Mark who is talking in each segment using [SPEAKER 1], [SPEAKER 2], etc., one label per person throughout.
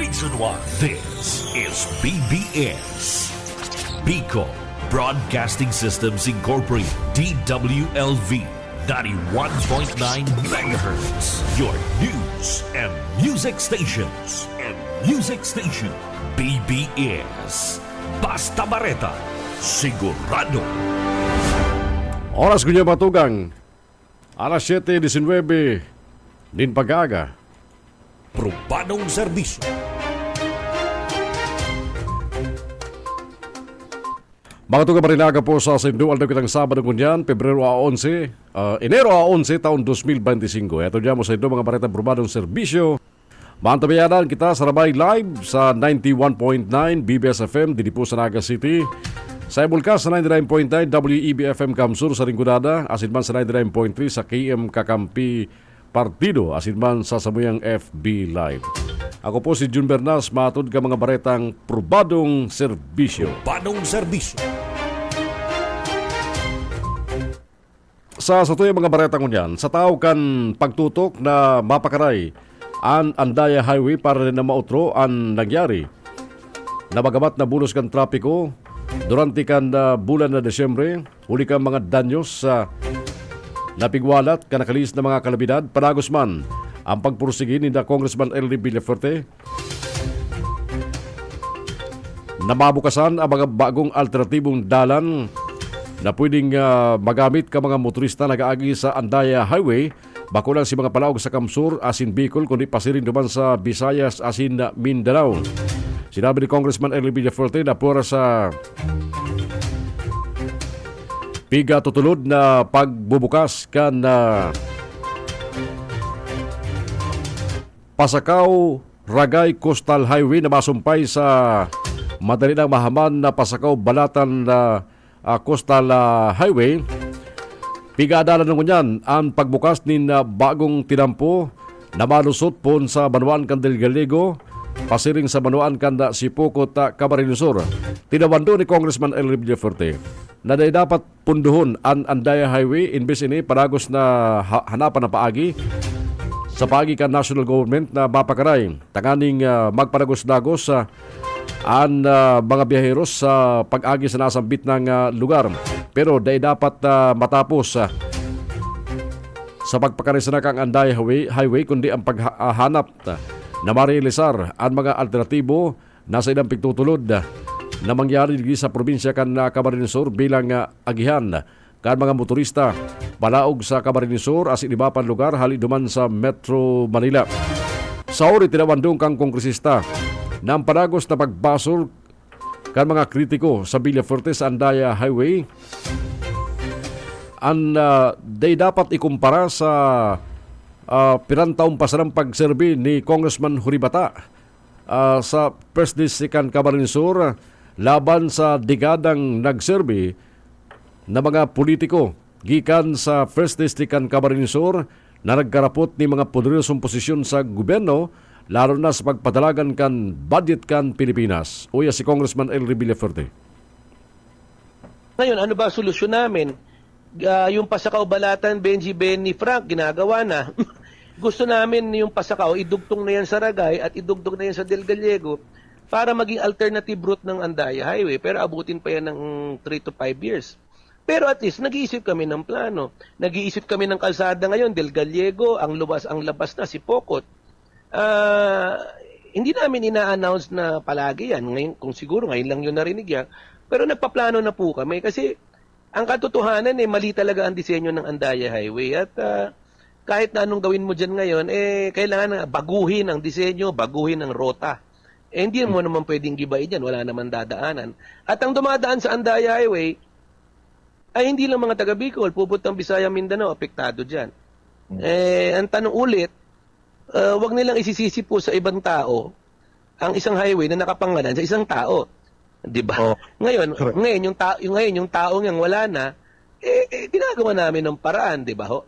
[SPEAKER 1] reason why this is BBS. Pico Broadcasting Systems Incorporated, DWLV, 91.9 megahertz. Your news and music stations. BBS. Basta Bareta, sigurado.
[SPEAKER 2] Oras ko niya matugang. Alas 7:19 din pag-aga.
[SPEAKER 1] Probadong serbisyo.
[SPEAKER 2] Mga tuga marinaga po sa Sindual na kitang Sabado kunyan, Enero 11, taon 2025. Ito dyan mo sa ito mga barita probadong serbisyo. Maantabayanan kita sa Rabay Live sa 91.9 BBS FM dito po sa Naga City. Sa Ibulcas sa 99.9 WEB-FM Kamsur sa Ringgodada, asin man sa 99.3 sa KM Kakampi Partido, asin man sa Samuyang FB Live. Ako po si Jun Bernas, matod ka mga baretang probadong serbisyo.
[SPEAKER 1] Probadong serbisyo.
[SPEAKER 2] Sa tuyo mga baretang kunyan, sa tao kan pagtutok na mapakaray ang Andaya Highway para rin na mautro ang nangyari. Nabagamat na bulos kan trapiko, durante kan bulan na Desyembre, huli kan mga danyos sa napigwalat ka nakalis na mga kalabidad, panagos man ang pagpursigi ni Congressman Elry Villafuerte na mabukasan ang mga bagong alternatibong dalan na pwedeng magamit ka mga motorista nag-aagi sa Andaya Highway, bako lang si mga palaog sa Kamsur, asin Bicol, kundi pasirin duman sa Visayas, asin Mindanao. Sinabi ni Congressman Elry Villafuerte na pura sa piga tutulod na pagbubukas kan na Pasakaw Ragay Coastal Highway na masumpay sa madali ng mahaman na Pasakaw Balatan na Coastal Highway. Pigadalan ng kunyan ang pagbukas ni bagong tinampo na malusot po sa Banuan Candel Gallego, pasiring sa Banuan Kanda Sipokot Camarines Sur. Tinawando ni Congressman Elry Villafuerte na dapat punduhon ang Andaya Highway imbes ini panagos na hanapan na paagi sa paagi kan national government na mapakaray. Tanganing magpanagos-dagos ang mga biyaheros sa pag-agi sa nasambit ng lugar. Pero dapat matapos sa pagpakaray sa nakang Andaya Highway kundi ang paghanap na marilisar ang mga alternatibo na sa ilang pigtutulod na mangyari sa probinsya kan Camarines Sur bilang agihan kan mga motorista balaog sa Camarines Sur as iba pang lugar hali duman sa Metro Manila. Sa ori tinawandong kang kongresista na ang panagos na pagbasol kan mga kritiko sa Villafuerte sa Andaya Highway ang day dapat ikumpara sa pirantaong pasarang pagserbi ni Congressman Huribata sa First District Camarines Sur laban sa dekadang nagserbi na mga politiko gikan sa First District Camarines Sur na nagkarapot ni mga poderosong posisyon sa gobyerno lalo na sa pagpadalagan kan budget kan Pilipinas. Uya si Congressman Elry Villafuerte.
[SPEAKER 3] Ngayon, ano ba solusyon namin? Yung Pasakaw Balatan, Benny Frank, ginagawa na. Gusto namin yung Pasakaw, idugtong na yan sa Ragay at idugtong na yan sa Del Gallego para maging alternative route ng Andaya Highway. Pero abutin pa yan ng 3 to 5 years. Pero at least, nag-iisip kami ng plano. Nag-iisip kami ng kalsada ngayon, Del Gallego, ang labas na, si Pokot. Hindi namin ina-announce na palagi yan. Ngayon, kung siguro ngayon lang yun narinig yan. Pero nagpaplano na po kami kasi ang katotohanan mali talaga ang disenyo ng Andaya Highway at kahit na anong gawin mo dyan ngayon, kailangan baguhin ang disenyo, baguhin ang rota. Hindi mo naman pwedeng gibain yan, wala naman dadaanan. At ang dumadaan sa Andaya Highway ay hindi lang mga taga Bicol, pupuntang Bisaya, Mindanao, apektado dyan. Ang tanong ulit, wag nilang isisisi po sa ibang tao ang isang highway na nakapangalan sa isang tao. 'Di ba?
[SPEAKER 2] Oh,
[SPEAKER 3] ngayon yung taong yang wala na, ginagawa namin ng paraan, 'di ba ho?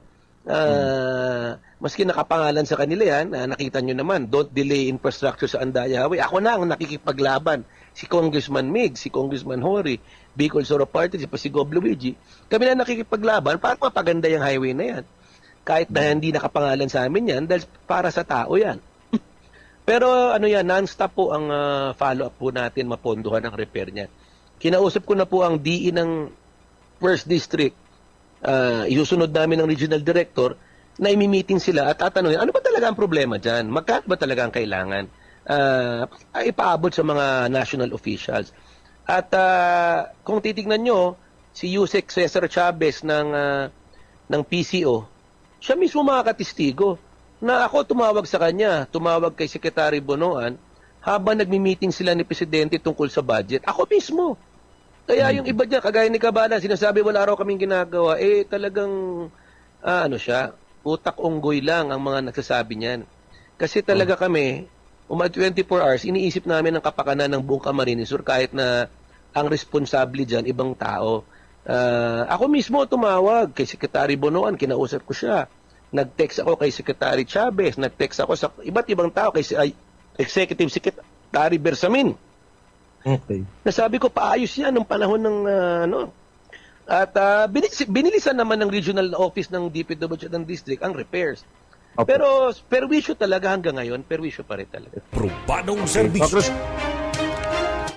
[SPEAKER 3] Maski nakapangalan sa kanila yan, nakita nyo naman, don't delay infrastructure sa Andaya Highway. Ako na ang nakikipaglaban. Si Congressman Mig, si Congressman Hori, Bicol Soro Party, si Gob Luigi. Kami na nakikipaglaban para mapaganda yung highway na yan. Kahit na hindi nakapangalan sa amin yan, dahil para sa tao yan. Pero ano yan, non-stop po ang follow-up po natin, mapondohan ang repair niya. Kinausap ko na po ang DE ng First District. Isusunod namin ng Regional Director na imi-meeting sila at tatanungin, ano ba talaga ang problema dyan? Magkano ba talaga ang kailangan? Ipaabot sa mga national officials. At kung titignan nyo, si Yusek Cesar Chavez ng PCO, siya mismo makakatistigo na ako tumawag sa kanya, tumawag kay Secretary Bonoan habang nagmi-meeting sila ni Presidente tungkol sa budget. Ako mismo. Kaya yung iba dyan, kagaya ni Cabana, sinasabi wala raw kaming ginagawa, talagang ano siya, utak unggoy lang ang mga nagsasabi niyan. Kasi talaga kami, 24 hours, iniisip namin ang kapakanan ng buong Camarines Sur kahit na ang responsable dyan, ibang tao. Ako mismo tumawag kay Secretary Bonoan, kinausap ko siya. Nag-text ako kay Secretary Chavez, nag-text ako sa iba't ibang tao, kay Executive Secretary Bersamin.
[SPEAKER 4] Okay.
[SPEAKER 3] Nasabi ko, paayos yan nung panahon ng At binilisan naman ng regional office ng DPWH at ng district ang repairs.
[SPEAKER 4] Opo.
[SPEAKER 3] Pero perwisyo talaga hanggang ngayon, perwisyo pa rin talaga.
[SPEAKER 1] Probadong serbisyo.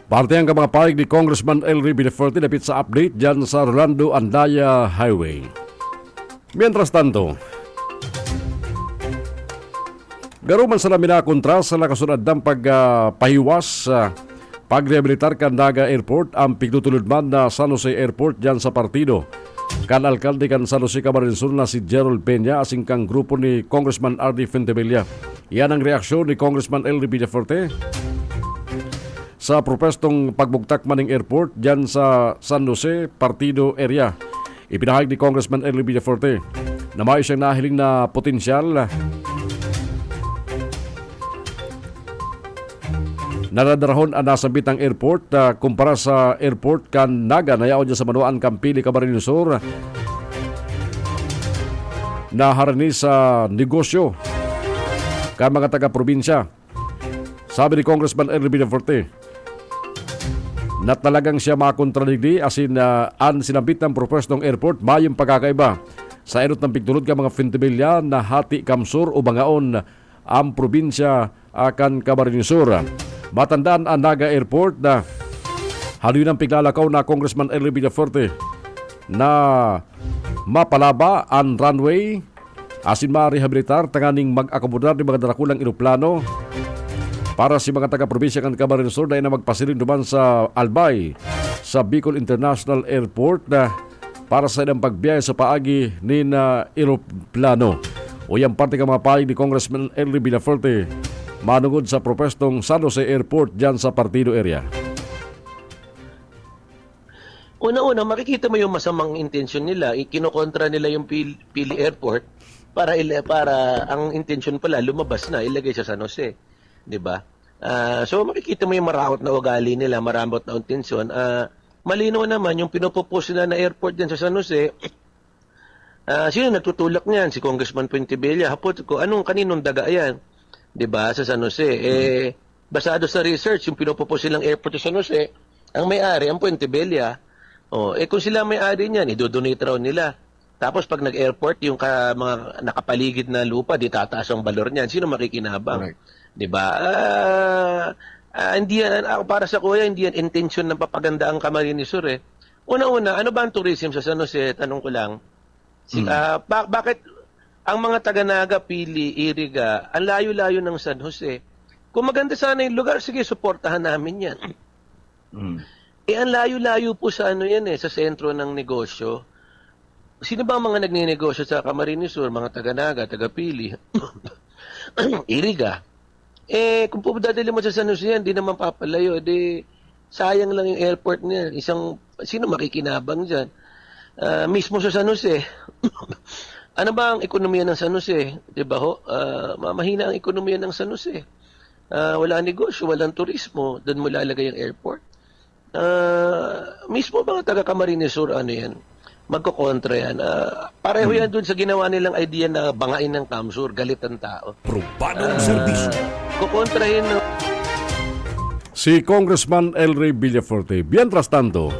[SPEAKER 2] Parte ang mga panig ni Congressman Elry Villaferte lapit sa update dyan sa Rolando Andaya Highway. Mientras tanto, garuman sa namin na kontras sa nakasunod ng pagpahiwas pagrehabilitar kan Naga Airport ang pigtutulod man na San Jose Airport dyan sa partido. Kan alkalde kan San Jose Camarines Sur na si Gerald Peña asing kang grupo ni Congressman R.D. Fentevilla. Yan ang reaksyon ni Congressman Elry Villaferte sa propestong pagbugtak maning airport dyan sa San Jose Partido area. Ipinahayag ni Congressman Elry Villaferte na may siyang nahiling na potensyal naradarahon ang nasabit ang airport kumpara sa airport kan Naga na yaon dyan sa Manuan, Campili, Camarines Sur na harani sa negosyo kan mga taga-probinsya. Sabi ni Congressman Elry Villaferte na talagang siya makontradigdi asin ang sinabit ng propostong airport mayong pagkakaiba sa erot ng pigtulod ka mga Fentevilla na hati kamsur o bangaon ang probinsya akan Camarines Sur. Matandaan ang Naga Airport na haluin ang piglalakaw na Congressman Elry Villaferte na mapalaba ang runway asin ma-rehabilitar tanganing mag-akomodar ng mga darakulang eroplano para si mga taga-probinsya kan Camarines Sur na magpasilin duman sa Albay sa Bicol International Airport na para sa ilang pagbiyahe sa paagi ni na eroplano. O yan parte ka mga paig ni Congressman Elry Villaferte manungod sa propestong San Jose Airport dyan sa Partido area.
[SPEAKER 3] Una-una, makikita mo yung masamang intensyon nila. Kinokontra nila yung Pili Airport para ang intensyon pala lumabas na, ilagay sa San Jose. 'Di ba? So makikita mo yung marakot na ugali nila, maramot na intensyon. Malinaw naman yung pinopropose nila na airport diyan sa San Jose. Sino nagtutulak niyan? Si Congressman Fentevilla. Hapot ko, kaninong daga yan? 'Di ba? Sa San Jose. Basado sa research, yung pinopropose nilang airport sa San Jose, ang may-ari ang Fentevilla. Kung sila may-ari niyan, idodonate raw nila. Tapos pag nag-airport, yung mga nakapaligid na lupa, di tataas ang balor niyan. Sino makikinabang?
[SPEAKER 4] Correct.
[SPEAKER 3] 'Di ba? Hindi yan, para sa kuya, hindi yan intention ng papaganda ang Camarines Sur eh. Una-una, ano ba ang tourism sa San Jose? Tanong ko lang. Bakit ang mga taga-Naga, Pili, Iriga, ang layo-layo ng San Jose? Kung maganda sana yung lugar, sige, suportahan namin yan. Ang layo-layo po sa yan sa sentro ng negosyo. Sino ba ang mga nagninegosyo sa Camarines Sur? Mga taga-Naga, taga-Pili, Iriga. Kung dadali mo sa San Jose yan, di naman papalayo. Sayang lang yung airport niya. Sino makikinabang dyan? Mismo sa San Jose. Ano ba ang ekonomiya ng San Jose? Diba ho? Mahina ang ekonomiya ng San Jose. Wala negosyo, walang turismo. Doon mo lalagay ang airport. Mismo mga taga Camarines Sur, yan? Magkokontra yan. Pareho yan doon sa ginawa nilang idea na bangain ng Kamsur, galit ang tao.
[SPEAKER 1] Probadong serbisyo.
[SPEAKER 3] Kukontrahin ng
[SPEAKER 2] Si Congressman Elry Villaferte. Mientras tanto,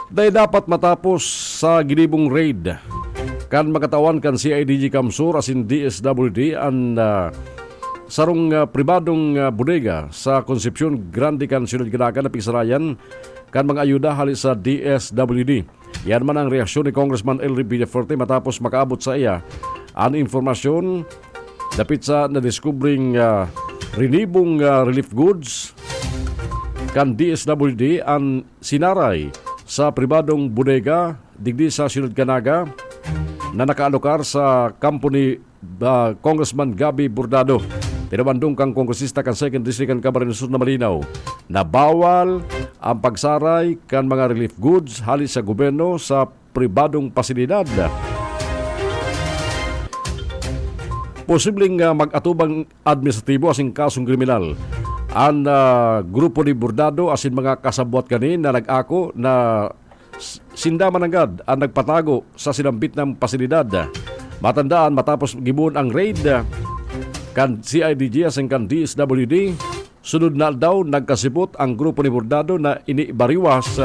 [SPEAKER 2] dahil dapat matapos sa ginibong raid kan makatawan kan CIDG Kamsur asin DSWD ang sarong pribadong bodega sa Concepcion Grande kan Syudad Canaga na pigsarayan kan mga ayuda hali sa DSWD. Yan man ang reaksyon ni Congressman Elry Villafuerte matapos makaabot sa iya ang informasyon dapit sa na-discovering rinibong relief goods kan DSWD ang sinaray sa pribadong bodega digdi sa Syudad Canaga na nakaalokar sa kampo ni Congressman Gabi Burdado. Tinabandong kang kongresista kan 2nd District kan Camarines Sur na malinaw na bawal ang pagsaray kan mga relief goods hali sa gobyerno sa pribadong pasilidad. Posibleng mag-atubang administratibo asing kasong kriminal ang grupo ni Burdado asin mga kasabwat kanin na nag-ako na sindaman agad ang nagpatago sa sinambit ng pasilidad. Matandaan matapos gibon ang raid kan CIDG asin kan DSWD, sunod na daw nagkasibot ang grupo ni Burdado na inibariwas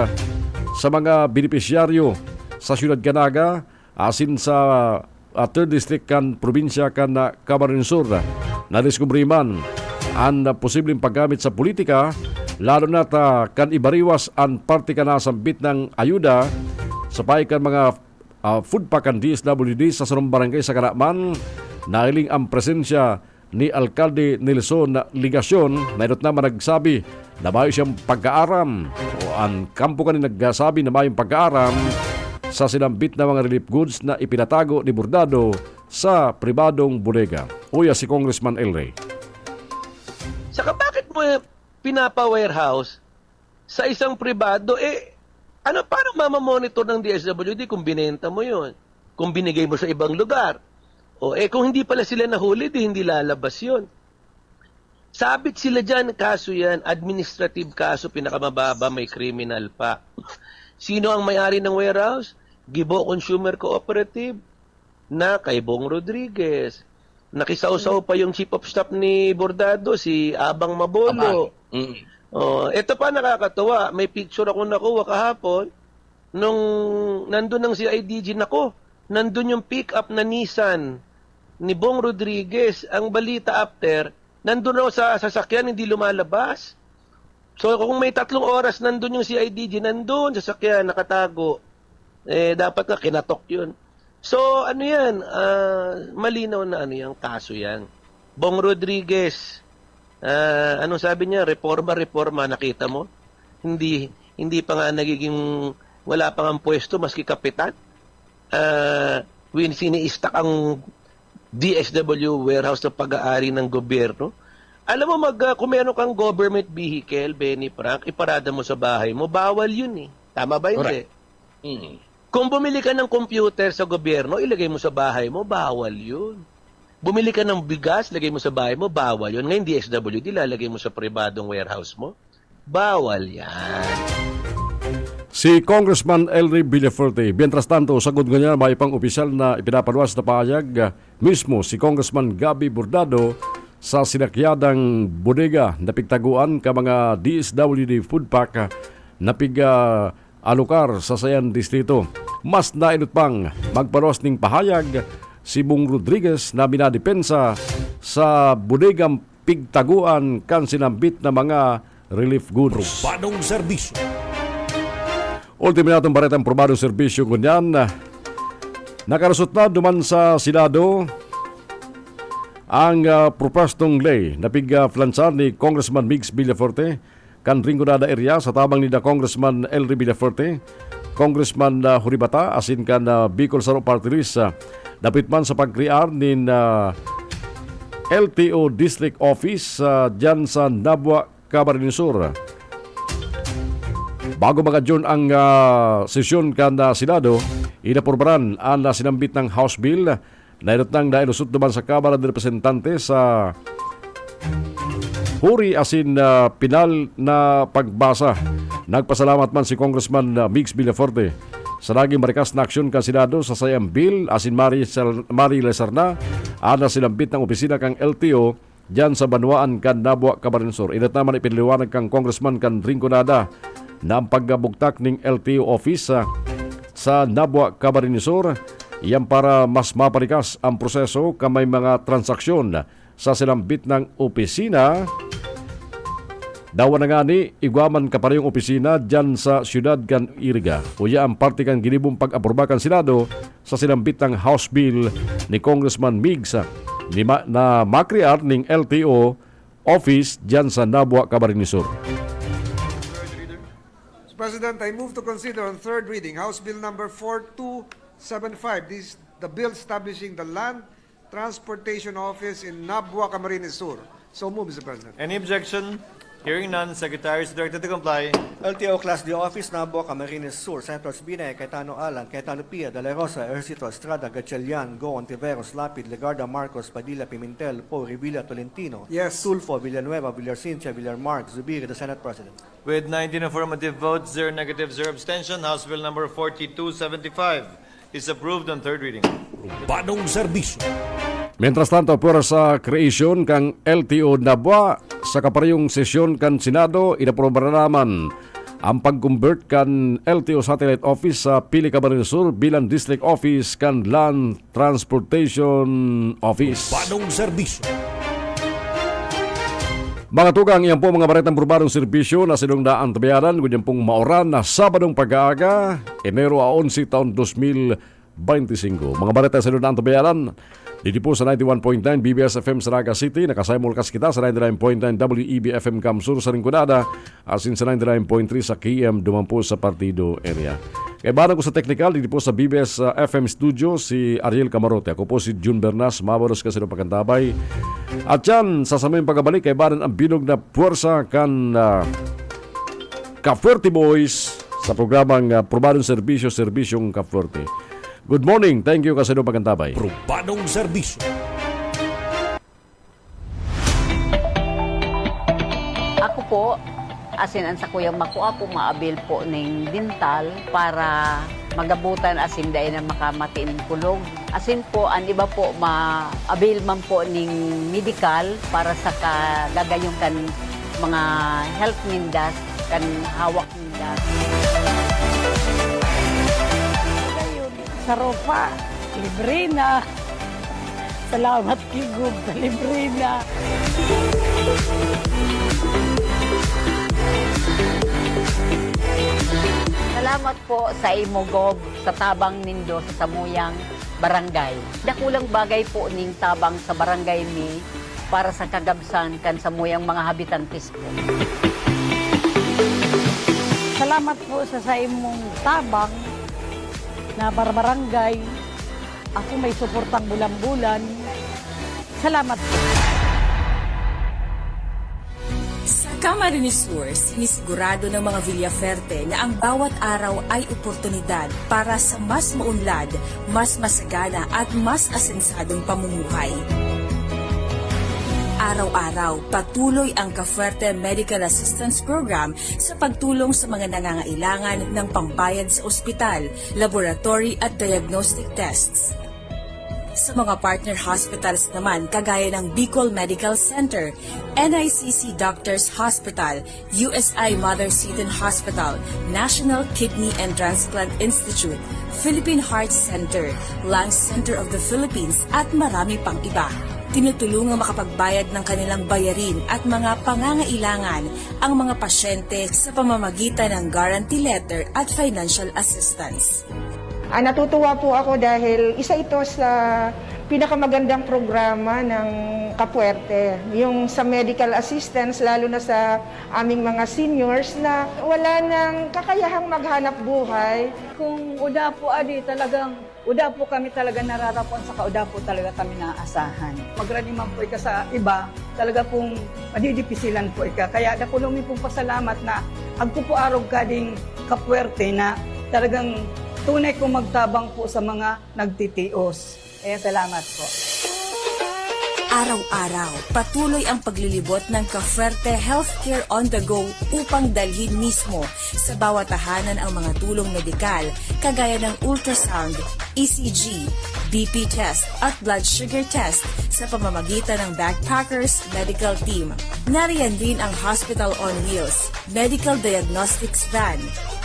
[SPEAKER 2] sa mga benepisyaryo sa Syudad Canaga asin sa 3rd District kan probinsya kan Camarines Sur. Nadiskubre man ang posibleng paggamit sa politika lalo na kan ibariwas ang parte ka na sambit ng ayuda sa paikan mga food pack ang DSWD sa sarong barangay sa Karaman. Nailing ang presensya ni Alkalde Nelson Ligasyon na idot naman nagsabi na mayo siyang pagkaaram o ang kampo ka nagsabi na mayong pagkaaram sa sinambit na mga relief goods na ipinatago ni Burdado sa pribadong bodega. Uya si Congressman Elry.
[SPEAKER 3] Saka bakit mo pinapa-warehouse sa isang pribado? Paano mamamonitor ng DSWD kung binenta mo yon? Kung binigay mo sa ibang lugar? Kung hindi pala sila nahuli, hindi lalabas yon. Sabit sila dyan, kaso yan, administrative kaso, pinakamababa, may criminal pa. Sino ang may-ari ng warehouse? Gibo Consumer Cooperative na kay Bong Rodriguez. Nakisaw-saw pa yung chief of staff ni Burdado, si Abang Mabolo. Ito pa nakakatawa, may picture ako nakuha kahapon nung nandun ng CIDG, nandun yung pick-up na Nissan ni Bong Rodriguez. Ang balita after, nandun raw sa sasakyan, hindi lumalabas. So kung may 3 oras nandun yung CIDG, nandun sa sasakyan, nakatago. Dapat na kinatok yun. So, malinaw na yung kaso yan. Bong Rodriguez, anong sabi niya? Reforma, nakita mo? Hindi pa nga nagiging, wala pa nga pwesto, maski kapitan. Siniistak ang DSW warehouse na pag-aari ng gobyerno. Alam mo, kung meron kang government vehicle, Benny Frank, iparada mo sa bahay mo, bawal yun eh. Tama ba hindi? Kung bumili ka ng computer sa gobyerno, ilagay mo sa bahay mo, bawal yun. Bumili ka ng bigas, lagay mo sa bahay mo, bawal yun. Ngayon, DSWD, lalagay mo sa pribadong warehouse mo, bawal yan.
[SPEAKER 2] Si Congressman Elry Villafuerte, mientras tanto, sagod nga may pang opisyal na ipinapaluwas na pahayag mismo si Congressman Gabi Burdado sa sinakyadang bodega na pigtaguan ka mga DSWD food pack na alukar sa Sayan Distrito. Mas nainot pang magparos ning pahayag si Bong Rodriguez na binadepensa sa bodegang pigtaguan kan sinambit na mga relief goods.
[SPEAKER 1] Probadong serbisyo.
[SPEAKER 2] Ultimo natong baretang probadong serbisyo kunyan. Nakarasot na duman sa Senado ang propostong lay na pigflansar ni Congressman Migs Villafuerte kan Rinconada area sa tabang ni Congressman Elry Villafuerte, Congressman Huribata asin kan Bicol Saro Party List dapit man sa pagkriar ni LTO District Office dyan sa Nabua, Camarines Sur. Bago mag-adjourn ang sesyon kan Senado, inapurbaran ang sinambit ng House Bill na inutang na ilusot naman sa Kamara de Representantes sa huri asin pinal na pagbasa. Nagpasalamat man si Congressman Migs Villafuerte sa naging marikas na aksyon kan Senado sa sayang bill asin Mari Lesarna ana sinambit ng opisina kang LTO dyan sa Banwaan kan Nabua, Camarines Sur. Inat naman ipiniliwanag kang Congressman kan Rinconada na ang pagbugtak ng LTO office sa Nabua, Camarines Sur iyan para mas maparikas ang proseso kamay mga transaksyon sa silambit ng opisina. Dawa na nga ni igwaman ka pa rin yung opisina dyan sa siyudad kan Iriga. Uya ang parte kan ginibong pag-aproba kan Senado sa silambit ng House Bill ni Congressman Migs na makrear ning LTO office dyan sa Nabua, Camarines Sur.
[SPEAKER 4] Mr. President, I move to consider on third reading House Bill number 4275. This is the bill establishing the Land Transportation Office in Nabua, Camarines Sur. So move, Mr. President.
[SPEAKER 5] Any objection? Hearing none, Secretary is directed to comply.
[SPEAKER 6] LTO Class D Office, Nabua, Camarines Sur, Senators Binay, Cayetano Alan, Cayetano Pia, De La Rosa, Ercito Estrada, Gatchalian, Go, Ontiveros, Lapid, Legarda, Marcos, Padilla, Pimentel, Po, Revilla, Tolentino,
[SPEAKER 4] Yes.
[SPEAKER 6] Tulfo, Villanueva, Villarcincia, Villarmark, Zubiri, the Senate President.
[SPEAKER 5] With 19 affirmative votes, 0 negative, 0 abstention, House Bill number 4275 is approved on third reading.
[SPEAKER 1] Badong serbisyo.
[SPEAKER 2] Mientras tanto, para sa creation kang LTO Nabua, sa kaparehong sesyon kan Senado, inaproba na naman ang pag-convert kan LTO Satellite Office sa Pili, Camarines Sur bilang District Office kan Land Transportation Office.
[SPEAKER 1] Badong serbisyo.
[SPEAKER 2] Mga tugang, iyan po mga baretang burbadong serbisyo na sinungdaan tabayaran, ganyan pong maoran na Sabadong pag-aaga, Enero 11 taon 2025. Mga baretang sinungdaan tabayaran, dito po sa 91.9 BBS FM sa Naga City, nakasimulcast kita sa 99.9 WEB FM Kamsur sa Rinconada, asin sa 99.3 sa KM dumampo sa Partido area. Kaya barang ko sa technical, dito po sa BBS FM Studio, si Ariel Camarote. Ako po si June Bernas, mabaros kasi ng pagkantabay. At yan, sasamay pagbalik, kaya barang ang binog na puwersa kan Ka-Fuerte Boys sa programang Probadong Serbisyo, Serbisyong Ka-Fuerte. Good morning. Thank you kasi ng pagkantabay.
[SPEAKER 1] Probadong serbisyo.
[SPEAKER 7] Ako po, asin ang sa kuyang mako ako maabil po ng dental para magabutan asin dahil na makamatiin kulog. Asin po, ang iba po maabil man po ng medical para sa kagagayong kan mga health nindas, kan hawak nindas.
[SPEAKER 8] Sa ropa, libre na. Salamat kigub, libre na.
[SPEAKER 7] Salamat po sa Imogob, sa tabang nindo sa Samuyang Barangay. Dakulang bagay po ning tabang sa barangay ni para sa kagabsan kan Samuyang mga habitantes po.
[SPEAKER 8] Salamat po sa imong tabang na barangay. Ako may suportang bulan-bulan. Salamat po.
[SPEAKER 9] Sa Camarines Sur, sinisigurado ng mga Villaferte na ang bawat araw ay oportunidad para sa mas maunlad, mas masagana at mas asensadong pamumuhay. Araw-araw, patuloy ang Ka-Fuerte Medical Assistance Program sa pagtulong sa mga nangangailangan ng pambayad sa ospital, laboratory at diagnostic tests. Sa mga partner hospitals naman, kagaya ng Bicol Medical Center, NICC Doctors Hospital, USI Mother Seton Hospital, National Kidney and Transplant Institute, Philippine Heart Center, Lung Center of the Philippines at marami pang iba. Tinutulungang makapagbayad ng kanilang bayarin at mga pangangailangan ang mga pasyente sa pamamagitan ng guarantee letter at financial assistance.
[SPEAKER 10] Natutuwa po ako dahil isa ito sa pinakamagandang programa ng Ka-Fuerte, yung sa medical assistance, lalo na sa aming mga seniors na wala nang kakayahang maghanap buhay.
[SPEAKER 8] Kung uda po uda po kami talaga nararapuan sa kauda po talaga kami naasahan. Magraniman po ika sa iba, talaga pong madidipisilan po ika. Kaya nakulong pong pasalamat na agpupuarog ka ding Ka-Fuerte na talagang tunay kong magtabang po sa mga nagtitios. Salamat po.
[SPEAKER 9] Araw-araw, patuloy ang paglilibot ng Ka-Fuerte Healthcare on the Go upang dalhin mismo sa bawat tahanan ang mga tulong medikal kagaya ng ultrasound, ECG, BP test at blood sugar test sa pamamagitan ng Backpackers Medical Team. Nariyan din ang Hospital on Wheels, Medical Diagnostics Van,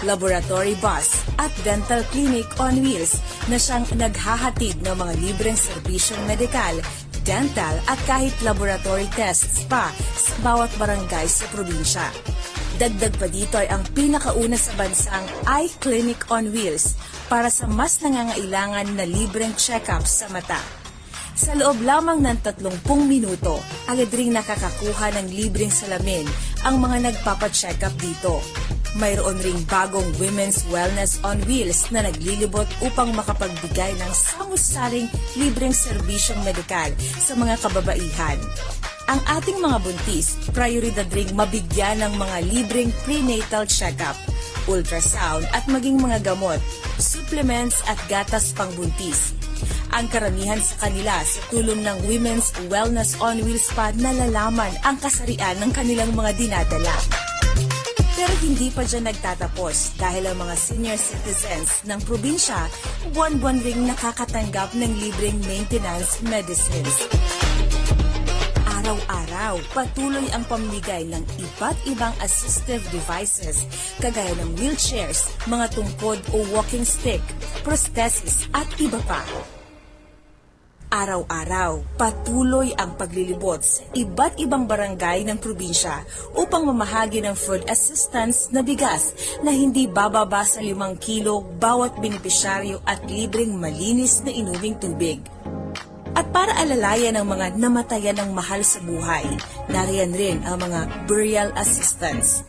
[SPEAKER 9] Laboratory Bus at Dental Clinic on Wheels na siyang naghahatid ng mga libreng serbisyong medikal dental at kahit laboratory tests pa sa bawat barangay sa probinsya. Dagdag pa dito ay ang pinakauna sa bansang Eye Clinic on Wheels para sa mas nangangailangan na libreng check-up sa mata. Sa loob lamang ng 30 minuto, agad ring nakakakuha ng libreng salamin ang mga nagpapacheck-up dito. Mayroon ring bagong Women's Wellness on Wheels na naglilibot upang makapagbigay ng samus-saring libreng serbisyong medikal sa mga kababaihan. Ang ating mga buntis, prioridad ring mabigyan ng mga libreng prenatal check-up, ultrasound at maging mga gamot, supplements at gatas pangbuntis. Ang karamihan sa kanila sa tulong ng Women's Wellness on Wheels pa nalalaman ang kasarian ng kanilang mga dinadala. Pero hindi pa dyan nagtatapos dahil ang mga senior citizens ng probinsya buwan-buwan ring nakakatanggap ng libreng maintenance medicines. Araw-araw, patuloy ang pamimigay ng iba't ibang assistive devices kagaya ng wheelchairs, mga tungkod o walking stick, prosthesis at iba pa. Araw-araw, patuloy ang paglilibot sa iba't ibang barangay ng probinsya upang mamahagi ng food assistance na bigas na hindi bababa sa 5 kilo bawat benepisyaryo at libreng malinis na inuming tubig. At para alalayan ang mga namatayan ng mahal sa buhay, nariyan rin ang mga burial assistance.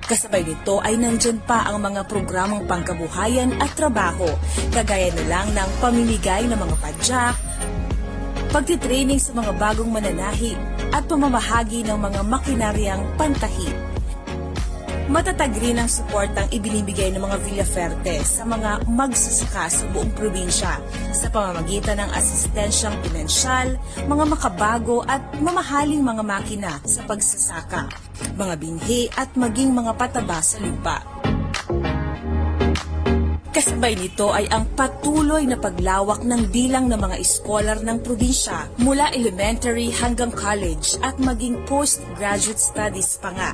[SPEAKER 9] Kasabay nito ay nandyan pa ang mga programang pangkabuhayan at trabaho, kagaya na lang ng pamimigay ng mga padyak, pagtitraining sa mga bagong mananahi at pamamahagi ng mga makinaryang pantahi. Matatag rin ang suportang ibinibigay ng mga Villaferte sa mga magsasaka sa buong probinsya sa pamamagitan ng asistensyang pinansyal, mga makabago at mamahaling mga makina sa pagsasaka, mga binhi at maging mga pataba sa lupa. Kasabay nito ay ang patuloy na paglawak ng bilang ng mga iskolar ng probinsya mula elementary hanggang college at maging postgraduate studies pa nga.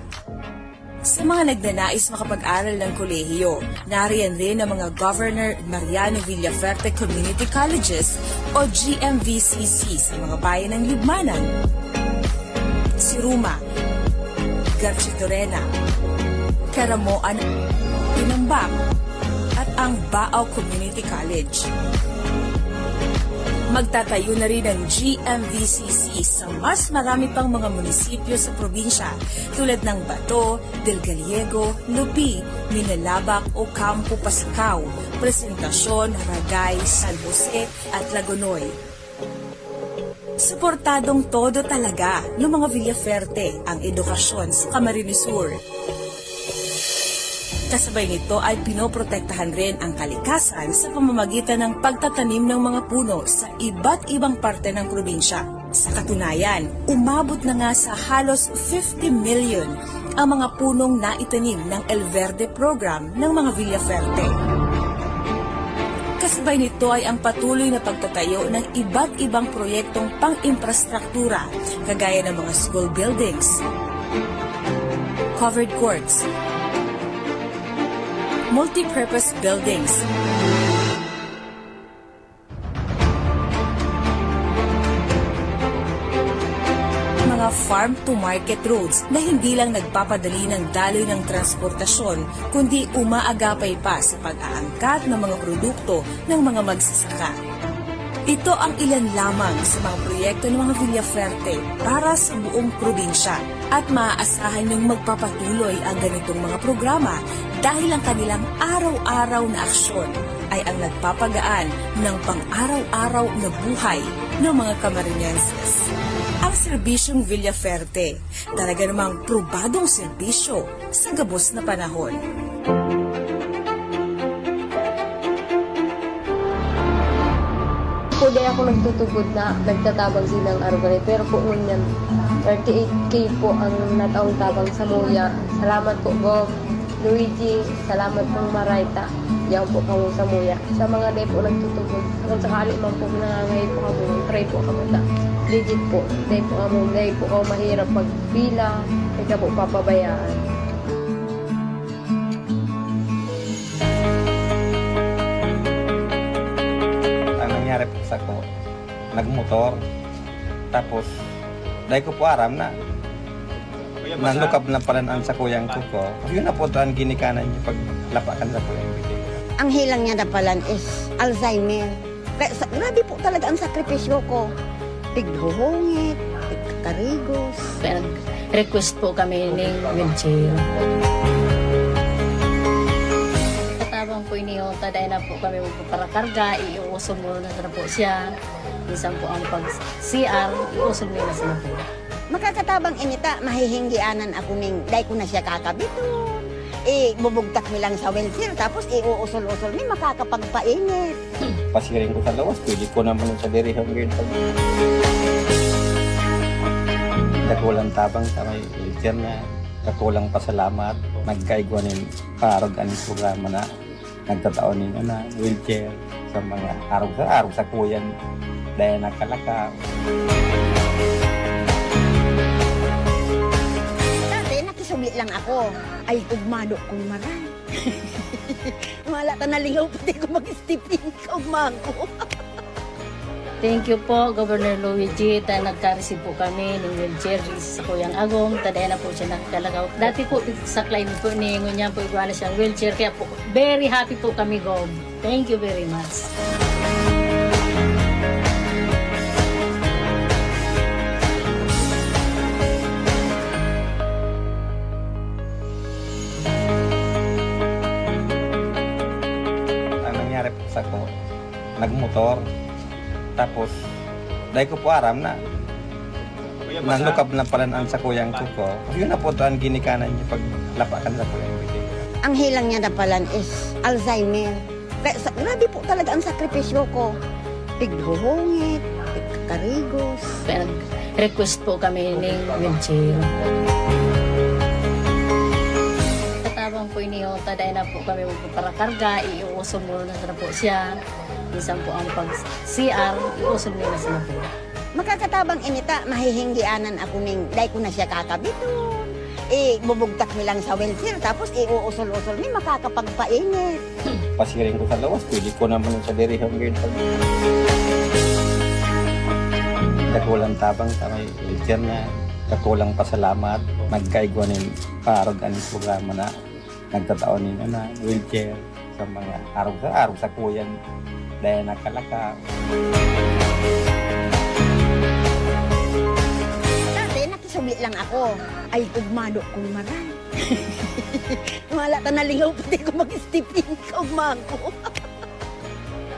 [SPEAKER 9] Sa mga nagnanais makapag-aral ng kolehiyo, nariyan rin ang mga Governor Mariano Villaferte Community Colleges o GMVCC sa mga bayan ng Libmanan, Siruma, Garchitorena, Caramoan, Tinambak, at ang Baaw Community College. Magtatayo na rin ang GMVCC sa mas marami pang mga munisipyo sa probinsya tulad ng Bato, Del Gallego, Lupi, Minalabak o Campo Pascao, Presentacion, Ragay, San Jose at Lagonoy. Suportadong todo talaga ng mga Villaferte ang edukasyon sa Camarines Sur. Kasabay nito ay pinoprotektahan rin ang kalikasan sa pamamagitan ng pagtatanim ng mga puno sa iba't ibang parte ng probinsya. Sa katunayan, umabot na nga sa halos 50 million ang mga punong naitanim ng El Verde program ng mga Villaferte. Kasabay nito ay ang patuloy na pagtatayo ng iba't ibang proyektong pang-infrastruktura kagaya ng mga school buildings, covered courts, multi-purpose buildings, mga farm-to-market roads na hindi lang nagpapadali ng daloy ng transportasyon, kundi umaagapay pa sa pag-aangkat ng mga produkto ng mga magsasaka. Ito ang ilan lamang sa mga proyekto ng mga Villaferte para sa buong probinsya at maaasahan niyong magpapatuloy ang ganitong mga programa dahil ang kanilang araw-araw na aksyon ay ang nagpapagaan ng pang-araw-araw na buhay ng mga Camarinienses. Ang serbisyong Villaferte, talaga namang probadong serbisyo sa gabos na panahon.
[SPEAKER 11] Po di ako nagtutugod na nagtatabang silang arugani pero po ngunyan 38K po ang nataong tabang sa Muya. Salamat po Bob, Luigi, salamat pong Marayta. Yan po kamo sa Muya. Sa mga di po nagtutugod, kung sakali man po nangangay po kamo, try po kamo na. Legit po, di po kamo mahirap pagpila, di ka po papabayaan.
[SPEAKER 12] Nangyari po sa ko, nagmotor, Tapos, dahil ko po aram na, nanlukab na palanaan sa kuyang ko. Yun na po ito ang ginikanan niya pag lapakan sa kuyang bitig.
[SPEAKER 10] Ang hilang niya napalan is Alzheimer. Kaya grabe po talaga ang sakripisyo ko. Tighuhungit, tigkarigos.
[SPEAKER 7] Pero request po kami ng wheelchair. Katabang po iniyo, taday na po kami magpaparakarga, iuusog mo na po siya. Minsan po ang pag-CR, iusog nila sila po.
[SPEAKER 10] Makakatabang inita, mahihinggianan ako ning, dahil ko na siya kakabiton. Bubugtak mi lang sa wheelchair, tapos iuusol-usol mi, makakapagpainit.
[SPEAKER 12] Pasiring ko sa lawas, pwede ko naman sa diri hanggang pag... Kakulang tabang sa may wheelchair na, kakulang pasalamat, nagkaigwanin parag ang programa na nagtataon ninyo na wheelchair sa mga araw sa kuyan dahil nakalakaw.
[SPEAKER 10] Dati, nakisubli lang ako. Ay, ugmado kong maray. Wala ta naligaw, pati ko mag-stipin ka, ugmago.
[SPEAKER 7] Thank you po, Governor Luigi. Nagka-receive po kami ng wheelchair sa Kuyang Agong. Taday na po siya nagkalagaw. Dati po sa claim po ni Ngunya po iguana siyang wheelchair. Kaya po, very happy po kami, Gov. Thank you very much.
[SPEAKER 12] Ang nangyari po sa ko, nagmotor, tapos dahil ko po aram na, nanlukab na palanaan sa kuyang ko. Yun na po ito ang ginikanan niya pag lapakan sa kuyang bitig.
[SPEAKER 10] Ang hilang niya napalan is Alzheimer. Kaya grabe po talaga ang sakripisyo ko. Tighuhungit, tigkarigos.
[SPEAKER 7] Pero request po kami ng wheelchair. Katabang po iniyo, taday na po kami magpaparakarga, iuusog mo na po siya. Minsan po ang pag-CR, iusog nila sila po.
[SPEAKER 10] Makakatabang inita, mahihinggianan ako ning, dahil ko na siya kakabiton. Bubugtak mi lang sa wheelchair, tapos iuusol-usol mi, makakapagpainit.
[SPEAKER 12] Pasiring ko sa lawas, pwede ko naman sa diri hanggang pag... Kakulang tabang sa may wheelchair na, kakulang pasalamat, nagkaigwanin parag ang programa na nagtataon ninyo na wheelchair sa mga araw sa kuyan dahil nakalakaw.
[SPEAKER 10] Dati, nakisubli lang ako. Ay, ugmado kong maray. Wala ta naligaw, pati ko mag-stipin ka, ugmago.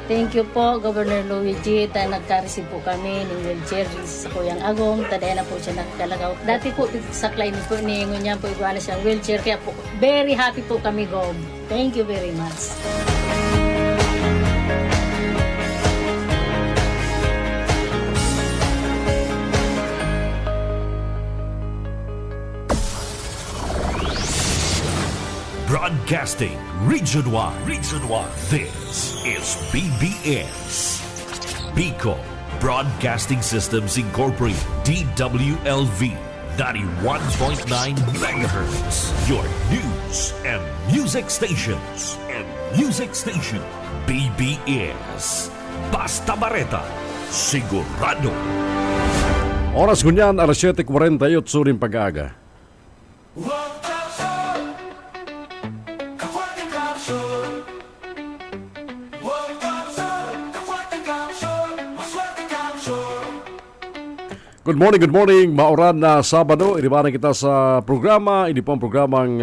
[SPEAKER 7] Thank you po, Governor Luigi. Nagka-receive po kami ng wheelchair sa Kuyang Agong. Taday na po siya nagkalagaw. Dati po sa claim po ni Ngunya po iguana siyang wheelchair. Kaya po, very happy po kami, Gov. Thank you very much.
[SPEAKER 1] Broadcasting Region 1. Region 1. This is BBS. Bicol Broadcasting Systems Incorporated. DWLV 91.9 megahertz. Your news and music stations. BBS. Basta Bareta. Sigurado.
[SPEAKER 2] Oras kunyan, alas 7:48 rin pag-aaga. Good morning. Mauran na Sabado. Inibaran kita sa programa. Ini po ang programang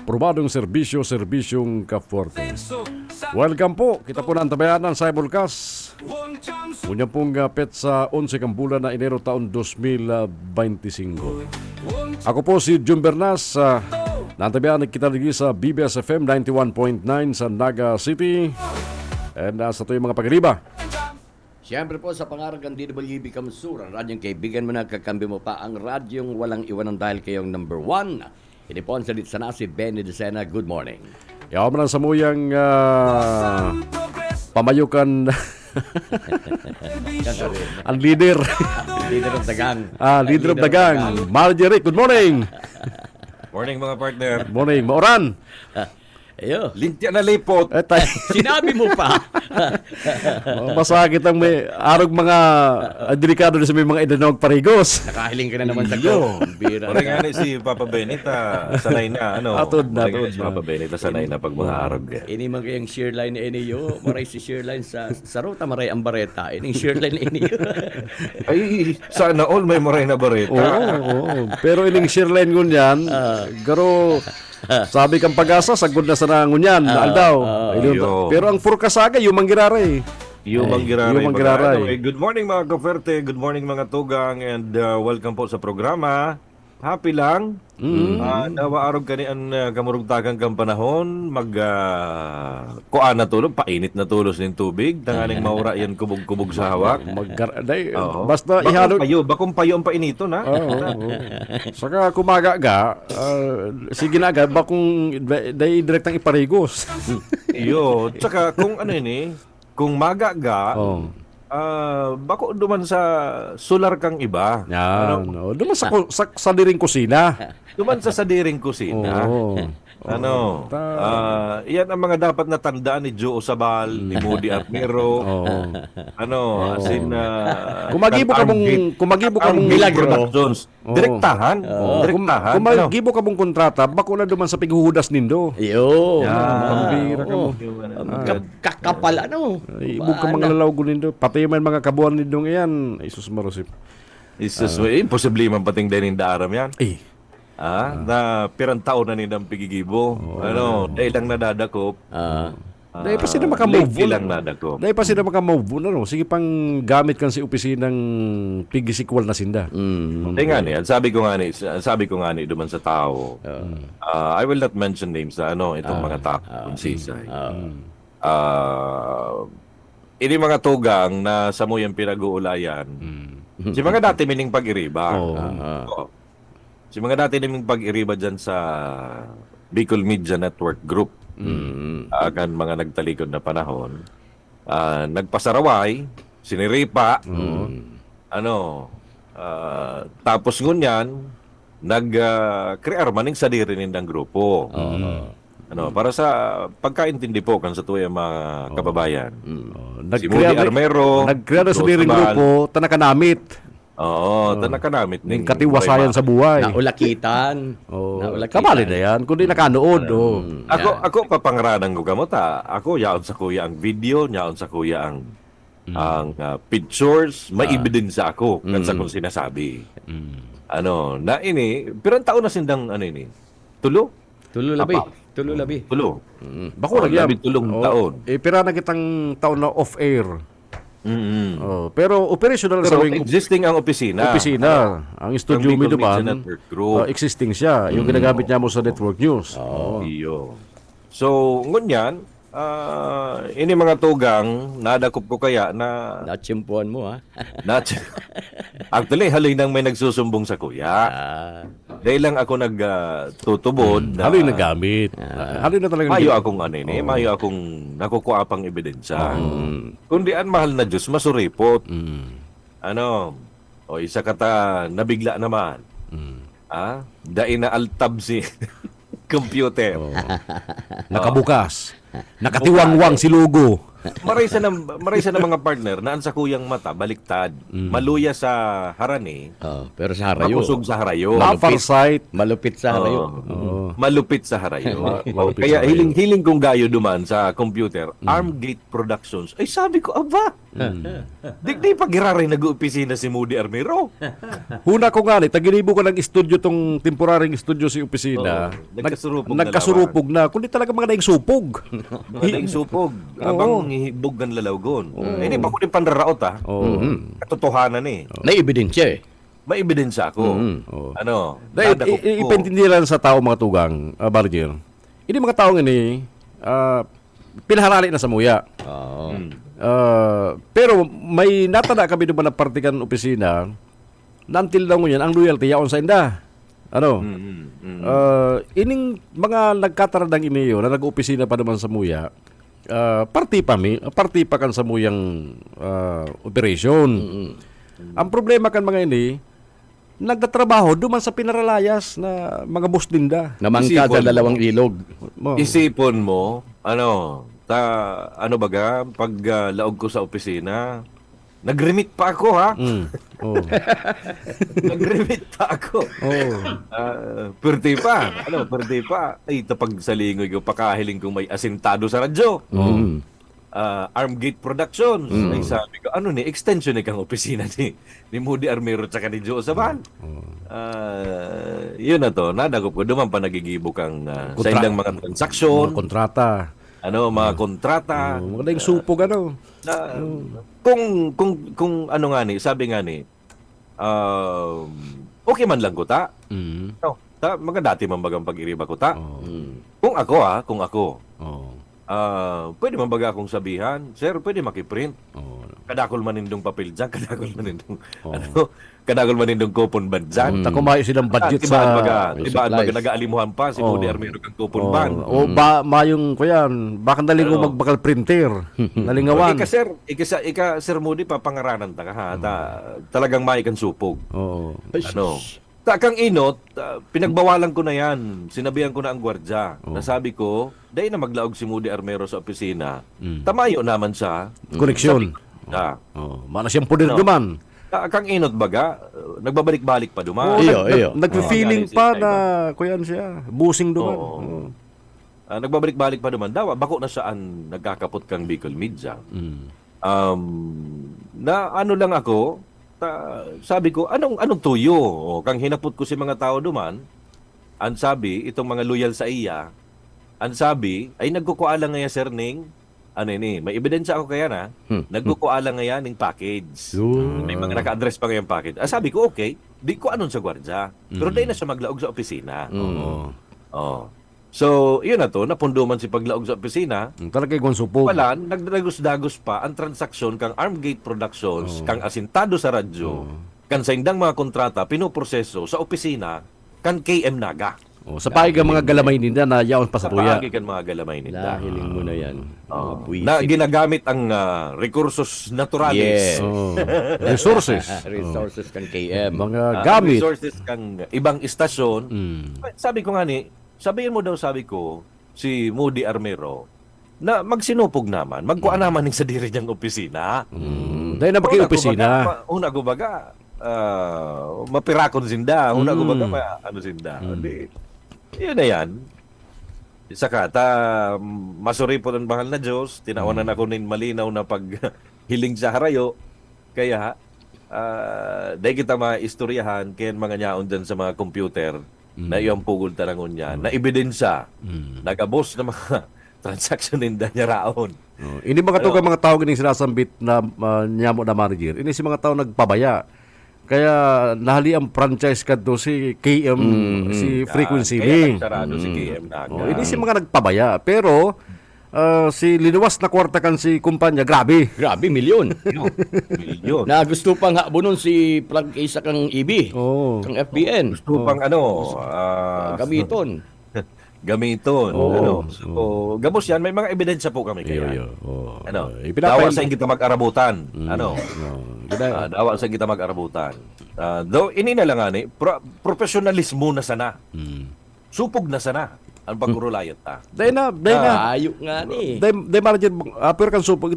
[SPEAKER 2] Probadong Serbisyong Kafuerte. Welcome po. Kita po na antabayanan sa Ibulkas. Punya pong petsa 11 kang bulan na Enero taon 2025. Ako po si Jun Bernas. Nantabayanan kita lagi sa BBS FM 91.9 sa Naga City. And sa ito yung mga pagriba.
[SPEAKER 13] Siyempre po sa pangarang DWB Kamsur, ang radyong kaibigan mo na kakambi mo pa, ang radyong walang iwanan dahil kayong number 1. Hindi po ang salit sana si Benny Decena. Good morning.
[SPEAKER 2] Yaw mo na sa muyang pamayukan ang leader.
[SPEAKER 13] Leader of the gang.
[SPEAKER 2] Leader of the gang. Marjorie, good morning.
[SPEAKER 5] Morning mga partner.
[SPEAKER 2] Morning. Mauran.
[SPEAKER 13] Ayo.
[SPEAKER 14] Lintya na lipot.
[SPEAKER 13] Sinabi mo pa.
[SPEAKER 2] Masakit ang may arog mga delikado na sa may mga idanog parigos.
[SPEAKER 13] Nakahiling ka na naman sa ko. Bira.
[SPEAKER 14] Parang nga si Papa Benita, sanay na,
[SPEAKER 2] Atod na,
[SPEAKER 14] Parang
[SPEAKER 2] atod
[SPEAKER 14] si
[SPEAKER 2] na.
[SPEAKER 14] Papa Benita, sanay na pag mga arog.
[SPEAKER 13] Ini man kayang share line ni Enio. Maray si share line sa ruta, maray ang bareta. Ining share line ni Enio.
[SPEAKER 14] Ay, sana all may maray na bareta.
[SPEAKER 2] Oo. Pero ining share line ngunyan, garo sabi kang pag-asa, sagod na sa nangunyan, aldaw. Pero ang forecast yung manggiraray.
[SPEAKER 14] Yung manggiraray.
[SPEAKER 2] Yung manggiraray.
[SPEAKER 14] Anyway, good morning mga koferte, good morning mga tugang, and welcome po sa programa. Happy lang. Nawa arog kani ang kamurugtakan kang panahon, kuan na tulog, painit na tulos ng tubig, tanganing maura yan kubog-kubog sa hawak.
[SPEAKER 2] Basta ihalo.
[SPEAKER 14] Bakong payo ang painito na.
[SPEAKER 2] Saka kumaga sige na agad, bakong direktang iparigos.
[SPEAKER 14] Iyo, tsaka kung ano ini, kung magaga, bako duman sa solar kang iba.
[SPEAKER 2] Yan. Duman sa liring kusina.
[SPEAKER 14] Duman sa sadiring kusina. Yan ang mga dapat na tandaan ni Joe Osabal, ni Moody Armero.
[SPEAKER 2] Kumagibo ka mong milagro.
[SPEAKER 14] Direktahan.
[SPEAKER 2] Kumagibo ka mong kontrata, bako na duman sa pighuhudas nindo.
[SPEAKER 13] Iyo.
[SPEAKER 2] Pambira ka mo.
[SPEAKER 13] Kakapal ano.
[SPEAKER 2] Ibog ka mga lalawgo nindo. Pati man mga kabuan nindong iyan. Isus marusip.
[SPEAKER 14] Imposible man pating din daram yan. Na pirang taon na nindang pigigibo. Dahil lang nadadakop.
[SPEAKER 2] Dahil pa sila makamove
[SPEAKER 14] lang nadakop.
[SPEAKER 2] Dahil pa sila makamove sige pang gamit kan si opisinang pigisikwal na sinda.
[SPEAKER 14] Nga ni, sabi ko nga ni duman sa tao. I will not mention names na itong mga tao kung sisay. Ini mga tugang na sa muyang pinag-uulayan. Si mga dati mining pag-iriba. Si mga dati naming pag-iriba dyan sa Bicol Media Network Group. Akan mga nagtalikod na panahon. Nagpasaraway, siniripa, tapos ngunyan, nag-crear maning sadiri nindang grupo. Para sa pagkaintindi po kan sa tuwing mga kababayan. Si Moody Armero,
[SPEAKER 2] nag-crear sa liring grupo, tanakanamit.
[SPEAKER 14] Tanakanamit
[SPEAKER 2] ng katiwasayan sa buhay.
[SPEAKER 13] Naulakitan.
[SPEAKER 2] Kabali na yan. Kundi nakanood.
[SPEAKER 14] Ako papangaranan ko kamuta. Ako yaon sa kuya ang video, yaon sa kuya ang pictures, may ebidensya ako kan sa kung sinasabi. Na ini, pirang taon na sindang tulo?
[SPEAKER 13] Tulo labi.
[SPEAKER 2] Bako lagi
[SPEAKER 14] labi tulong taon.
[SPEAKER 2] Pira na kitang taon na off-air. Pero operational sa
[SPEAKER 14] existing ang opisina.
[SPEAKER 2] Ang studio mo duman, existing siya. Yung ginagamit niya mo sa network news.
[SPEAKER 14] Iyo. So, ngunyan, ini mga tugang, nadakop ko kaya na...
[SPEAKER 13] Natsimpuan mo, ha?
[SPEAKER 14] Actually, halin nang may nagsusumbong sa kuya. Dahil lang ako nagtutubod.
[SPEAKER 2] Halin na gamit. Halin na talaga.
[SPEAKER 14] Mayo akong mayo akong nakukuha pang ebidensya. Kundi ang mahal na Diyos, masuripot. Isa kata, nabigla naman. Dain na altab si computer.
[SPEAKER 2] Nakabukas. Nakatiwangwang si logo.
[SPEAKER 14] Maraysa na mga partner na ang sa kuyang mata baliktad. Maluya sa harani.
[SPEAKER 13] Pero sa harayo.
[SPEAKER 14] Makusog sa harayo.
[SPEAKER 2] Farsight.
[SPEAKER 13] Malupit sa harayo.
[SPEAKER 14] Malupit sa harayo. Kaya hiling kong gayo duman sa computer, Armgate Productions. Ay sabi ko, aba, di pag-iraray nag-uopisina si Moody Armero.
[SPEAKER 2] Huna ko nga taginibo ko ng studio tong temporaring studio si opisina. Nagkasurupog na. Kundi talaga mga daing supog.
[SPEAKER 14] Mga daing supog. Abang hibog ng lalawgon. Hindi pa ko din panraraot katotohanan
[SPEAKER 13] May ebidensya
[SPEAKER 14] May ebidensya ako.
[SPEAKER 2] Ipintindi lang sa tao mga tugang, Barger. Ini mga taong ini, pinaharali na sa muya. Pero may natada kami doon na partikan opisina, nantil lang ngunyan, ang loyalty yaon sa inda. Ining mga nagkataradang imiyo na nag-opisina pa naman sa muya, party pa kan sa muyang operation. Ang problema kan mga ini, nagtatrabaho duman sa pinaralayas na mga buslinda.
[SPEAKER 13] Namangka sa dalawang ilog.
[SPEAKER 14] Isipon mo, ano baga, pag laog ko sa opisina, nag-remit pa ako, ha? Nag-remit pa ako. Pwerte pa. Ay, tapag sa lingoy ko, pakahiling kong may asintado sa radyo. Armgate Productions. Ay, sabi ko, extension ni kang opisina ni Moody Armero tsaka ni Joe Saban. Yun na to, nadagop ko, duman pa nagigibo kang sa indang mga transaksyon.
[SPEAKER 2] Mga kontrata.
[SPEAKER 14] Mga kontrata.
[SPEAKER 2] Maganda yung supog,
[SPEAKER 14] Kung ano nga ni, sabi nga ni, okay man lang ko ta. Mga dati man bagang pag-iriba ko ta. Kung ako, pwede man baga akong sabihan, sir, pwede makiprint. Kadakol man nindong papel dyan, kadakol man nindong kupon ban dyan.
[SPEAKER 2] Kumayo silang budget sa
[SPEAKER 14] Ibaan baga nag-aalimuhan pa si Moody Armero kang kupon ban.
[SPEAKER 2] Mayong kuyan, baka naling magbakal printer. Nalingawan.
[SPEAKER 14] Sir Moody, papangaranan ta ka ha. Talagang may kan supog. Kang inot, pinagbawalan ko na yan. Sinabihan ko na ang gwardya. Nasabi ko, dahil na maglaog si Moody Armero sa opisina, tamayo naman siya.
[SPEAKER 2] Koneksyon. Mana siyang puder duman.
[SPEAKER 14] Kang inot baga, nagbabalik-balik pa duman.
[SPEAKER 2] Nag-feeling pa na kuyan siya. Busing duman.
[SPEAKER 14] Nagbabalik-balik pa duman. Dawa, bako na saan nagkakapot kang Bicol Media. Na ano lang ako, sabi ko, anong tuyo? Kang hinapot ko si mga tao duman, ang sabi, itong mga loyal sa iya, ang sabi, ay nagkukuala nga sir ning, may ebidensya ako kaya na, nagkukuala nga ng package. May mga naka-address pa ngayong package. Sabi ko, okay, di ko anon sa gwardya. Pero dahil na siya maglaog sa opisina. So, yun na to, napunduman si paglaog sa opisina.
[SPEAKER 2] Talaga yung supog.
[SPEAKER 14] Wala, nagdagos-dagos pa ang transaksyon kang Armgate Productions, kang asintado sa radyo, kang sa indang mga kontrata, pinoproseso sa opisina, kang KM Naga.
[SPEAKER 2] Sa paig ang mga galamay ninda na yaon pa sa tuya.
[SPEAKER 14] Sa paig ang mga galamay ninda.
[SPEAKER 13] Dahiling mo na yan.
[SPEAKER 14] Na ginagamit ang recursos naturales.
[SPEAKER 2] Resources.
[SPEAKER 13] Resources kang KM.
[SPEAKER 2] Mga gamit.
[SPEAKER 14] Resources kang ibang istasyon. Sabi ko nga sabihin mo daw, sabi ko, si Moody Armero, na magsinupog naman, magkuha naman ng sa diri niyang opisina.
[SPEAKER 2] Dahil na opisina.
[SPEAKER 14] Una ko baga, mapirakon sinda. Una ko baga, sinda. Yun na yan. Saka, masuripon ang bahal na Diyos, tinawanan ako ng malinaw na paghiling sa harayo. Kaya, dahil kita maistoryahan, kaya mga nyaon dyan sa mga computer, na iyong pugol talangon niya, na ebidensya, nagabos na mga transaction ninda niya raon.
[SPEAKER 2] Ini mga to mga tao ganing sinasambit na nyamo na manager. Ini si mga tao nagpabaya. Kaya nahali ang franchise kadto si KM si Frequency Link.
[SPEAKER 14] Si KM Naga.
[SPEAKER 2] Ini si mga nagpabaya, pero si linuwas na kwarta kan si kumpanya, grabe.
[SPEAKER 13] Grabe, milyon.
[SPEAKER 14] Milyon.
[SPEAKER 13] Na gusto pang habunon si Plug Isa kang EB. Kang FBN.
[SPEAKER 14] Gusto pang
[SPEAKER 13] gamiton.
[SPEAKER 14] So, gabos yan, may mga ebidensya po kami kaya. Dawa sa kita mag-arabutan. Dawa sa kita mag-arabutan. Though, ini na lang professionalismo na sana. Supog na sana ang pagkurulayat ta.
[SPEAKER 2] Dahil na.
[SPEAKER 13] Ayok nga ni.
[SPEAKER 2] Dahil manager, pero kan supog,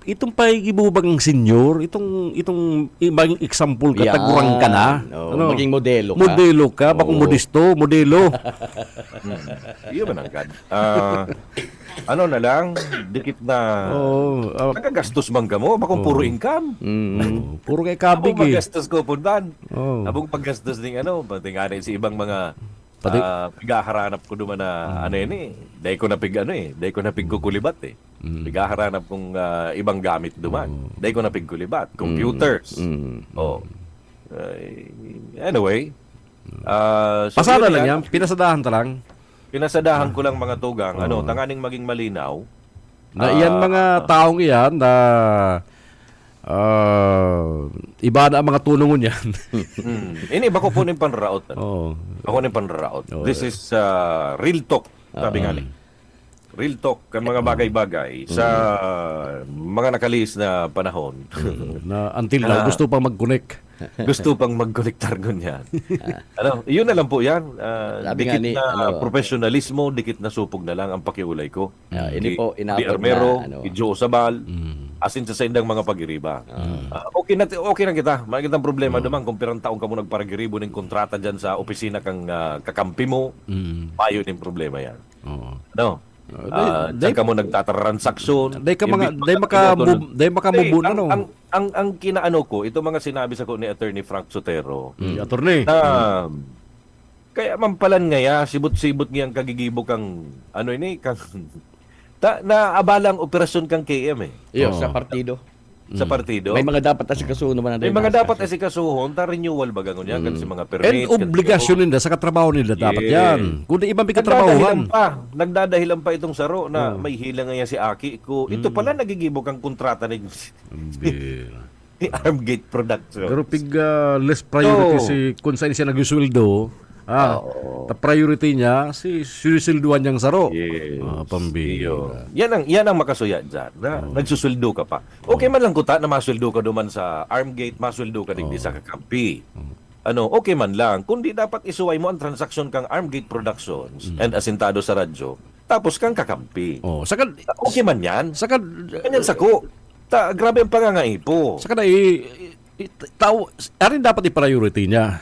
[SPEAKER 2] itong paigibubang senior, itong maging example ka, tagurang ka na.
[SPEAKER 13] Maging modelo ka.
[SPEAKER 2] Modelo ka, bakong modisto, modelo.
[SPEAKER 14] Iyon man ang kad. Na lang, dikit na, nagagastos man ka mo, bakong puro income.
[SPEAKER 2] Puro kay kabig
[SPEAKER 14] Abong paggastos ko, pundan. Abong paggastos ng patinganin si ibang mga pigaharanap ko duman na dahil ko napig kukulibat pigaharanap kong ibang gamit duman dahil ko napig kulibat computers anyway
[SPEAKER 2] pasada lang yan, pinasadahan
[SPEAKER 14] ko lang mga tugang tanganing maging malinaw
[SPEAKER 2] na iyan mga taong iyan na iba na ang mga tulungon yan.
[SPEAKER 14] Ini bako po ng panraot. Ako ng panraot. This is real talk. Sabi nga real talk kan mga bagay-bagay sa mga nakalis na panahon.
[SPEAKER 2] Na until now, gusto pang mag-connect.
[SPEAKER 14] Gusto pang mag-kolektar ganyan. Yun na lang po yan.
[SPEAKER 13] Sabi
[SPEAKER 14] Dikit
[SPEAKER 13] nga ni,
[SPEAKER 14] na professionalismo, dikit na supog na lang ang pakiulay ko.
[SPEAKER 13] Hindi po
[SPEAKER 14] Di
[SPEAKER 13] inabot
[SPEAKER 14] Armero,
[SPEAKER 13] na,
[SPEAKER 14] kay Joe Sabal, asin sa sindang mga pag-iriba. Okay na kita. Makikita ang problema naman kung pirang taong ka mo nagparagiribo ng kontrata dyan sa opisina kang kakampi mo, payo ng problema yan. Ano? Diyan ka mo nagtatransaksyon.
[SPEAKER 2] Day makamubo na, no?
[SPEAKER 14] Ang kinaano ko, ito mga sinabi sa ko ni Attorney Frank Sotero.
[SPEAKER 2] Attorney.
[SPEAKER 14] Na, kaya mampalan ngaya, sibot-sibot ngayang kagigibo kang, kang, na abalang operasyon kang KM
[SPEAKER 13] Iyo, sa partido.
[SPEAKER 14] Sa partido.
[SPEAKER 13] May mga dapat asikasuhon naman.
[SPEAKER 14] May mga dapat asikasuhon, renewal ba ganun yan? Kasi mga permits.
[SPEAKER 2] And obligasyon nila sa katrabaho nila dapat yan. Kung di ibang katrabahuhan.
[SPEAKER 14] Nagdadahilan pa itong saro na may hila nga si Aki ko. Ito pala nagigibok ang kontrata ni Armgate Production.
[SPEAKER 2] Pero pig less priority kung saan siya nag-usuldo, priority niya si susilduan niyang saro.
[SPEAKER 14] Yes.
[SPEAKER 2] Pambira.
[SPEAKER 14] Yan ang makasuya dyan. Nagsusuldo ka pa. Okay man lang kuta na masuldo ka duman sa Armgate, masuldo ka digdi sa kakampi. Okay man lang. Kundi dapat isuway mo ang transaksyon kang Armgate Productions and asintado sa radyo. Tapos kang kakampi. Okay man yan. Ganyan sako. Grabe ang pangangaipo.
[SPEAKER 2] Saka na arin dapat i-priority niya.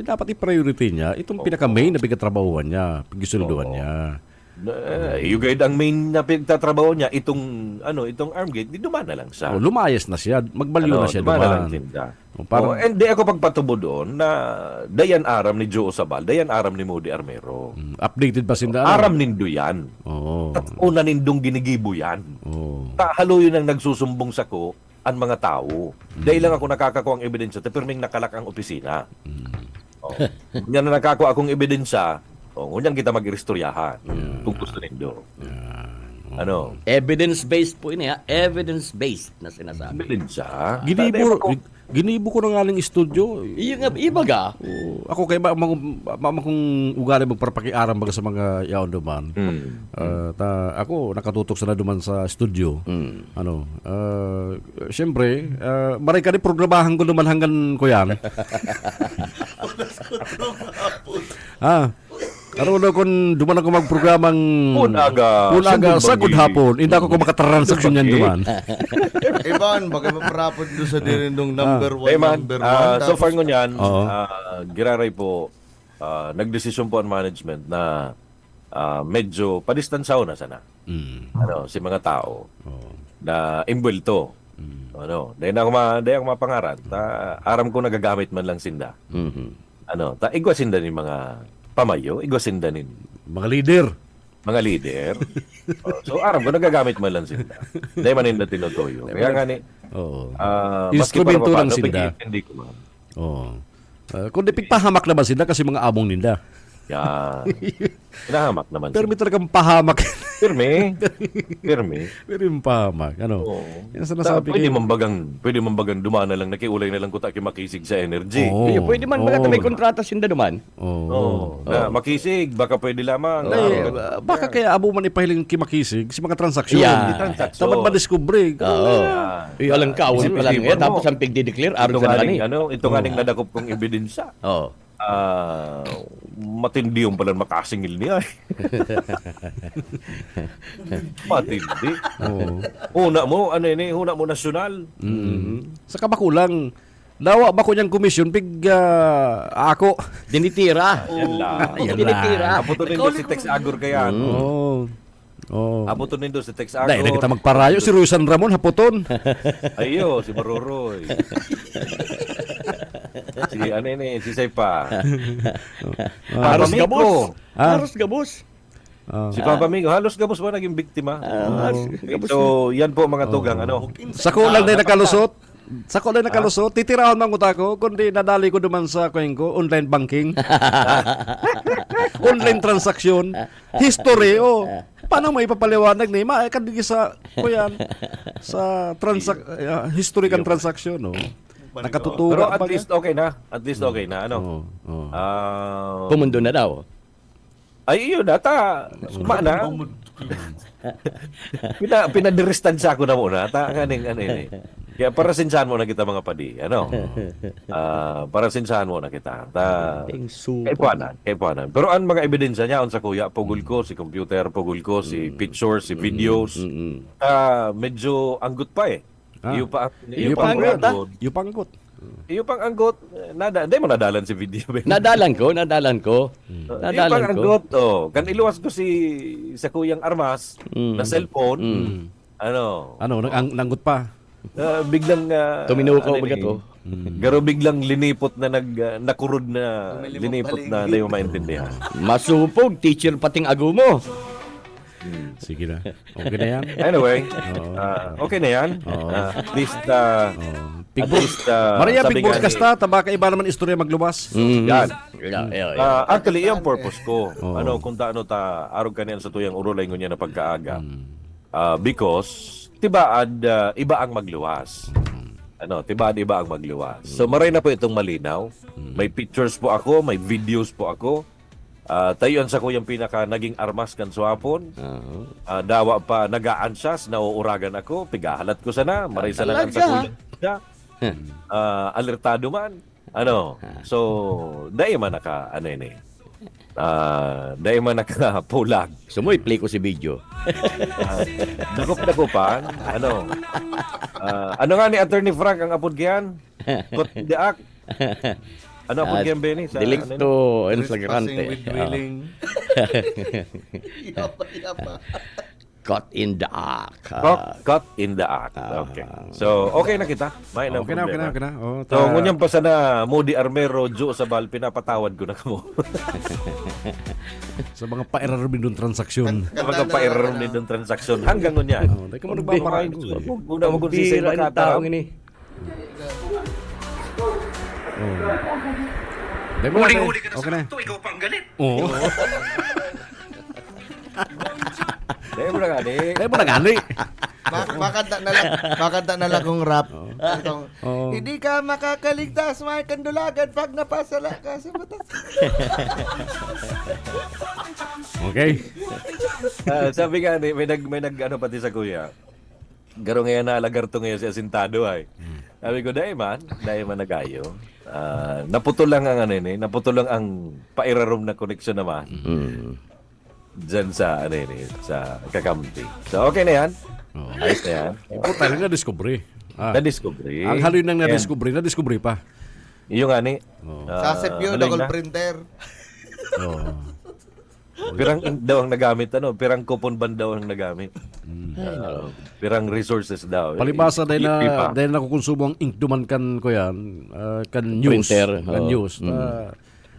[SPEAKER 2] Dapat i-priority niya itong pinaka-main na pagtatrabahuan niya, pagsusulduan niya.
[SPEAKER 14] You guide ang main na pagtatrabaho niya, itong Armgate, di duman na lang siya.
[SPEAKER 2] Lumayas na siya, magbaliw na siya duman.
[SPEAKER 14] And di ako pagpatubo doon na dayan aram ni Joe Sabal, dayan aram ni Moody Armero.
[SPEAKER 2] Updated ba sinda?
[SPEAKER 14] Aram nindo yan. Una nindong ginigibo yan. Halo yun ang nagsusumbong sa ko ang mga tao. Dahil lang ako nakakakuha ang ebidensya, tapirming nakalak ang opisina. Yan na nakakuha akong ebidensya, ngunyan kita mag-iristoryahan. Kung gusto nindo.
[SPEAKER 13] Evidence-based po ini, evidence-based na sinasabi.
[SPEAKER 14] Ebidensya?
[SPEAKER 2] Ginibo ko na nga ng studio.
[SPEAKER 13] Iba ga?
[SPEAKER 2] Ako kay kung ugali magparpakiaram baga sa mga yaon duman. Ako nakatutok sa duman sa studio. Siyempre, maray ka ni programahan ko duman hanggang ko yan. Karoon kung duman ako magprogramang Punaga sa good hapon, hindi ako makatransaksyon yan duman.
[SPEAKER 15] Iban, baka maparapod doon sa dirindong number one.
[SPEAKER 14] So far ngunyan, giraray po, nagdesisyon po ang management na medyo padistansaw na sana. Si mga tao na imbulto. Dahil ako mapangaran, aram ko nagagamit man lang sinda. Igwa sinda ni mga pamayo, igwasinda nin
[SPEAKER 2] mga leader.
[SPEAKER 14] So aram ko nagagamit man lang sinda. Dahil manin na tinutoyo. Kaya nga ni
[SPEAKER 2] instrumento lang sinda.
[SPEAKER 14] Hindi ko man.
[SPEAKER 2] Kung di pigpahamak naman sinda kasi mga among ninda.
[SPEAKER 14] Yan. Pinahamak naman.
[SPEAKER 2] Pero may talagang pahamak.
[SPEAKER 14] Pirme.
[SPEAKER 2] Pero yung pahamak. Yan sinasabi
[SPEAKER 14] pwede man bagang dumana lang, nakiulay na lang ko taki makisig sa energy.
[SPEAKER 13] Pwede man baga may kontrata sinda duman.
[SPEAKER 14] Na makisig, baka pwede lamang.
[SPEAKER 2] Baka kaya abo man ipahiling kimakisig si mga transaksyon. Taman madiskubre.
[SPEAKER 13] Alang kaawon pa lang tapos ang pigdideclare aron sa kani.
[SPEAKER 14] Ito nga ning nadakop kong ebidensya. Matindi yung pala makasingil niya. Matindi. Una mo nasyonal.
[SPEAKER 2] Sa kabakulang, dawa ba ko niyang komisyon, ako.
[SPEAKER 13] Dinitira.
[SPEAKER 14] Dinitira. Aputon nindo si Tex Agor kaya. Aputon nindo si Tex Agor.
[SPEAKER 2] Dahil na kita magparayo, si Ruisan Ramon, haputon.
[SPEAKER 14] Ayo, si Maruroy. Si Sepa.
[SPEAKER 13] Halos gabos.
[SPEAKER 14] Si Papa Migo, halos gabos ba naging biktima? So, yan po mga tugang.
[SPEAKER 2] Sa kulang na nakalusot. Titirahon man ko, kundi nadali ko duman sa ko, online banking. Online transaksyon. History, paano mo ipapaliwanag ni kadigi sa history kan transaksyon, nakatutugan.
[SPEAKER 14] Pero at least okay na. Pumundo
[SPEAKER 13] na daw.
[SPEAKER 14] Ay, yun, ata. Mana. Pinadistansya ko na muna. Ta, kaning, Kaya parasinsahan mo na kita mga padi. Parasinsahan mo na kita. Kaipuanan. Pero ang mga ebidensya niya, sa kuya, pugul ko, si computer, pugul ko, si pictures, si videos, medyo anggot pa eh. Iyo pa
[SPEAKER 2] anggot.
[SPEAKER 14] Iyo pang anggot. Hindi mo nadalan si video.
[SPEAKER 13] Nadalan ko.
[SPEAKER 14] Iyo pang anggot. Kan iluwas ko sa kuyang armas na cellphone.
[SPEAKER 2] Nanggot pa.
[SPEAKER 14] Biglang
[SPEAKER 13] tuminuko bagat
[SPEAKER 14] Garo biglang linipot na nakurod na linipot na hindi mo maintindihan.
[SPEAKER 13] Masupog teacher pating ago mo.
[SPEAKER 2] Sige na. Okay na yan.
[SPEAKER 14] Anyway, okay na yan. At least
[SPEAKER 2] Maria Big Broadcast na, tabaka iba naman istorya maglubas.
[SPEAKER 14] Yan. Actually, yung purpose ko. Kung taano ta arog kaniyan sa tuyang urulay ngunya na pagkaaga. Because tibaan iba ang magluwas. Tibaan iba ang magluwas. So maray na po itong malinaw. May pictures po ako, may videos po ako. Tayon sa kuyang pinaka naging armas kan swapon. Dawa pa nagaansyas, nauuragan ako, pigahalat ko sana, maray sa lang sa kuyang. Alertado man. So dahil man naka dahil man nakapulag.
[SPEAKER 13] Sumoy play ko si video.
[SPEAKER 14] Dakup-dakupan. Ano nga ni Attorney Frank ang apod kiyan? Kot the act. Ano apod kiyan, Benny?
[SPEAKER 13] Delicto inflagrante.
[SPEAKER 15] With willing.
[SPEAKER 13] Caught in the act.
[SPEAKER 14] Caught in the act. Okay. So, okay na kita. May na
[SPEAKER 2] okay
[SPEAKER 14] problema.
[SPEAKER 2] na.
[SPEAKER 14] So, ngunyan pa sana Moody Armero, Joe Sabal, pinapatawad ko na mo.
[SPEAKER 2] Sa mga pa-error din doon transaksyon.
[SPEAKER 14] Sa mga pa-error din doon transaksyon. Hanggang ngunyan.
[SPEAKER 2] Hindi ka mo nagpaparaan ko.
[SPEAKER 14] Una mo kung sisay makatarap.
[SPEAKER 1] Huling-huli ka na
[SPEAKER 2] okay
[SPEAKER 1] sa
[SPEAKER 2] na.
[SPEAKER 1] ito, ikaw pang galit.
[SPEAKER 2] Oo.
[SPEAKER 14] Dahil mo na
[SPEAKER 2] gani.
[SPEAKER 15] Makanta na lang kong rap. Hindi ka makakaligtas, may kandulagan pag napasala ka sa batas.
[SPEAKER 2] Okay.
[SPEAKER 14] Sabi nga, may nag pati sa kuya. Garo ngayon na alagarto ngayon si Asintado ay. Sabi ko, dahil man nagayo. Naputol lang ang pairarom na koneksyon naman. Diyan sa Kakampi. So, okay na yan. Ayos na yan.
[SPEAKER 2] Importante na-discovery.
[SPEAKER 14] Na-discovery.
[SPEAKER 2] Ang haloy nang na-discovery pa.
[SPEAKER 14] Yung ani.
[SPEAKER 15] Sasep yun, double printer.
[SPEAKER 14] Pirang ink daw ang nagamit, pirang coupon ban daw ang nagamit. Pirang resources daw.
[SPEAKER 2] Palibasa dahil nakukonsumo ang ink duman kan ko yan, kan news.
[SPEAKER 13] Printer.
[SPEAKER 2] Kan news.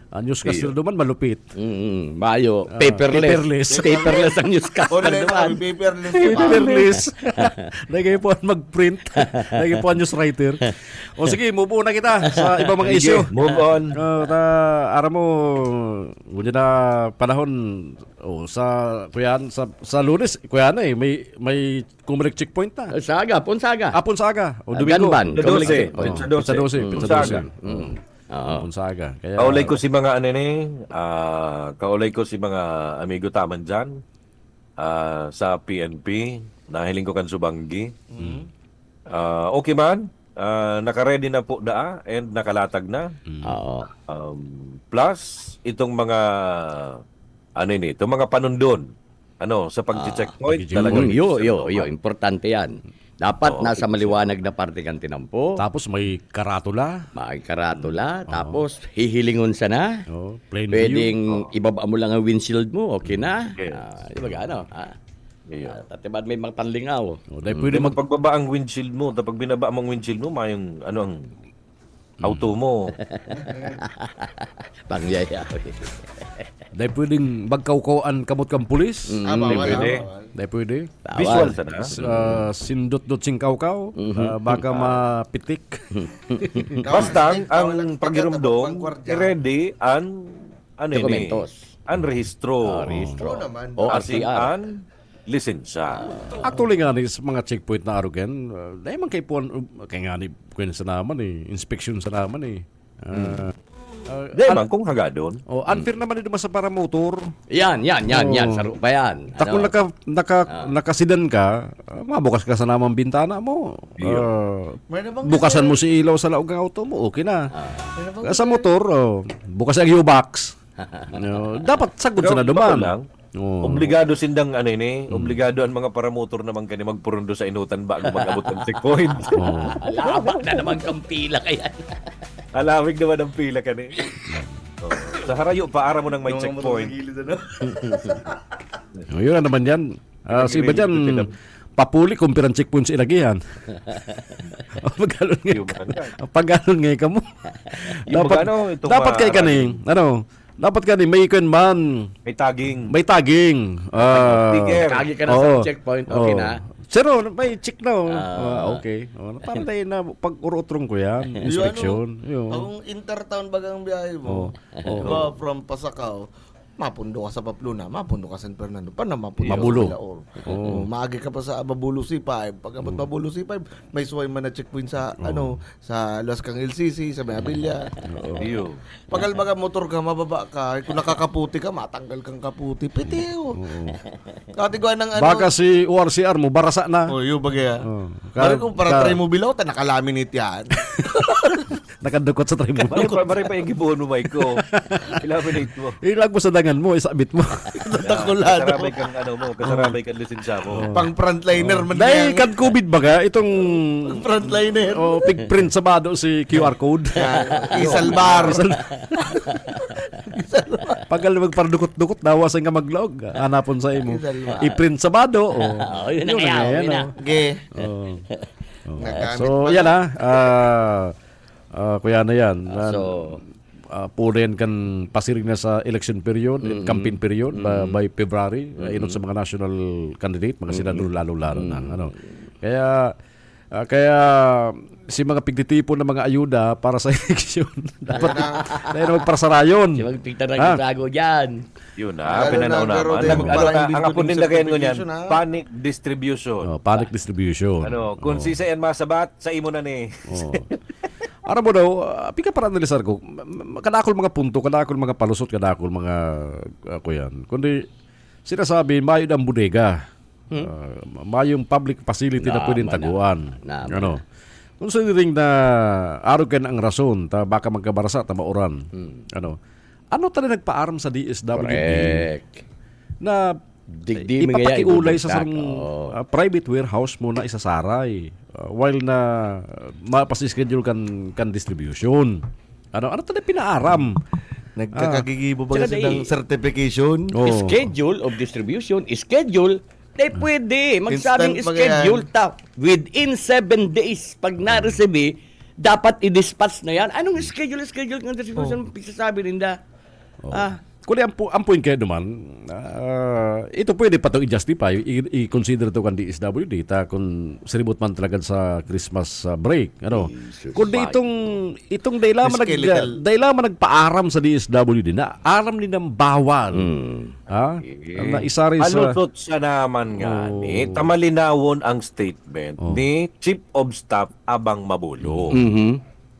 [SPEAKER 2] News castle duman malupit.
[SPEAKER 13] Mayo. Paperless ang news castle duman.
[SPEAKER 2] Paperless. Lagi po mag-print. Lagi po news writer. O sige, move on na kita sa ibang mga issue.
[SPEAKER 14] Move on.
[SPEAKER 2] Ara mo, gunya na panahon sa Lunes, kuyan may Comelec checkpoint na.
[SPEAKER 13] Saga.
[SPEAKER 2] Ponsaga. O
[SPEAKER 13] Ganban.
[SPEAKER 2] Sa 12.
[SPEAKER 14] Saga. Kaulay ko si mga kaulay ko si mga amigo taman dyan sa PNP. Nahiling ko kan Subanggi. Okay man. Naka-ready na po and nakalatag na. Plus itong mga itong mga panundon sa pag-checkpoint talagang
[SPEAKER 13] importante yan. Dapat nasa maliwanag na parte kang tinampo.
[SPEAKER 2] Tapos may karatula.
[SPEAKER 13] Tapos hihilingon sana. Pwedeng ibaba mo lang ang windshield mo, okay na. Di ba gano? Tatibad may mga panlingaw.
[SPEAKER 14] Pwede magpagbaba ang windshield mo. Tapos binaba mo ang windshield mo, mayong ang auto mo.
[SPEAKER 13] Pangyaya.
[SPEAKER 2] Dahil pwedeng magkaukawan kamot kang pulis. Dahil pwede.
[SPEAKER 14] Visual sana.
[SPEAKER 2] Sindot-dot sing kaukaw. Baka mapitik.
[SPEAKER 14] Basta ang pagirumdom, ready ang
[SPEAKER 13] dokumentos.
[SPEAKER 14] Ang rehistro.
[SPEAKER 13] O
[SPEAKER 14] RCR. Lisensya.
[SPEAKER 2] Actually nga sa mga checkpoint na arugan, dahil man kay nga ni sa naman inspection sa naman
[SPEAKER 14] Di man, kung hagadon.
[SPEAKER 2] Unfair naman ito sa paramotor.
[SPEAKER 13] Yan. Saro pa yan.
[SPEAKER 2] Kung nakasidan ka, mabukas ka sa namang bintana mo. Bukasan mo si ilaw sa laog ng auto mo, okay na. Sa motor, bukas ang U-box. Dapat sagod sa na duman.
[SPEAKER 14] Obligado sindang obligado ang mga paramotor naman kani magpurundo sa inutan bago mag-abot ng checkpoint.
[SPEAKER 13] Alawak na naman kang pila kaya.
[SPEAKER 14] Alawig naman ang pila kani. Sa harayo paara mo ng may checkpoint.
[SPEAKER 2] Yun na naman yan. Si iba dyan, papuli kung pirang checkpoint sa ilagihan. Pag-alon ngay ka mo. Dapat kay kaning, dapat ka may ikon man.
[SPEAKER 14] May tagging.
[SPEAKER 13] Kagi ka na sa checkpoint, okay na.
[SPEAKER 2] Pero may check na. Okay. Para tayo na pag-urutrong ko yan. Inspection.
[SPEAKER 15] Ang intertown bagang biyahe mo. From Pasakaw, mapundo ka sa Papluna, mapundo ka sa San Fernando, mapundo
[SPEAKER 2] Mabulo.
[SPEAKER 15] ka sa Ilaor. Maagi ka pa sa Mabulo C5. Pag abot Mabulo C5, may suway man na checkpoint sa sa Las Kang LCC, sa Mayabilla. Pag albaga motor ka, mababa ka, kung nakakaputi ka, matanggal kang kaputi. Pitiyo. Katiguan ng
[SPEAKER 2] Baka si ORCR mo, barasa na.
[SPEAKER 15] Yung bagay. Bari kung para try mo bilaw, nakalaminate yan.
[SPEAKER 2] Nakadukot sa try mo.
[SPEAKER 14] Bari pa yung gibuhon mo, Maiko. Ilaminate mo.
[SPEAKER 2] Ilag mo sa dangan mo, isabit mo.
[SPEAKER 15] Takulado.
[SPEAKER 14] Kasarabay kang lisensya mo.
[SPEAKER 15] Pang frontliner man
[SPEAKER 2] dahil kan COVID baga, itong
[SPEAKER 15] frontliner.
[SPEAKER 2] Pigprint sa bado si QR code.
[SPEAKER 15] Isalbar.
[SPEAKER 2] Pag magparadukot-dukot, dawasan nga maglaog. Hanapon sa imo. I-print sa bado.
[SPEAKER 13] Yun na.
[SPEAKER 2] So, yan kuya na yan. Pulen kan pasiring na sa election period, campaign period by February, inot sa mga national candidate, mga senador lalo-lalo na. Kaya si mga pigtitipon ng mga ayuda para sa election dapat na magparasarayon.
[SPEAKER 13] Si magpigtarago dyan.
[SPEAKER 14] Yun pinanaw naman. Ang apon din lagayan ko niyan, panic distribution.
[SPEAKER 2] Panic distribution.
[SPEAKER 14] Kung sisa yan masabat, sa imo na ni.
[SPEAKER 2] Aram mo daw, pika para analisar ko, kadakol mga punto, kadakol mga palusot, kadakol mga kuyan. Kundi sinasabi, mayo ang bodega. Mayong public facility na pwedeng taguan. Kung siniring na arugan ang rason, baka magkabarasa, mauran. Ano talaga nagpaaram sa DSWD?
[SPEAKER 13] Correct.
[SPEAKER 2] Na ipapakiulay sa private warehouse mo na isasaray while na mapasischedule kan distribution. Ano talaga pinaaram?
[SPEAKER 15] Nagkakagigibo ba kasi ng certification?
[SPEAKER 13] Schedule of distribution, schedule. Pwede. Magsabing schedule within 7 days pag na-receive, dapat i-dispatch na yan. Anong schedule ng distribution? Pagsasabi rinda.
[SPEAKER 2] Kung ang point kayo naman, ito pwede pa ito i-justify, i-consider ito kan DSWD, kung siribot man talaga sa Christmas break. Kundi itong dahil man nagpaaram sa DSWD na aram din ng bawal. Na isari sa...
[SPEAKER 14] Alutot sa naman nga ni, tamalinawon ang statement ni Chief of Staff Abang Mabulo.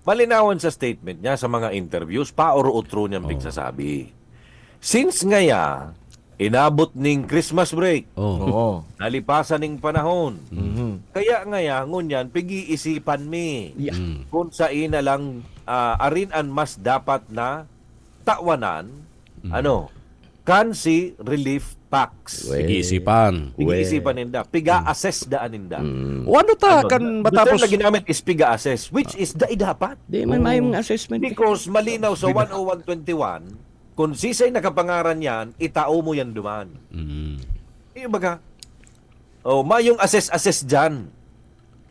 [SPEAKER 14] Malinawan sa statement niya sa mga interviews, paoro-utro niyang pigsasabi. Since ngaya, inabot ning Christmas break, nalipasan ning panahon, kaya ngaya, ngunyan, pigi-isipan mi, kung sa ina lang, arin ang mas dapat na tawanan, kansi relief packs.
[SPEAKER 2] Pigi-isipan
[SPEAKER 14] ninda, piga-assess daan ninda.
[SPEAKER 2] Ano kan matapos?
[SPEAKER 14] Gusto na ginamit is piga-assess, which is dapat.
[SPEAKER 13] Di, may mga assessment.
[SPEAKER 14] Because malinaw sa 10121, kung sisay nakapangaran yan, itao mo yan duman. Baga, mayong assess dyan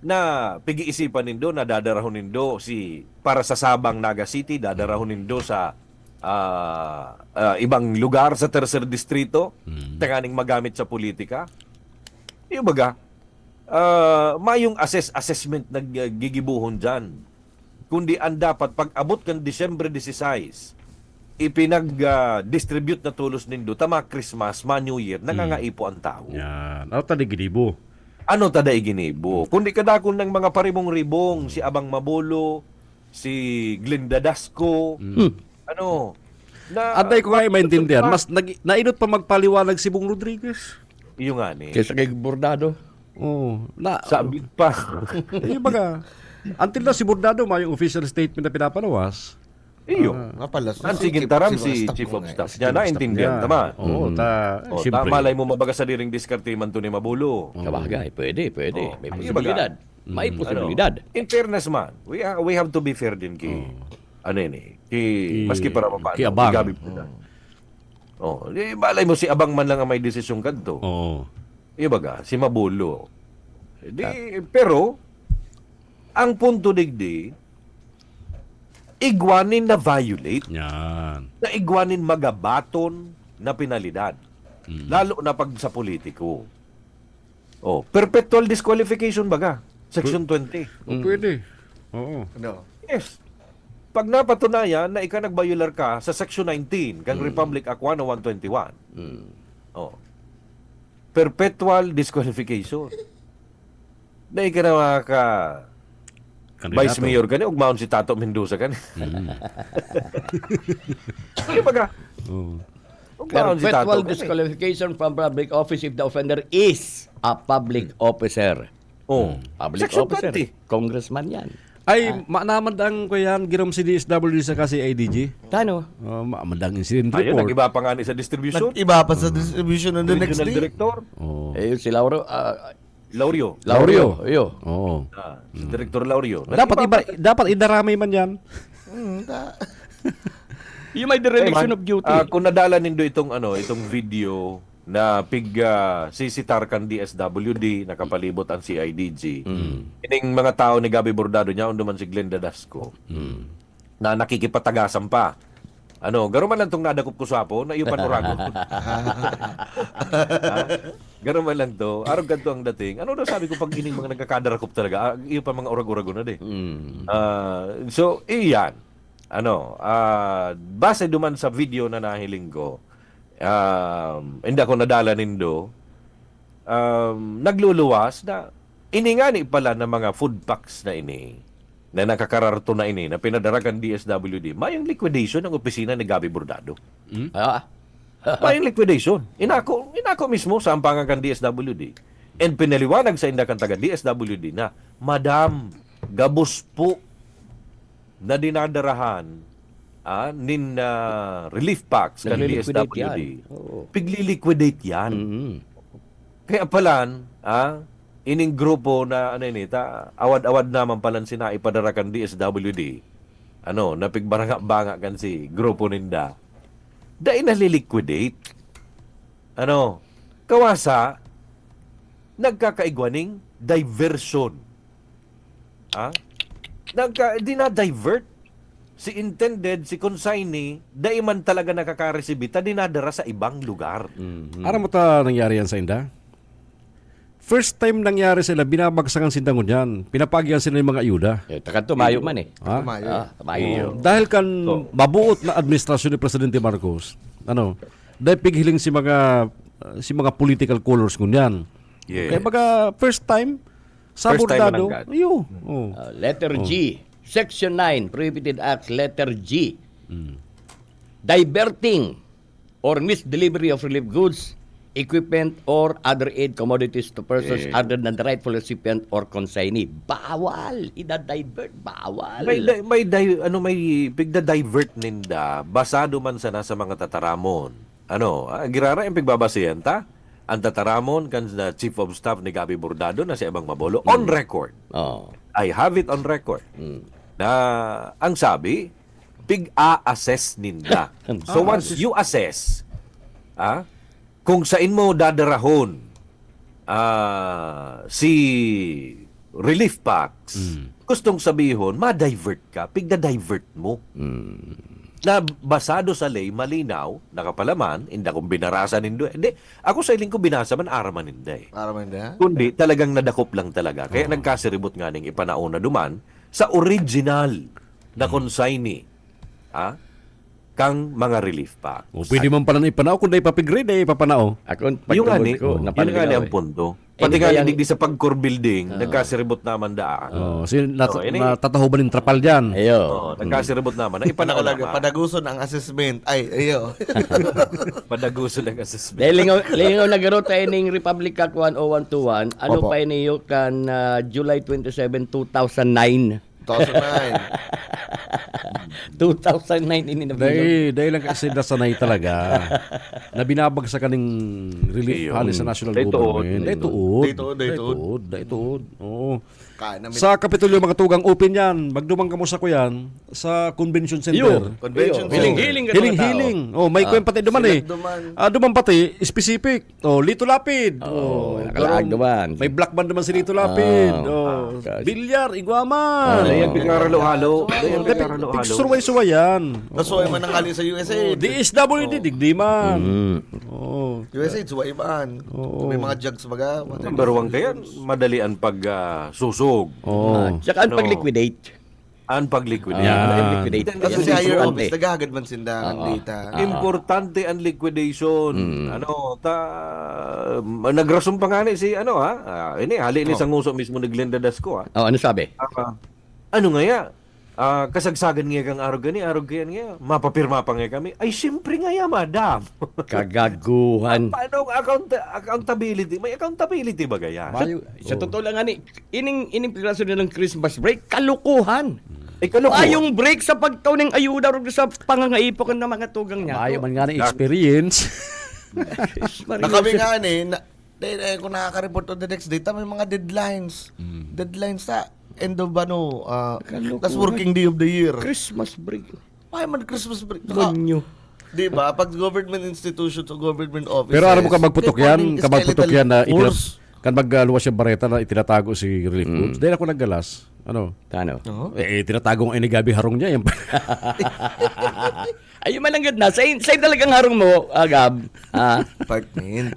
[SPEAKER 14] na pigi-isipan nindo na dadarahon nindo para sa Sabang Naga City, dadarahon nindo sa ibang lugar sa tercer distrito, tanganing magamit sa politika. Baga, mayong assessment na gigibuhon dyan. Kundi ang dapat, pag abot kan Disyembre 16, ipinag-distribute na tulos nindo, tama Christmas, New Year, nangangaipo ang tao.
[SPEAKER 2] Yan. Ano taday ginibo?
[SPEAKER 14] Kundi kadakon ng mga parimong-ribong, si Abang Mabulo, si Glenda Dasco, Ano?
[SPEAKER 2] Aday ko nga maintindihan, mas nainot pa magpaliwanag si Bong Rodriguez.
[SPEAKER 14] Iyo nga ni.
[SPEAKER 13] Kaysa kay Bordado.
[SPEAKER 2] Oo.
[SPEAKER 14] Sabi pa.
[SPEAKER 2] Yung baga, until na si Bordado, may yung official statement na pinapanawas.
[SPEAKER 14] Iyo.
[SPEAKER 15] Mapalas.
[SPEAKER 14] Ang sigintaram si Chief of Staff niya, naintindihan naman.
[SPEAKER 2] Oo, siyempre.
[SPEAKER 14] Malay mo mabaga sa diring diskarte man to ni Mabulo.
[SPEAKER 13] Kabagay, pwede. May
[SPEAKER 14] Ang
[SPEAKER 13] posibilidad. May posibilidad.
[SPEAKER 14] In fairness man, we have to be fair din kay ano yun maski para paano.
[SPEAKER 2] Kay Abang.
[SPEAKER 14] Malay mo si Abang man lang ang may desisyon kadto. Ibaga, si Mabulo. Pero, ang punto digdi, igwanin na violate,
[SPEAKER 2] Yan.
[SPEAKER 14] na igwanin magabaton na penalidad. Lalo na pag sa politiko. Perpetual disqualification baga. Section 20.
[SPEAKER 2] Pwede. Oo.
[SPEAKER 14] Yes. Pag napatunayan na ika nagbayular ka sa Section 19 kang Republic Act 10121. Perpetual disqualification. Na ika na ka Vice Mayor ka ni, ugmaon si Tato Mendoza ka ni. Baga.
[SPEAKER 13] Perpetual disqualification from public office if the offender is a public officer. Public
[SPEAKER 14] Section
[SPEAKER 13] officer.
[SPEAKER 14] 20.
[SPEAKER 13] Congressman yan.
[SPEAKER 2] Ay, maamandang ko yan, girom si DSWD sa kasi IDG.
[SPEAKER 13] Tano?
[SPEAKER 2] Maamandang incident
[SPEAKER 14] Ayun,
[SPEAKER 2] report.
[SPEAKER 14] nag-iba pa nga ni sa distribution.
[SPEAKER 15] Iba pa sa distribution on the next
[SPEAKER 14] Regional
[SPEAKER 15] day.
[SPEAKER 14] Director.
[SPEAKER 13] Si Lauro.
[SPEAKER 14] Laurio.
[SPEAKER 2] Oo.
[SPEAKER 14] Si Director Laurio.
[SPEAKER 2] Dapat idaramay man yan.
[SPEAKER 13] Yung may dereliction of duty.
[SPEAKER 14] Kung nadala nindo itong video na sisitar kan DSWD, nakapalibot ang CIDG. Ining mga tao ni Gabi Bordado niya, man si Glenda Dasco, na nakikipatagasan pa. Garo man lang itong nadakop ko sapo, na iyo panuragon. Garo man lang to, arog ganito ang dating. Ano daw sabi ko pag ining mga nagkakadarakop talaga, iyo pa mga urag-urago na de. So, iyan. Base duman sa video na nahiling ko, hindi ako nadala nindo, nagluluwas na iningani pala ng mga food packs na ini, na nakakararto na ini, na pinadaragan DSWD, mayang liquidation ng opisina ni Gabi Bordado. Mayang liquidation. Inako mismo sa ampangan kan DSWD. And pinaliwanag sa indakan taga DSWD na, Madam, gabos po na dinadarahan nin relief packs kan DSWD. Pigliliquidate yan. Kaya palan, ining grupo na awad-awad naman palan sina ipadara kan DSWD. Na pigbaranga-banga kan si grupo ninda. Dahil naliliquidate. Kawasa, nagkakaigwaning diversion. Dinadivert si intended, si consignee, daiman talaga nakakaresibita, dinadara sa ibang lugar.
[SPEAKER 2] Aram mo ta nangyari yan sa inda? First time nangyari sila, binabagsakan sindangon yan. Pinapagyan sila ng mga ayuda.
[SPEAKER 13] Takan tumayo man
[SPEAKER 2] Tumayo. Dahil kan mabuot na administrasyon ni Presidente Marcos, dahil pighiling si mga political colors ngunyan.
[SPEAKER 14] Yes.
[SPEAKER 2] Kaya baga first time, sa
[SPEAKER 14] First time
[SPEAKER 2] Bordado,
[SPEAKER 14] mananggad.
[SPEAKER 13] Letter G. Section 9, Prohibited Acts, letter G. Diverting or misdelivery of relief goods, equipment, or other aid commodities to persons other than the rightful recipient or consignee. Bawal! Ida-divert, bawal!
[SPEAKER 14] May pigda-divert ninda, basado man sana sa mga tataramon. Girara yung pigbabasiyan ta? Ang tataramon kan na Chief of Staff ni Gabi Bordado na si Abang Mabolo, on record. I have it on record. Na ang sabi, pig-a-assess ninda. So once you assess, kung saan mo dadarahon si relief packs, gustong sabihon, ma-divert ka, pigda-divert mo. Na basado sa lay, malinaw, nakapalaman, hindi akong binarasan nindo. Hindi, ako sa iling ko binasa man, araman hindi.
[SPEAKER 15] Araman hindi?
[SPEAKER 14] Kundi, talagang nadakop lang talaga. Kaya nagkasiribot nga ning ipanauna duman sa original na consignee. Kang mga relief pack.
[SPEAKER 2] Pwede man pala na ipanaw, kung na ipapigrade, ipapanao.
[SPEAKER 14] Yung nga ni ang punto. Pati nga
[SPEAKER 13] kayang-
[SPEAKER 14] hindi sa pag-core building, nagkasiribot naman daan.
[SPEAKER 2] Natahuban yung trapal dyan.
[SPEAKER 14] Oo, nagkasiribot naman. Na
[SPEAKER 15] Nakalagay,
[SPEAKER 14] ipanakalaman.
[SPEAKER 15] padaguson ang assessment. Ay, ayo.
[SPEAKER 14] Padaguso ng assessment.
[SPEAKER 13] Dahil lingaw nagaro tayo ng Republic Act 10121, ano
[SPEAKER 15] Opo.
[SPEAKER 13] pa niyo kan July 27, 2009. 2009 ini na
[SPEAKER 2] Dahil lang kasi nasanay talaga na binabagsak ka ng relief
[SPEAKER 14] Ayun.
[SPEAKER 2] halis sa national
[SPEAKER 14] Dahil
[SPEAKER 2] government.
[SPEAKER 14] tuod.
[SPEAKER 2] Dahil tuod. Oo.
[SPEAKER 15] Kaya namin.
[SPEAKER 2] Sa Kapitolyo mga tugang open yan. Magdumang ka mo sa kuyan sa Convention Center.
[SPEAKER 15] Convention
[SPEAKER 13] Hiling,
[SPEAKER 15] Center.
[SPEAKER 13] hiling ka ng
[SPEAKER 2] Hiling. Oh, may kuyan pati duman eh. Duman pati specific. Oh, Lito Lapid.
[SPEAKER 13] nakalaag duman.
[SPEAKER 2] May black band naman si Lito Lapid.
[SPEAKER 13] gosh.
[SPEAKER 2] Bilyar, Iguaman.
[SPEAKER 14] Dayan biglaralo-halo. Dayan biglaralo-halo.
[SPEAKER 2] Suway-suway yan.
[SPEAKER 15] Nasuway man ang hali sa USA.
[SPEAKER 2] DSWD, digdiman. Oh.
[SPEAKER 15] USA, suway man. May mga jugs baga.
[SPEAKER 14] Number 1 kaya, madalian pag susog.
[SPEAKER 13] Tsaka ang pag-liquidate.
[SPEAKER 14] Ang pag-liquidate.
[SPEAKER 13] Liquidate.
[SPEAKER 15] Kasi
[SPEAKER 13] Yan
[SPEAKER 15] sa
[SPEAKER 13] ang
[SPEAKER 15] higher
[SPEAKER 13] importante.
[SPEAKER 15] office, nagagad man sinda ang data.
[SPEAKER 14] Importante ang liquidation. Nagrasong pa nga ni si ini hali ni sang nguso mismo naglenda dasko
[SPEAKER 13] Ano sabi?
[SPEAKER 14] ano nga ya? Kasagsagan nga kang arog nga, mapapirma pa nga kami. Ay, siyempre nga ya, madam.
[SPEAKER 13] Kagaguhan.
[SPEAKER 14] Paano accountability? May accountability ba gaya?
[SPEAKER 13] Sa totoo lang ani, ining paglaso nilang Christmas break, kalukuhan.
[SPEAKER 14] Ay, kalukuhan.
[SPEAKER 13] Yung break sa pagtaw ng ayuda ro sa pangangaipokan ng mga tugang niya.
[SPEAKER 2] Maayo man nga na experience.
[SPEAKER 15] Na kami nga dahil kung nakaka-report on the next day, may mga deadlines. Deadlines sa end of last working day of the year.
[SPEAKER 13] Christmas break.
[SPEAKER 15] Ay man Christmas break.
[SPEAKER 13] Banyo.
[SPEAKER 15] Di ba? Pag government institution to government office.
[SPEAKER 2] Pero alam mo ka magputok yan, na kan magluwas yung bareta na itinatago si relief goods. Dahil ako naggalas. Ano? Tinatago ang Gabi harong niya.
[SPEAKER 13] Ayun malangad na. Sa'yo talagang harong mo, Gab.
[SPEAKER 15] Apartment.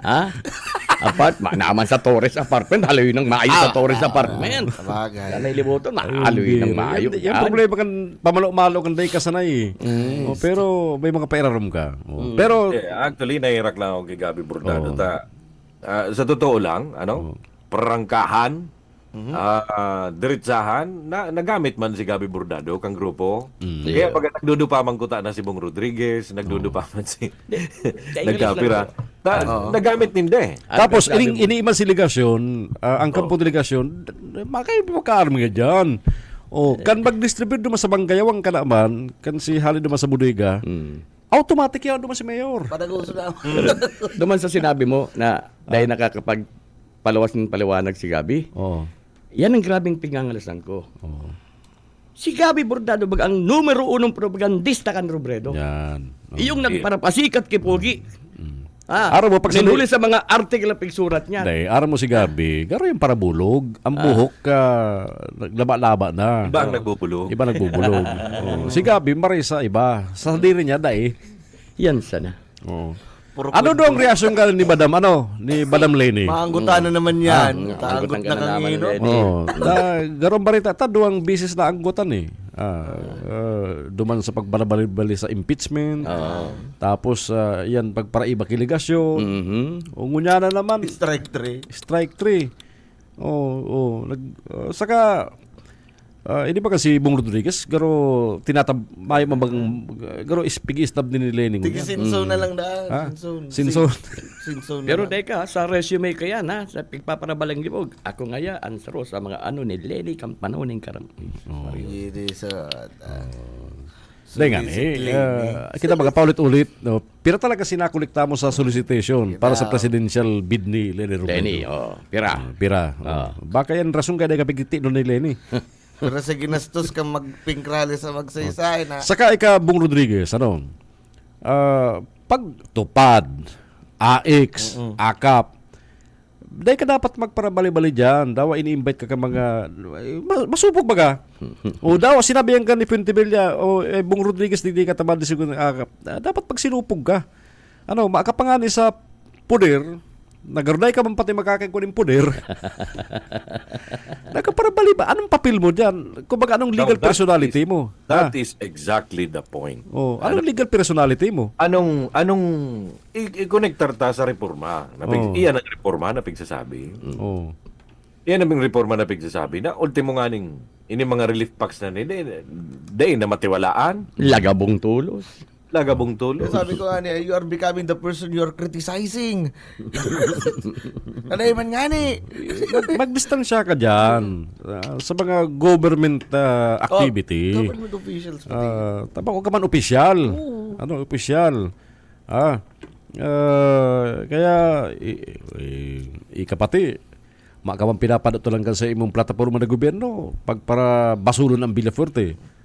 [SPEAKER 13] Apartment. Naman sa Torres apartment. Haloy ng maayo sa Torres apartment.
[SPEAKER 15] Sabagay.
[SPEAKER 13] Sanay libuton. Haloy ng maayo.
[SPEAKER 2] Yung problema kan pamalo-malo kan day kasanay. Pero may mga pairarom ka. Pero
[SPEAKER 14] Actually, nairak lang ako kay Gabi Bordado. Sa totoo lang, perangkahan, diretsahan, nagamit man si Gabi Bordado, kang grupo. Kaya pag nagdudupaman ko na si Bong Rodriguez, nagdudupaman si nagkapira, nagamit ninde.
[SPEAKER 2] tapos iniiman si delegasyon, ang kampo delegasyon, makaibukaan mga dyan. Kan mag-distribute duman sa Banggayawang ka naman, kan si Hali duman sa Bodega, automatic yan duman si Mayor.
[SPEAKER 15] Padaguso na.
[SPEAKER 13] Duman sa sinabi mo na dahil nakakapagpalawas ng paliwanag si Gabi, yan ang grabing pingangalasan ko. Si Gabi Bordado ang numero 1 propagandista kan Robredo.
[SPEAKER 2] Yan.
[SPEAKER 13] Iyong nagparapasikat kay Pogi.
[SPEAKER 2] Araw mo pag
[SPEAKER 13] sinuli sa mga article na pigsurat niya.
[SPEAKER 2] Day, araw mo si Gabi, garo yung parabulog, ang buhok naglaba-laba na.
[SPEAKER 14] Iba ang nagbubulog.
[SPEAKER 2] Iba nagbubulog. Si Gabi, marisa, iba. Sa diri niya, day.
[SPEAKER 13] Yan sana.
[SPEAKER 2] Ano daw ang reaksyon ka ni Madam, ni Madam Lenny?
[SPEAKER 15] Maanggutan na naman yan. Taanggot na kangino.
[SPEAKER 2] Garong barita, duwang bisis na anggutan duman sa pagbalabali sa impeachment. Tapos yan pagparaiba kiligasyon. Ngunya na naman.
[SPEAKER 15] Strike 3.
[SPEAKER 2] Saka hindi ba kasi Bong Rodriguez garo may garo ispig-istab din ni Lenin.
[SPEAKER 15] Tigi-sinso na lang daan.
[SPEAKER 2] Sinso.
[SPEAKER 13] Pero deka, sa resume kaya na, sa pigpaparabalang libog, ako ngaya ansaro sa mga ni Lenny Campano ng karam.
[SPEAKER 2] Kita paulit-ulit, pira talaga sinakolekta mo sa solicitation para sa presidential bid ni Lenny Robredo. Pira. Baka yan rason kaya kapigiti doon ni Lenny.
[SPEAKER 15] Pero sa ginastos ka mag-pink rally sa magsaysay na.
[SPEAKER 2] Saka Bong Rodriguez, pagtupad, AX, AKAP, dahil ka dapat magparabali-bali dyan. Daw ini-invite ka mga, masupog ba ka? Daw, sinabi yan ka ni Fuentebella, Bong Rodriguez, hindi ka tamad AKAP. Dapat pag sinupog ka. Makapangani sa poder, Nagarunay ka man pati makakain ko ng poder. Nakaparabali ba? Anong papel mo dyan? Kumbaga, anong legal personality mo?
[SPEAKER 14] That is exactly the point.
[SPEAKER 2] Oh, anong legal personality mo?
[SPEAKER 14] Anong i-connectar ta sa reforma? Iyan ang reforma na pigsasabi.
[SPEAKER 2] Oh.
[SPEAKER 14] Iyan ang reforma na pigsasabi na ultimo nga ning ini mga relief packs na day na matiwalaan.
[SPEAKER 13] Lagabong tulos.
[SPEAKER 14] Lagabong tulos.
[SPEAKER 15] Sabi ko nga niya, you are becoming the person you are criticizing. Ano man nga ni?
[SPEAKER 2] Magdistansya ka dyan sa mga government activity.
[SPEAKER 15] Government officials.
[SPEAKER 2] Tapos huwag ka man opisyal. Ano, opisyal. Kaya, ikapati, makawang pinapadot lang ka sa imong plataforma ng gobyerno para basulon ang Villa Fuerte.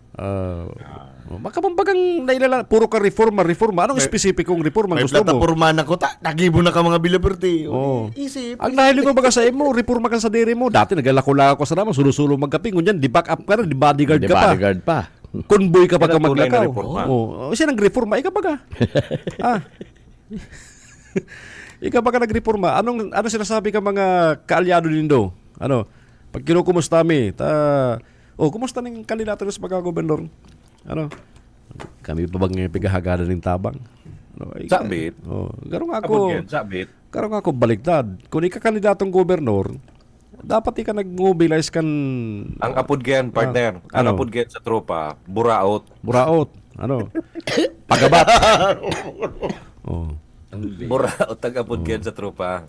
[SPEAKER 2] Makapambagang nailala, puro ka reforma. Anong specificong reforma gusto mo?
[SPEAKER 15] May plataforma na ko, nagibo na ka mga Villa-Verde. Isip.
[SPEAKER 2] Ang nahiling ko baga sa imo, reforma ka sa diri mo. Dati nagalako-lako ko sa naman, sulo-sulo magkaping. Ngunyan, di back up ka na, di bodyguard ka pa.
[SPEAKER 13] Bodyguard pa.
[SPEAKER 2] Convoy ka pagka
[SPEAKER 14] Tunay na
[SPEAKER 2] maglakaw.
[SPEAKER 14] reforma.
[SPEAKER 2] Siya nag-reforma, ikaw baga. Ikaw baga nag-reforma. Ano sinasabi ka mga kaalyado nindo? Ano? Pag kinukumusta mi, kumusta ng kandidato sa pagka-gobernador? Ano? Kami pa bang pigahagadan ng tabang? Ano,
[SPEAKER 14] Sabit.
[SPEAKER 2] Garong ako.
[SPEAKER 14] Sabit.
[SPEAKER 2] Garong ako baliktad. Kung ika-kandidatong gobernador, dapat ika nag-mobilize kan.
[SPEAKER 14] Ang apod gayan, partner. Ang apod gayan sa tropa, buraot.
[SPEAKER 2] Ano? Pagabat.
[SPEAKER 14] Buraot ang apod gayan sa tropa.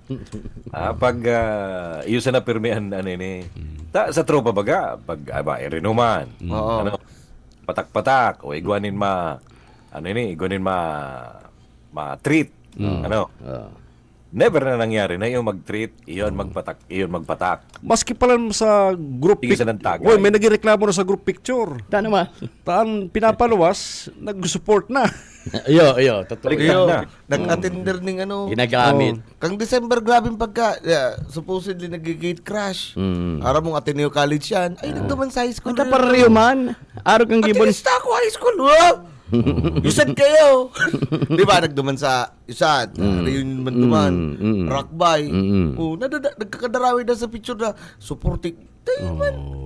[SPEAKER 14] Pag iyo sa napirmihan sa tropa baga, pag irinuman. Ano? Patak-patak o igwanin ma-treat. Ano? Never na nangyari na yung mag-treat, iyon magpatak.
[SPEAKER 2] Maski pala sa group picture. May nagireklamo na sa group picture.
[SPEAKER 13] Naman.
[SPEAKER 2] Taan pinapaluwas, nag-support na.
[SPEAKER 13] Totoo.
[SPEAKER 15] Nag-attender ng
[SPEAKER 13] ginagamit.
[SPEAKER 15] Kang December, grabing pagka, supposedly nag-gate crash. Ara mong Ateneo College yan. Ay, nagduman sa high school.
[SPEAKER 13] Nagkaparariyo man. Araw kang gibon.
[SPEAKER 15] Atenista ako high school. Isad kayo. Di ba, nagduman sa Isad. Reunion man duman. Rockbay. Nagkakadarawin na sa picture na supporting.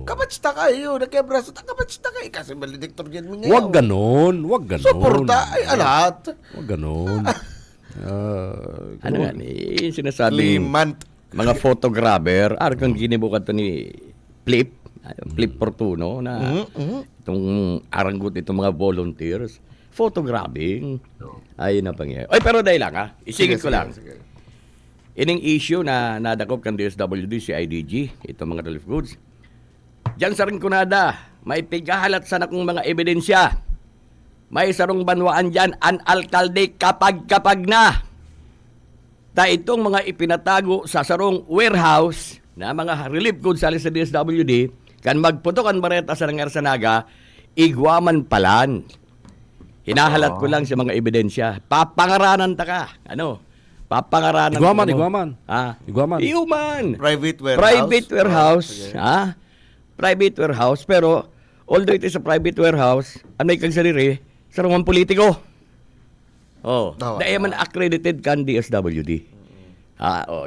[SPEAKER 15] Kapatsta kayo. Nagkabraso. Kapatsta kayo. Kasi malediktor yan mo ngayon.
[SPEAKER 2] Wag ganon.
[SPEAKER 15] Suporta. Ay, alat.
[SPEAKER 2] Wag ganon.
[SPEAKER 13] Ano nga ni sinasabi mga photographer, araw kang ginibukan to ni Flip Fortuno na itong aranggot itong mga volunteers photographing ay napangyay. Ay pero dahil lang isingit ko lang. Ining issue na nadakop kan DSWD si IDG itong mga relief goods. Diyan sa Rinconada may pigahalat sa nakong mga ebidensya. May sarong banwaan diyan an alkalde kapag na itong mga ipinatago sa sarong warehouse na mga relief goods sa DSWD kan magputokan bareta sa nangyari sa Naga, igwaman palan. Hinahalat ko lang sa mga ebidensya. Papangaranan ta ka. Ano? Papangaranan.
[SPEAKER 2] Igwaman.
[SPEAKER 13] Iuman.
[SPEAKER 15] Private
[SPEAKER 13] warehouse. Private warehouse. Pero, although it is a private warehouse, may kang sarili, sarungan politiko. Dahil man accredited kan DSWD.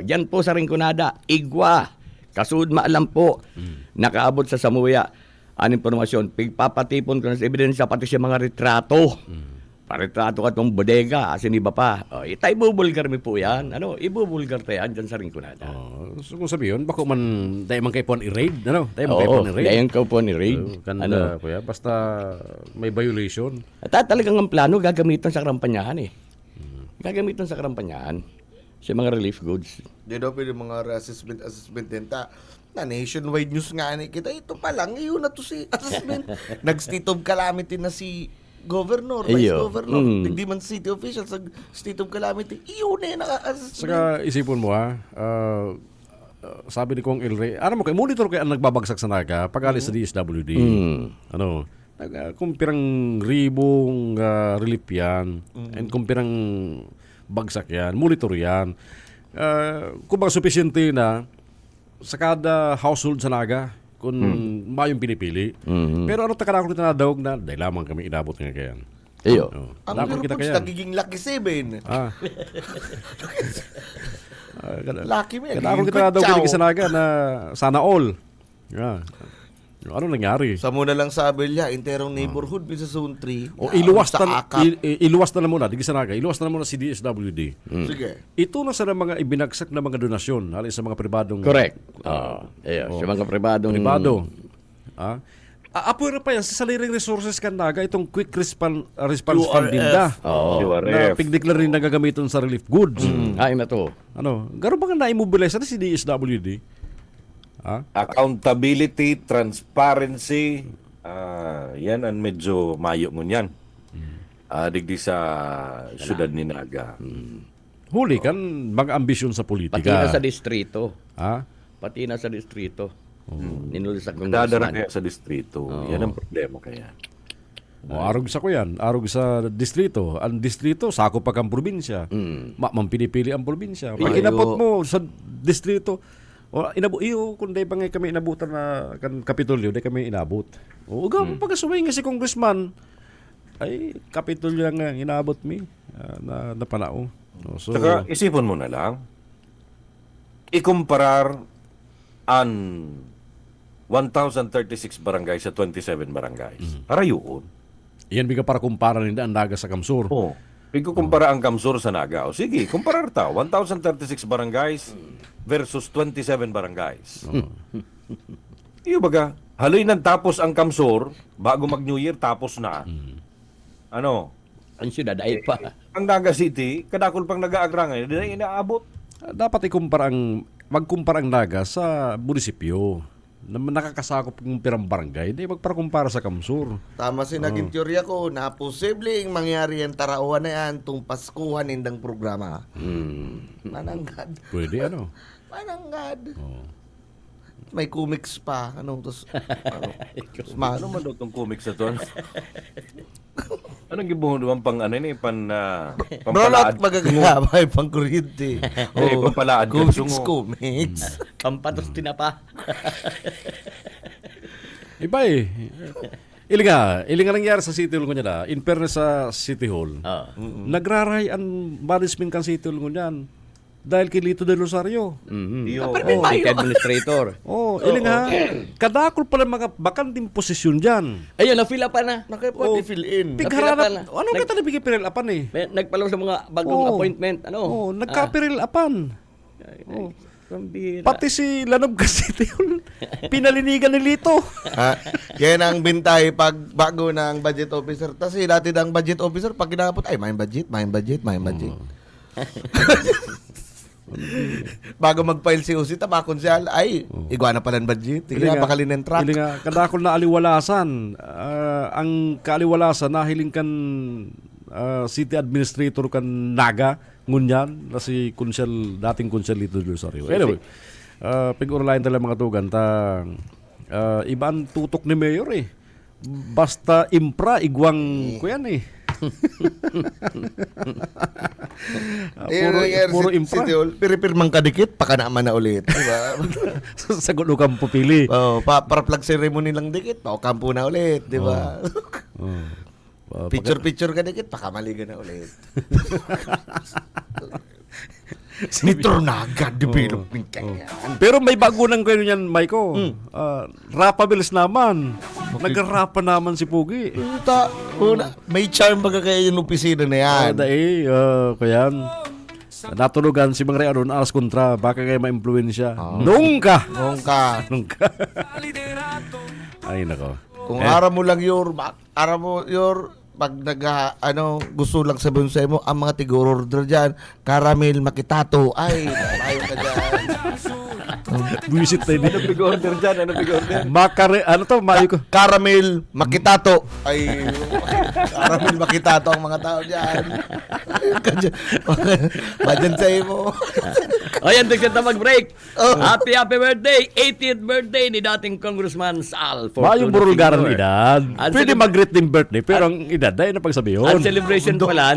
[SPEAKER 13] Yan po sa Rinconada. Igwa. Kasud maalam po, nakaabot sa Samuya ang impormasyon. Pagpapatipon ko na sa ebidensya, pati siya mga retrato. Paretrato ka itong bodega, asin iba pa. Itay bubulgar mi po yan. Ibubulgar tayo dyan sa Rinconada.
[SPEAKER 2] So kung sabi yun, bako man tayo man kayo po i-raid?
[SPEAKER 13] Dayan kayo po i-raid.
[SPEAKER 2] Basta may violation.
[SPEAKER 13] At talagang ang plano, gagamitan sa karampanyahan Gagamitan sa karampanyahan. Sa mga relief goods.
[SPEAKER 15] Di daw pwede mga assessment din na nationwide news nga kita. Ito pa lang, yun na to si assessment. Nag-state of calamity na si governor, vice governor. Hindi man city officials, state of calamity. Iyon na yung naka-assessment.
[SPEAKER 2] Saka isipon mo sabi ni Kong Ilre, monitor kayo ang nagbabagsak sa Naga pag alis sa DSWD. Kung pirang ribong relief yan, and kung pirang bagsak yan, monitor yan. Kung baka sufficiente na sa kada household sa Naga, kung mayong pinipili. Pero ano takanakot na nadawag na, dahil lamang kami inabot nga kayan.
[SPEAKER 13] Iyo.
[SPEAKER 15] Ang
[SPEAKER 2] Dakol kita
[SPEAKER 15] Liverpool
[SPEAKER 2] kaya.
[SPEAKER 15] nagiging lucky 7.
[SPEAKER 2] Ah.
[SPEAKER 15] Lucky man.
[SPEAKER 2] Kadakol kita daw kinig sa naga na sana all. Ano nangyari?
[SPEAKER 15] Sa muna lang sa Abelya, interong neighborhood sa Zone 3.
[SPEAKER 2] O iluwas
[SPEAKER 15] sa
[SPEAKER 2] na
[SPEAKER 15] akap.
[SPEAKER 2] iluwas na muna digi sa naga. Iluwas na muna si DSWD.
[SPEAKER 15] Sige.
[SPEAKER 2] Ito na sa mga ibinagsak na mga donasyon halin sa mga pribadong
[SPEAKER 13] Correct. Sa mga pribado.
[SPEAKER 2] Apoy pa yan sa saliring resources kan naga itong quick response fund dinda. Na pigdeklar rin nagagamiton sa relief goods.
[SPEAKER 13] Ay na to.
[SPEAKER 2] Ano, garo ba nga na-immobilize na si DSWD?
[SPEAKER 14] Accountability, transparency, yan ang medyo mayo ngunyan. Digdi sa syudad ni Naga.
[SPEAKER 2] Huli kan mga ambisyon sa politika.
[SPEAKER 13] Pati na sa distrito.
[SPEAKER 2] Ha?
[SPEAKER 13] Pati na sa distrito. Ninuli sa
[SPEAKER 14] Dadara
[SPEAKER 13] congressman.
[SPEAKER 14] kaya sa distrito. Yan ang problema kaya.
[SPEAKER 2] Arog sa ko yan. Arog sa distrito. Ang distrito, sakop pa kang probinsya. Mampinipili ang probinsya. Pag inabot mo sa distrito, kundi pa nga kami inabutan na kan Kapitolyo, di kami inabot. Pagkasuway nga si congressman, ay Kapitolyo nga inabot mi na panao. So,
[SPEAKER 14] Saka isipon mo na lang, ikumparar ang 1,036 barangay sa 27 barangays. Arayoon.
[SPEAKER 2] Iyan biga para kumpara nila ang Naga sa Kamsur.
[SPEAKER 14] Oo. Bigo kumpara ang Kamsur sa Naga. O sige, kumparar ta. 1,036 barangays versus 27 barangays. Iyo baga, haloy nang tapos ang Kamsur, bago mag-New Year, tapos na. Ano?
[SPEAKER 13] Ang siyudad ay pa.
[SPEAKER 14] Ang Naga City, kadakol pang nag-aagrangay, hindi na inaabot.
[SPEAKER 2] Dapat magkumpara ang Naga sa munisipyo na nakakasakop ng pirang barangay, hindi magparakumpara sa Kamsur.
[SPEAKER 15] Tama si naging teorya ko na posibleng mangyari ang tarauhan na yan tung Paskuhan indang programa. Mananggad.
[SPEAKER 2] Pwede ano?
[SPEAKER 15] Mananggad. May comics pa. Tapos,
[SPEAKER 14] Ano man daw itong comics na to? Anong gibuhon naman pang
[SPEAKER 15] Brolot magagabay pang kuryente.
[SPEAKER 14] Pampalaad.
[SPEAKER 15] Comics.
[SPEAKER 13] Pampatos tinapa.
[SPEAKER 2] Iba Ilinga nangyari sa City Hall niya na. In fairness sa City Hall, nagraray ang management kan City Hall niyan. Dahil kay Lito de Rosario.
[SPEAKER 13] Administrator.
[SPEAKER 2] Ilinga. Kadakol pala mga bakanting posisyon dyan.
[SPEAKER 13] Ayun, na-fill up na.
[SPEAKER 15] Nakapwede fill in.
[SPEAKER 2] Tigharanap. Ano kita nabigay piril apan
[SPEAKER 13] Nagpalaw sa mga bagong appointment.
[SPEAKER 2] Nagkapiril apan. Pati si Lanob City Hall, pinalinigan ni Lito.
[SPEAKER 15] Yan ang bintay pag bago ng budget officer. Kasi dati ng budget officer, pag kinakapot, ay, may budget. Bago mag-file si Usi, tamakon siya, ay, iguana pala ng budget. Tignan, bakalin ng truck.
[SPEAKER 2] Ilinga, kadakol na aliwalasan. Ang kaaliwalasan, nahiling kan city administrator kan Naga, ngunyan, na si dating Kunsel Lito de Rosario. Anyway, pag-uralayan talaga mga tugan, ibang tutok ni Mayor Basta impra, igwang ko yan puro impra.
[SPEAKER 15] Piripirmang kadikit, pakanaman na ulit. Diba?
[SPEAKER 2] Sagot o kampo pili.
[SPEAKER 15] Para flag ceremony lang dikit, kampo na ulit. Diba? Picture ka dikit, pakamaligan na ulit. Nitro Naga development kaya.
[SPEAKER 2] Pero may bago ng kayo niyan, Maiko. Rapabilis naman. Nagrapa naman si Pugi.
[SPEAKER 15] May charm baga kaya yung opisina na yan.
[SPEAKER 2] Kaya natulugan si Mang Rearon alas kontra. Baka kayo ma-influensya. Nungka. Ay, nako.
[SPEAKER 15] Kung ara mo lang pag gusto lang sabihin sa mo, ang mga tig-order dyan, caramel makitato, ay, ayaw ka dyan.
[SPEAKER 2] Visit tayo.
[SPEAKER 14] Ano big-order dyan?
[SPEAKER 15] Caramel makitato. Ay, caramel makitato ang mga tao dyan. Madyan sa mo.
[SPEAKER 13] Ayan, dagsa mag-break. Happy birthday, 80th birthday ni dating Congressman Sal.
[SPEAKER 2] Mayong burulgaran edad. Pwede mag-greet din birthday, pero ang edad, dahil na pagsabihin.
[SPEAKER 13] Ang celebration pala,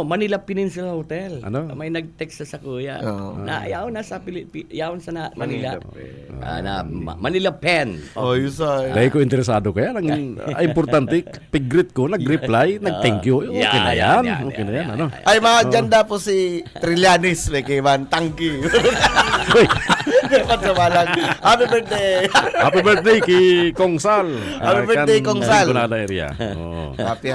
[SPEAKER 13] Manila Peninsula Hotel. May nag-text sa kuya. Na ayaw na sa Manila. Manila Pen.
[SPEAKER 2] Dahil ko interesado kaya lang importante pig-greet ko, nag-reply, nag-thank you. Okay na yan. Okay na yan. Ano?
[SPEAKER 15] Ay, mga agenda po si Trillanes, may kaiman, tangki. Dapat sa malang. Happy birthday!
[SPEAKER 2] Happy birthday kay Kong Sal.
[SPEAKER 15] Happy birthday, Kong Sal.
[SPEAKER 2] Gunada area. Oh.
[SPEAKER 15] Happy.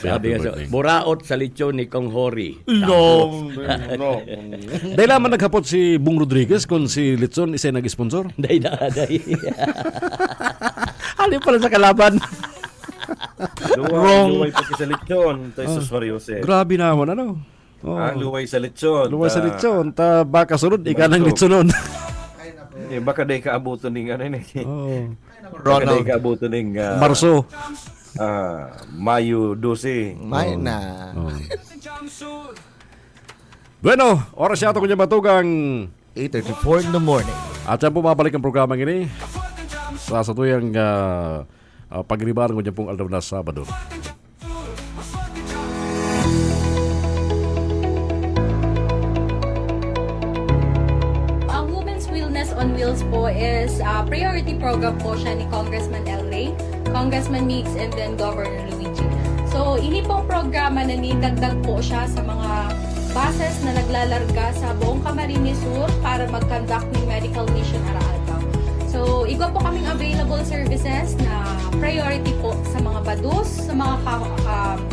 [SPEAKER 13] Sabi nga, buraot sa lechon ni Kong Hori.
[SPEAKER 15] No.
[SPEAKER 2] Dahil naman naghapot si Bung Rodriguez kung si Litson isa nag-sponsor.
[SPEAKER 13] Day na, day.
[SPEAKER 2] Alin pala sa kalaban.
[SPEAKER 14] Luway pa sa lechon. Jesus Mario Jose.
[SPEAKER 2] Grabe naman, ano? Oh.
[SPEAKER 14] Luway sa lechon.
[SPEAKER 2] Luway sa lechon. Ta baka sunod, ika ng litsonon.
[SPEAKER 14] Baka day kaabuto ning ano ni. Baka
[SPEAKER 15] Ronald.
[SPEAKER 14] day kaabuto ning
[SPEAKER 2] Marso.
[SPEAKER 14] Mayo 12.
[SPEAKER 15] May na.
[SPEAKER 2] Bueno, oras yata ko niya matugang
[SPEAKER 15] 8:34 in the morning.
[SPEAKER 2] at yan po mabalik ang programa ini sa satuyang pagribaran ko niya pong aldaw na Sabado.
[SPEAKER 16] Ang Women's Wellness on Wheels po is priority program po siya ni Congressman El Rey, Congressman Mix, and then Governor Luigi. So, ini pong programa na nidagdag po siya sa mga bases na naglalarga sa buong Camarines Sur para mag-conduct ng medical mission araw-araw. So, igwa po kaming available services na priority po sa mga badus, sa mga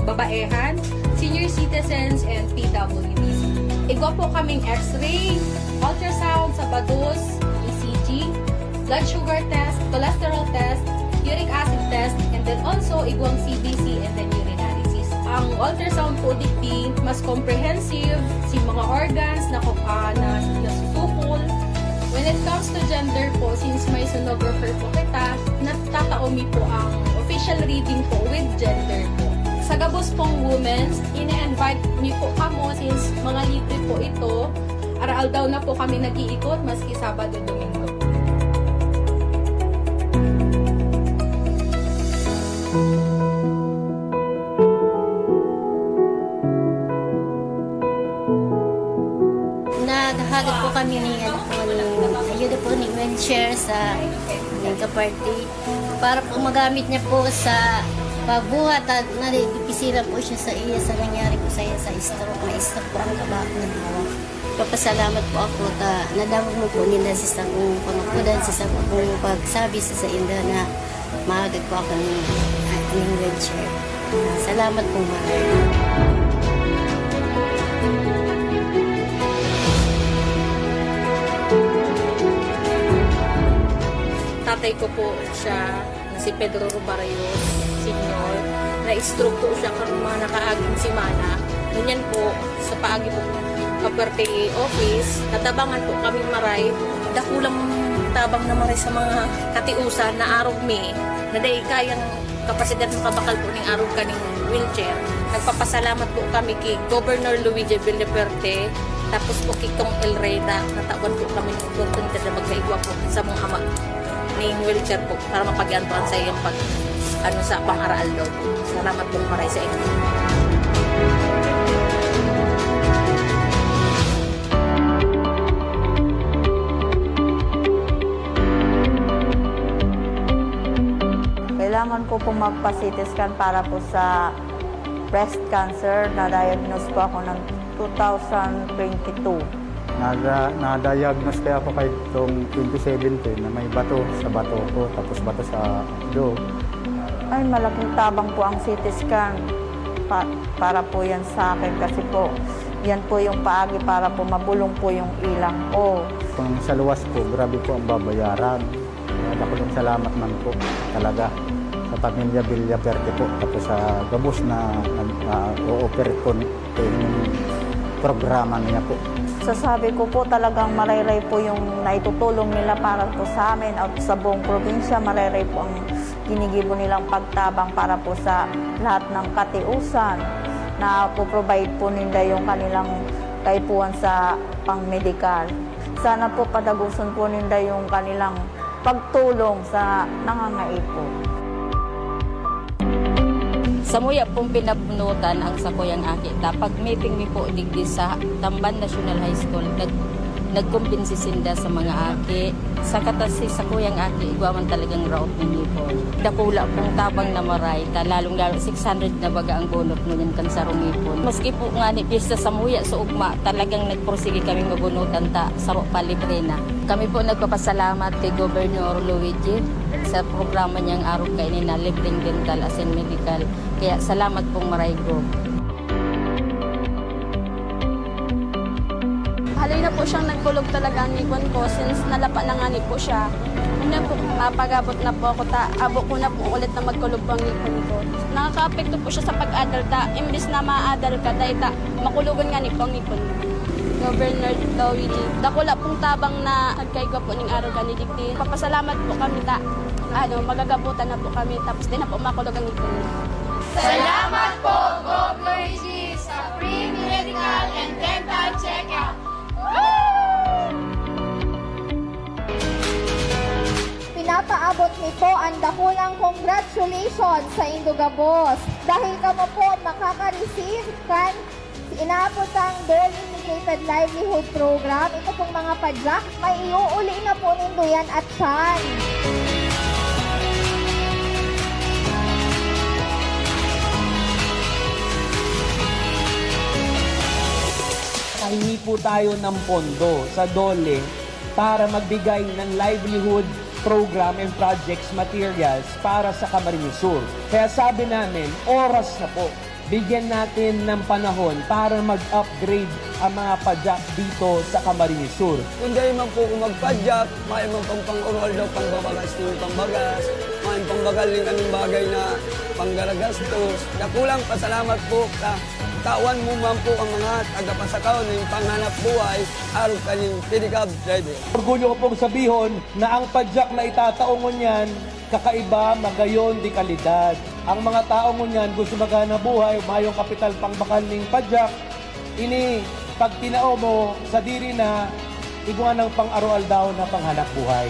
[SPEAKER 16] babaehan, senior citizens, and PWDs. Igwa po kaming x-ray, ultrasound sa badus, ECG, blood sugar test, cholesterol test, uric acid test, and then also igwang CBC and then urinalysis. Ang ultrasound po digdi mas comprehensive si mga organs na nasusukol. When it comes to gender po, since may sonographer po kita, natataomi po ang official reading po with gender po. Sa gabos pong women's, ine-invite niyo po kamo since mga libre po ito. Araw daw na po kami nag-iikot maski Sabado, Domingo.
[SPEAKER 17] Naghahagad po kami ni ayuda po ni Wenshare sa party para po magamit niya po sa pagbuhat at nalipisilan po siya sa iya sa nangyari po sa iya sa stroke. May stroke po ang kabak ng hawak. Papasalamat po ako ta nadawag mo po nila sa kong pangapudan sa kong pagsabi sa inda na mahagad po ako ng Wenshare. Salamat po marami.
[SPEAKER 16] Tatay ko po siya, si Pedro Rubarayos Senior. Na-stroke po siya kung mga nakaaging simana. Ganyan po, sa paagi po Kaperte Office, natabangan po kami maray. Dakulang tabang na maray sa mga katiusan na arog me, na dahil kayang kapasidad ng kabakal po ng arog ka ng wheelchair. Nagpapasalamat po kami kay Governor Luigi Villaperte, tapos po kay Kong El Rey, natawan po kami ng oportunidad na magkaigwa po sa mga ama ng wheelchair po para mapagyantuan sa iyong sa pang-aral daw. Salamat po maray sa inyo.
[SPEAKER 18] Kailangan ko po magpa-CT scan para po sa breast cancer. Na-diagnose po ako ng 2022.
[SPEAKER 19] Na-diagnose kaya ako kay 2017 na may bato sa bato ko, tapos bato sa do.
[SPEAKER 18] Ay, malaking tabang po ang CT scan. Para po yan sa akin kasi po, yan po yung paagi para po mabulong po yung ilang ko.
[SPEAKER 19] Kung sa luwas po, grabe po ang babayaran. Ako din salamat man po talaga sa pamilya Villaperte po. Tapos sa gabos na o-operate ko yung programa niya po.
[SPEAKER 18] Sasabi ko po talagang marayray po yung naitutulong nila para po sa amin at sa buong probinsya. Marayray po ang ginigibo nilang pagtabang para po sa lahat ng katiusan na po-provide po nila yung kanilang kaipuan sa pang-medical. Sana po padagusan po nila yung kanilang pagtulong sa nangangaipo.
[SPEAKER 20] Sa muya pong pinapunutan ang sakuyang akita. Pag meeting mi po digdi sa Tamban National High School, nagkumbinsi sinda sa mga aki. Sa katasi sa kuyang aki, igwaman talagang raot ninyo po. Dakula pong tabang na maray, lalong 600 na baga ang bunot ngunyan kan sa rumipon. Maski po nga ni pista sa muya sa ugma, talagang nagprosige kami mabunutan ta sa palibre na. Kami po nagpapasalamat kay Governor Luigi sa programa niyang araw kainin na libreng dental as in medical. Kaya salamat pong maray go.
[SPEAKER 21] Halay na po siyang nagkulog talaga ang ngipon ko since nalapa na nga ni po siya. Una po, mapagabot na po ako, abo ko na po ulit na magkulog po ang ngipon ko. Nakaka-apekto po siya sa pag-adulta. Imbis na ma-adult ka, dahil makulugan nga ni po ang ngipon. Governor Luigi, dakula pong tabang na nagkaigwa po ng araw ka ni Dikti. Papasalamat po kami magagabutan na po kami, tapos din na po makulog ang ngipon.
[SPEAKER 22] Salamat po, Gov. Luigi, sa free medical and dental check-up.
[SPEAKER 23] Pinapaabot nito ang dakulang congratulations sa Indogabos dahil kamo po makaka-receive kan inaabot ang Dole Indicated Livelihood Program. Ito pong mga padyak, may iuuli na po nindo yan at saan.
[SPEAKER 24] Hingi po tayo ng pondo sa DOLE para magbigay ng livelihood program and projects materials para sa Camarines Sur. Kaya sabi namin, oras na po. Bigyan natin ng panahon para mag-upgrade ang mga padyak dito sa Camarines Sur.
[SPEAKER 25] Kung dahil man po kung magpadyak, may man pang-oral daw, pangbabagas ng pangbagas, may pangbagal din kaming bagay na panggaragastos. Nakulang pasalamat po ka. Tawan mo man po ang mga tagapasakaw ng panghanap buhay araw kanyang pedicab driver.
[SPEAKER 24] Orgulyo ko pong sabihon na ang padyak na itataongon yan, kakaiba, magayon, di kalidad. Ang mga taong ngunyan gusto magana buhay, mayong kapital pangbakal ng padyak, ini pag tinao mo sa diri na iguan ng pang-arual daw na panghanap buhay.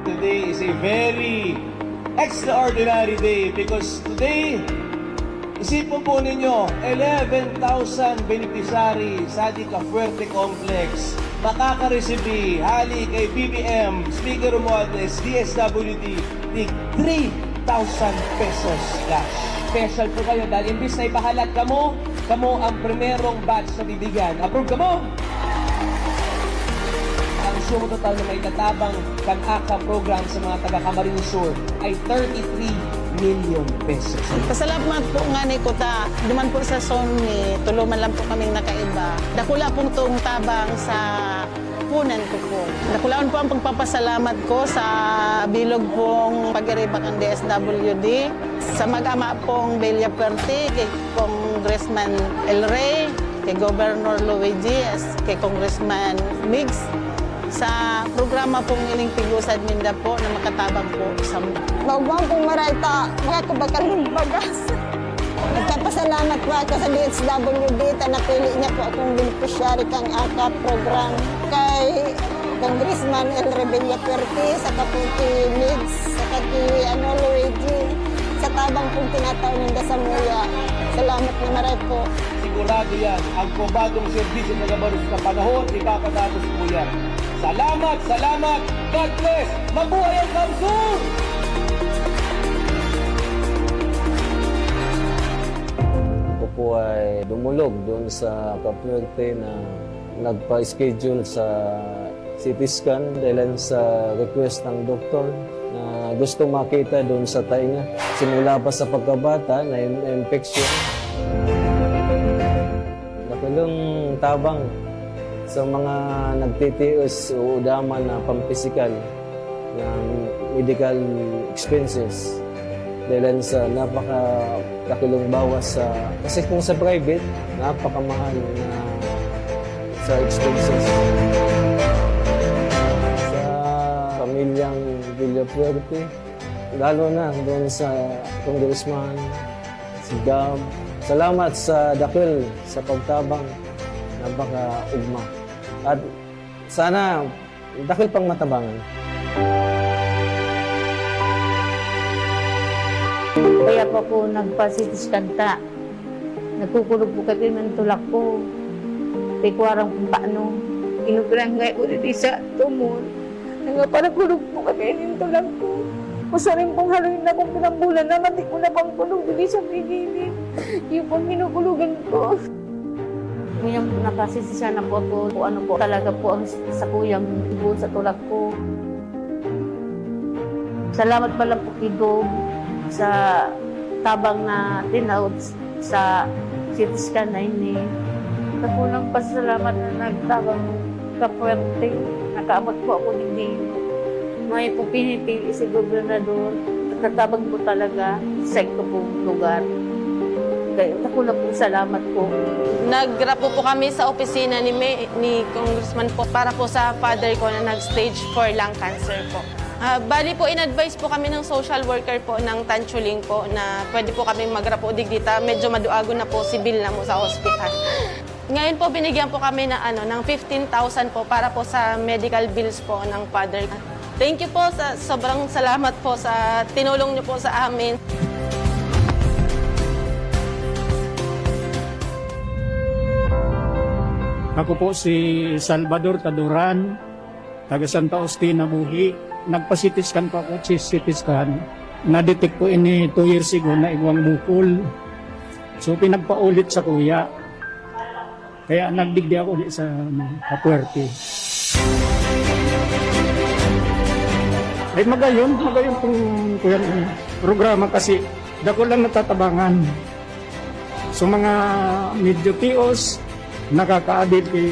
[SPEAKER 24] Today is a very extraordinary day because today, isipin po ninyo, 11,000 beneficiary sa Adik Fuerte Complex makaka-receive hali kay BBM, Speaker Romualdez, DSWD, tig 3,000 pesos cash. Special po kayo dahil imbis na ipahalat kamo ang primerong batch na bibigyan. Approve kamo? Ang sumo total na may tatabang kan-aka program sa mga taga-Camarines Sur ay 33 million pesos.
[SPEAKER 26] Pasalamat po nga ni Kuta. Duman po sa Sony, tuluman lang po kaming nakaiba. Dakula pong tuong tabang sa punan ko po. Dakulaan po ang pagpapasalamat ko sa bilog pong pag-iribak ng DSWD, sa mag-ama pong Belia Puerte, kay Congressman El Rey, kay Governor Luigi, kay Congressman Migs, sa programa pong iling Pigusan Minda po na makatabang po sa
[SPEAKER 23] Bawang pong marayta, mga kabakal ng bagas.
[SPEAKER 27] Nagpapasalamat po ako sa DSWD na napili niya po akong beneficiary kang AKA program kay Congressman El Rebella Puerte, sa Kaputi Migs, sa Kati Luigi, sa tabang pong tinataw ng Dasamuya. Salamat na maray po.
[SPEAKER 24] Sigurado yan, ang probadong serbisyo na gabarus na panahon, ipapatapos po yan. Salamat, salamat, God bless, mabuhay ang Kamsur!
[SPEAKER 28] Ako po ay dumulog doon sa Kapuerte na nagpa-schedule sa CT scan dahil sa request ng doktor na gusto makita doon sa tainga. Simula pa sa pagkabata na infection. Nakulong tabang sa mga nagtitios o udaman na pampisikal na medical expenses dahil sa napakakulong bawas sa kasi kung sa private napakamahal na sa expenses sa pamilyang Villafuerte, lalo na doon sa Congressman si Gab. Salamat sa dakil sa pagtabang, napaka-ugma. At sana dakil pang matabangan.
[SPEAKER 7] Kaya po ako nagpasitis kanta
[SPEAKER 18] Nagkukulog po kasi ng tulak ko. Tikwarang kung paano. Inugrangay ko dito sa tumor. Nagaparakulog po kasi ng tulak ko. Masaring pong haluin na kong pinambulan na mati ko na pang kulog dito sa pigilin. Yung pong hinukulugan ko. Ngayon nakasisisa na po ako kung ano po talaga po ang sa kuyang ibo sa tulak ko. Salamat pala po kay Gob sa tabang na tinawag sa CT scan na ini. Nakulang pasalamat na nagtabang kapuwerte. Nakaabot po ako din. May po pinipili si Gobernador. Nagtatabang po talaga sa ito pong lugar. Kaya nakulang po salamat po.
[SPEAKER 26] Nagrapo po kami sa opisina ni Congressman po para po sa father ko na nag-stage 4 lung cancer po. Bali po, in-advise po kami ng social worker po ng Tanchuling po na pwede po kami magrapo digdita. Medyo maduago na po, sibil na mo sa ospital. Ngayon po, binigyan po kami ng 15,000 po para po sa medical bills po ng father. Thank you po, sobrang salamat po sa tinulong niyo po sa amin.
[SPEAKER 3] Ako po si Salvador Taduran, taga Santa Ostina, Buhi. Nagpa-CT scan po ako, CT scan. Na-detect ko ini 2 years ago na igwang bukol. So pinagpaulit sa kuya. Kaya nagdigdi ako di sa Kapuerte. Ay magayon pong kuya programa kasi dako lang natatabangan. So mga medyo tios, nakaka-adit kay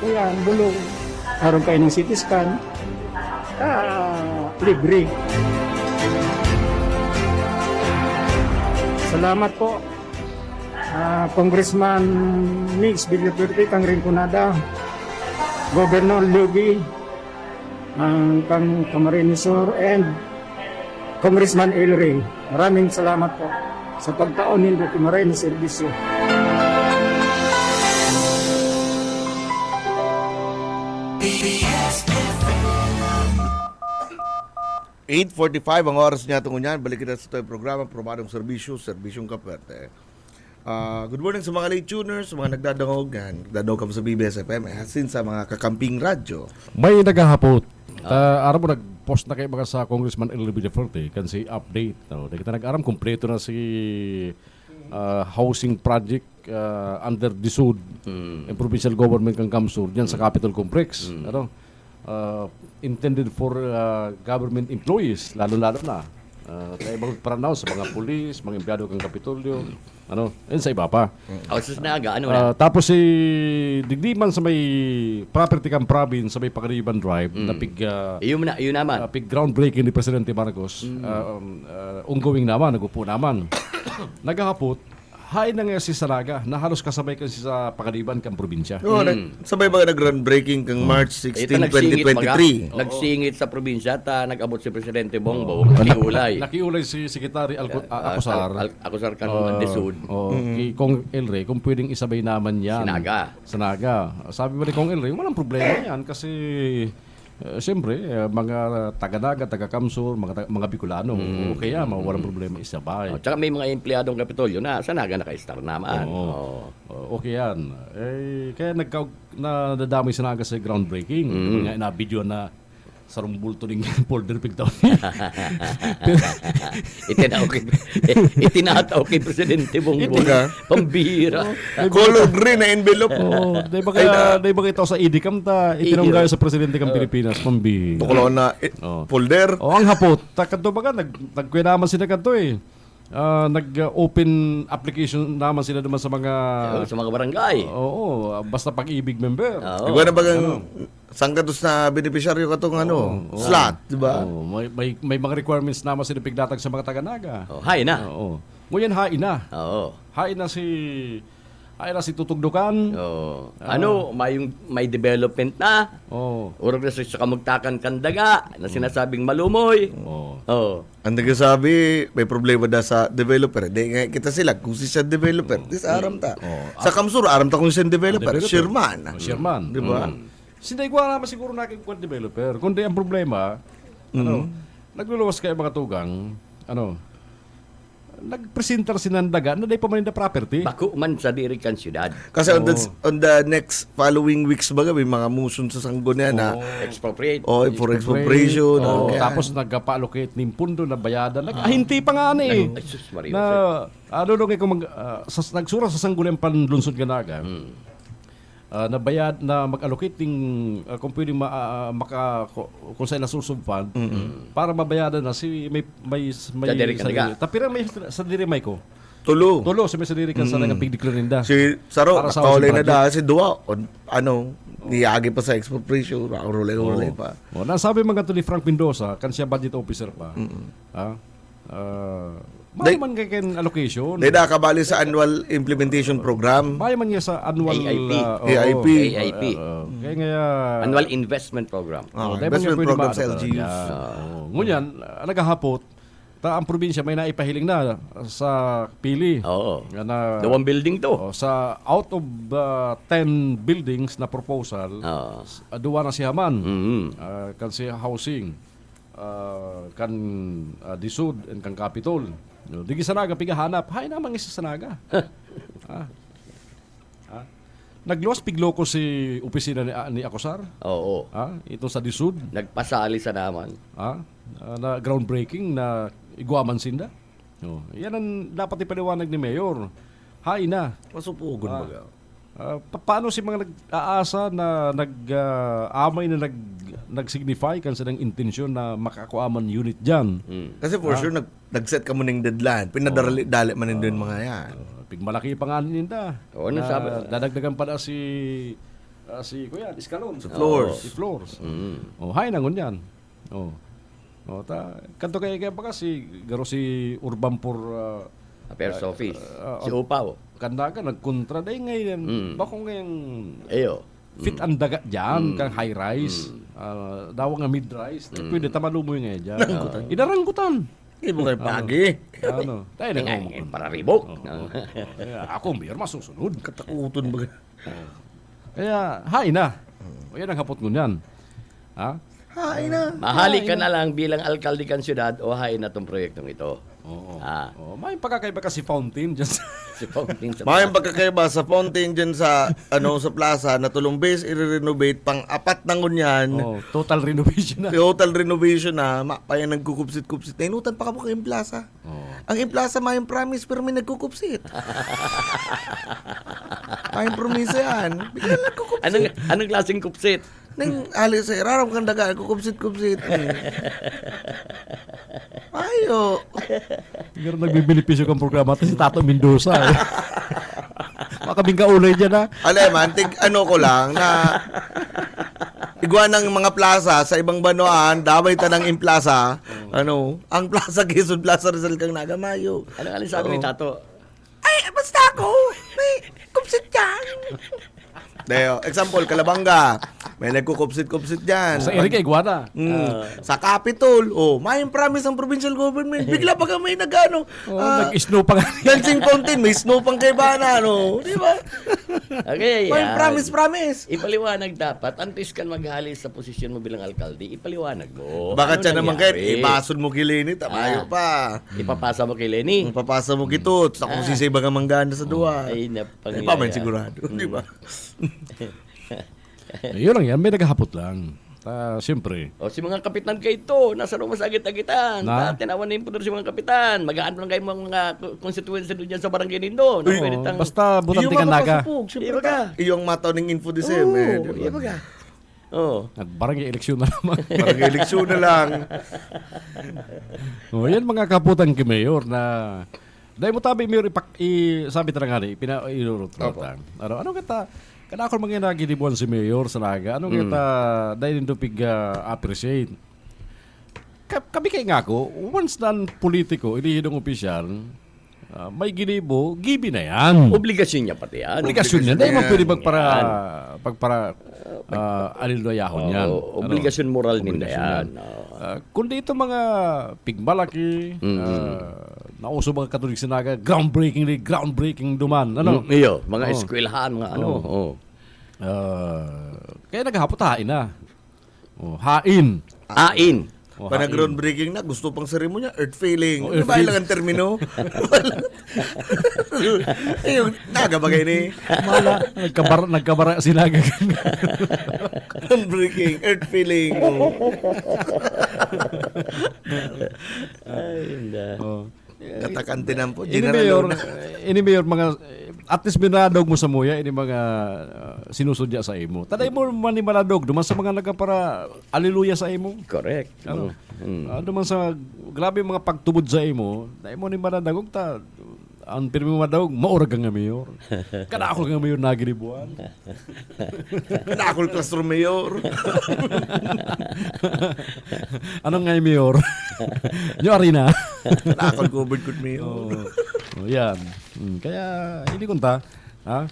[SPEAKER 3] kuya, bulong. Aron kayo ng CT scan. Libre. Salamat po. Congressman Mix Villaperte, kang Rinconada, Governor Lugi, kang Camarinesor, and Congressman El Rey. Maraming salamat po sa pagtaon nindo kay Maray na serbisyo.
[SPEAKER 15] 8:45 ang oras niya tungo niyan. Balik kita sa ito'y programa, Promadong Serbisyo, Serbisyong Kapwerte. Good morning sa mga late tuners, sa mga nagdadangog yan. Nagdadangog kami sa BBS-FM, asin sa mga kakamping radyo.
[SPEAKER 2] May naghahapot. Aram mo nag-post na kayo mga sa Congressman El Villaferte kan si update. No? Kita nag-aram, kompleto na si housing project under DSUD and provincial government kang Kamsur dyan sa Capitol Complex. Ano? Intended for government employees, lalo-lalo na. Kaya ibang paranaw sa mga pulis, mga empleyado kang Kapitolyo, ano, yun sa iba pa.
[SPEAKER 13] Sa Sinaga, ano na?
[SPEAKER 2] Tapos si Digdiman sa may property kang province, sa may Pagariban Drive, na
[SPEAKER 13] yun naman.
[SPEAKER 2] Pig groundbreaking ni Presidente Marcos, ongoing naman, nagupo naman. Nagahapot, hain na nga si Sanaga, na halos kasabay kasi sa Pagariban kang probinsya.
[SPEAKER 15] Sabay ba nag-groundbreaking kang March 16, 2023?
[SPEAKER 13] Nagsingit sa probinsya, nag-abot si Presidente Bongbong, nakiulay.
[SPEAKER 2] Nakiulay si Secretary Acosar
[SPEAKER 13] kanong DSUD.
[SPEAKER 2] Kong El Rey, kung pwedeng isabay naman yan. Sanaga. Sabi ba ni Kong El Rey, walang problema yan kasi siyempre, mga taga-daga, taga-Kamsur, mga Bicolano, kaya walang problema isabay.
[SPEAKER 13] Tsaka may mga empleyadong Kapitolyo na Sanaga naka-star naman.
[SPEAKER 2] Okay yan. Kaya nadadamay Sanaga sa groundbreaking. Kaya na-video na sarumbulto ng folder pigtaw niya.
[SPEAKER 13] Itinataw kay Presidente Bongbong. Pambihira.
[SPEAKER 15] Color green na envelope.
[SPEAKER 2] Dahil ba ito sa IDCAM ta, itinunggayo sa Presidente kang Pilipinas, pambihira.
[SPEAKER 15] Bukulo na folder.
[SPEAKER 2] Ang hapot. Kanto baga, nagkuya naman sila kanto eh. Nag-open application naman sila naman sa mga
[SPEAKER 13] barangay.
[SPEAKER 2] Oo, basta pag-ibig member.
[SPEAKER 15] Ikaw na bagang sangkatos na beneficiaryo ka itong slot, di ba?
[SPEAKER 2] May mga requirements naman sila pigdatag sa mga taga-naga.
[SPEAKER 13] Hain na.
[SPEAKER 2] Ngayon hain na. Hain na si Tutugdukan.
[SPEAKER 13] May development na. Urog na sa kamugtakan kandaga na sinasabing malumoy.
[SPEAKER 15] Ang nagsasabi, may problema da sa developer. Di nga kita sila, kung siya developer, di sa aram ta. Sa Kamsur, aram ta kung siya developer. Sherman.
[SPEAKER 2] Di ba? Sinigwa naman siguro nakin kung developer. Kundi ang problema, nagluluwas kayo mga tugang, nagpresentar sinandaga na day pamaninda property.
[SPEAKER 13] Bako man sa diri kan syudad.
[SPEAKER 15] Kasi on the next following weeks baga may mga motion sa Sanggunian na
[SPEAKER 13] expropriate.
[SPEAKER 15] For expropriation.
[SPEAKER 2] Tapos nagpa-allocate ning pundo na bayadan. Naghinti pa nga ni. Na ano nung nagsura sa Sanggunian panlunsod ganaga. Nabayad na mag-allocate ng kung pwede kung saan nasusubfan para mabayadan na si may tapira may sa diri may ko tulo sa may sa diri kan sa nagapigdeclare ninda
[SPEAKER 15] si Saro kaulay na da si Dua niyagi pa sa expropriation rolay pa
[SPEAKER 2] nasabi mga to ni Frank Mendoza kan siya budget officer pa mayaman kay ken allocation.
[SPEAKER 15] Dahil nakabali sa annual implementation program.
[SPEAKER 2] Mayaman niya sa annual
[SPEAKER 15] AIP.
[SPEAKER 2] Kaya nga
[SPEAKER 13] annual investment program.
[SPEAKER 15] Investment program sa LGUs.
[SPEAKER 2] Ngunyan, nagahapot, ang probinsya may naipahiling na sa pili.
[SPEAKER 13] Na 1 building to.
[SPEAKER 2] Sa out of 10 buildings na proposal, duwa na si Haman. Kan si housing, kan Disud, and kan Capitol. Digi sanaga pigahanap, hay namang isa sanaga. Nagluwas pigloko si opisina ni Akosar.
[SPEAKER 13] Oo.
[SPEAKER 2] Ito sa Disud.
[SPEAKER 13] Nagpasali sa naman.
[SPEAKER 2] Na groundbreaking na iguaman sinda. Yan ang dapat ipaliwanag ni Mayor. Hay na.
[SPEAKER 15] Masupugon baga.
[SPEAKER 2] Paano si mga nag-aasa na nag-amay na nag-signify kan silang intensyon na makakuaman unit dyan?
[SPEAKER 15] Kasi for sure nag-set ka mo ng deadline. Pinadali man din mga yan.
[SPEAKER 2] Pigmalaki pa nga ninda. Dadagdagan pa na si Kuya Iscalon.
[SPEAKER 15] Si Floors.
[SPEAKER 2] Si Floors. Hay na ngun yan. Kanto kaya pa kasi garo si Urbampur
[SPEAKER 13] Affairs Office. Si Upaw.
[SPEAKER 2] Kandaga nagkontra day ngayon. Bako ngayon fit ang daga dyan, kang high rise. Daw nga mid rise. Pwede tamalumoy ngayon dyan. Idaranggutan.
[SPEAKER 15] Ibo kayo pagi.
[SPEAKER 2] Tayo na
[SPEAKER 13] para ribok.
[SPEAKER 2] Ako mayor masusunod.
[SPEAKER 15] Katakuton ba?
[SPEAKER 2] Kaya hay na. Yan ang hapot ngunyan.
[SPEAKER 15] Hay na.
[SPEAKER 13] Mahali ka na lang bilang alkalde kan syudad o hay na tong proyektong ito.
[SPEAKER 2] May pagkakaiba kasi fountain dyan
[SPEAKER 15] may pagkakaiba sa fountain dyan sa sa plaza na tulong base i-renovate pang 4 na ngunyan.
[SPEAKER 2] Total renovation na.
[SPEAKER 15] Total renovation na. Payan nagkukupsit-kupsit. Nainutan pa ka po kayong plaza. Ang plaza may promise pero may nagkukupsit. May promise yan. Bigla nagkukupsit.
[SPEAKER 13] Anong klaseng kupsit?
[SPEAKER 15] Nang alis sa iraram kang daga, kukupsit-kupsit. Ayo.
[SPEAKER 2] Pero nagbibilipisyo kang programa ito si Tato Mendoza. Makabing kaulay dyan
[SPEAKER 15] man, ko lang na igwa ng mga plaza sa ibang banuan, damay tanang implaza, ang plaza Quezon, Plaza Rizal kang nagamayo.
[SPEAKER 13] Anong sabi ni Tato?
[SPEAKER 15] Ay, basta ako, may kupsit yan. Example, Kalabanga. May nagkukupsit-kupsit dyan.
[SPEAKER 2] Sa Erika Iguana.
[SPEAKER 15] Sa Capitol. May promise ang provincial government. Bigla pa ka may
[SPEAKER 2] nag-snow pa nga.
[SPEAKER 15] Dancing fountain. May snow pang kay Bana. Di ba?
[SPEAKER 13] Okay,
[SPEAKER 15] may promise.
[SPEAKER 13] Ipaliwanag dapat. Antes ka maghali sa posisyon mo bilang alkalde, ipaliwanag mo.
[SPEAKER 15] Bakit siya naman kayo? Ibasod mo kay Lenny. Tamayo pa.
[SPEAKER 13] Ipapasa mo kay Lenny.
[SPEAKER 15] Ipapasa mo kito. Sa kung sisibang ang manggana sa duwa.
[SPEAKER 13] Ay,
[SPEAKER 15] pa man sigurado. Di ba?
[SPEAKER 2] Yun lang yan, may naghahapot lang. Siyempre.
[SPEAKER 13] Si mga kapitan kayo ito, nasa rumah sa agit-agitan. Tinawan na yung puto si mga kapitan. Magaan lang kayo mga constituency doon dyan sa barangay nindo.
[SPEAKER 2] Basta butang tikan naga.
[SPEAKER 15] Iyong mataw ng info di sem.
[SPEAKER 13] Iya ba ka?
[SPEAKER 2] Nagbarangay eleksyon na naman.
[SPEAKER 15] Barangay eleksyon na lang.
[SPEAKER 2] Yan mga kaputan kay Mayor na dahil mo tabi Mayor sabi talaga nga pinaiurot lang. Ano kata kana ako mga nagilibuan si Mayor sa naga. Ano kita dahil nito appreciate. Kami kay nga ko, once done politiko, ilihidong opisyal, may ginibo, gibi na yan.
[SPEAKER 13] Obligasyon niya pati yan.
[SPEAKER 2] Obligasyon niya. Dahil mo pwede pagpara aliloyahon yan.
[SPEAKER 13] Obligasyon moral ninda yan.
[SPEAKER 2] Kundi ito mga pigmalaki, nauso mga Katolik sinaga, groundbreaking duman.
[SPEAKER 13] Iyo, mga eskwelahan, mga
[SPEAKER 2] kaya naghahapot hain na. Hain.
[SPEAKER 15] Pa groundbreaking na, gusto pang seremonya, earth filling.
[SPEAKER 2] Oh,
[SPEAKER 15] Ano
[SPEAKER 2] earth
[SPEAKER 15] ba
[SPEAKER 2] filling.
[SPEAKER 15] lang ang termino? Ayun, nagabagay ni.
[SPEAKER 2] Mala, nagkabara sila.
[SPEAKER 15] Groundbreaking, earth filling.
[SPEAKER 13] Ay, hindi.
[SPEAKER 15] Katakantinan po.
[SPEAKER 2] Ini
[SPEAKER 15] General
[SPEAKER 2] mayor mga at least binadog mo sa muya ini mga sinusudya sa imo. Taday mo man ni maladog duman sa mga nagapara aleluya sa imo.
[SPEAKER 13] Correct.
[SPEAKER 2] Ano? Duman sa grabe mga pagtubod sa imo, dai mo ni maladog ta ang pirmi mo madawg maurag nga mayor. Kada ako nga mayor nagiribuan.
[SPEAKER 15] Kada ako classroom mayor.
[SPEAKER 2] Anong nga mayor? Yung arena.
[SPEAKER 15] Kada ako covered good mayor.
[SPEAKER 2] Yan. Kaya hindi kunta, ha?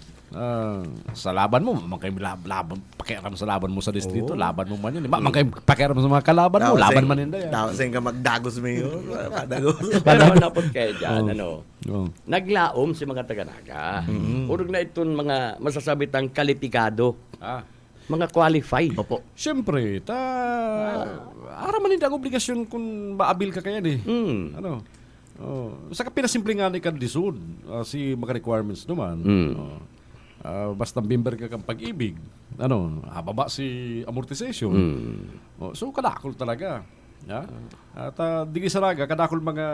[SPEAKER 2] Sa laban mo, makay laban, pakiaram sa laban mo sa distrito, laban mo man yun. Makay pakiaram sa mga kalaban mo, laban man yun.
[SPEAKER 15] Tapos ka magdagos mayor. Dagos.
[SPEAKER 13] Pero napod kayo dyan, naglaom si mga taga-naga. Urog na itong mga masasabitang kalitikado. Mga qualified.
[SPEAKER 15] Opo.
[SPEAKER 2] Siyempre, araman hindi ang obligasyon kung maabil ka kaya eh. Ano? Sa pinasimple nga ni Kandisud, si mga requirements naman. Basta member ka kang pag-ibig, hababa si amortization. So kadakol talaga. Ya? At digi saraga kadakol mga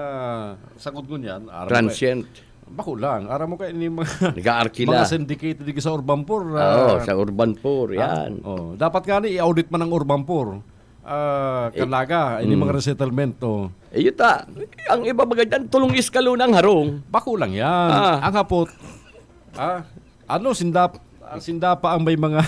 [SPEAKER 2] sagot ko niyan.
[SPEAKER 13] Transient.
[SPEAKER 2] Bako lang. Ara mo kayo ni mga
[SPEAKER 13] nag-aarkila.
[SPEAKER 2] Mga syndicated digi sa Urbanpur.
[SPEAKER 13] Sa Urbanpur, yan.
[SPEAKER 2] Dapat nga ni i-audit man ang Urbanpur. Kalaga, ini mga resettlement to.
[SPEAKER 13] Yuta, ang iba mga dyan, tulong iskalo ng harong.
[SPEAKER 2] Bako lang yan. Ang hapot, sindapa ang may mga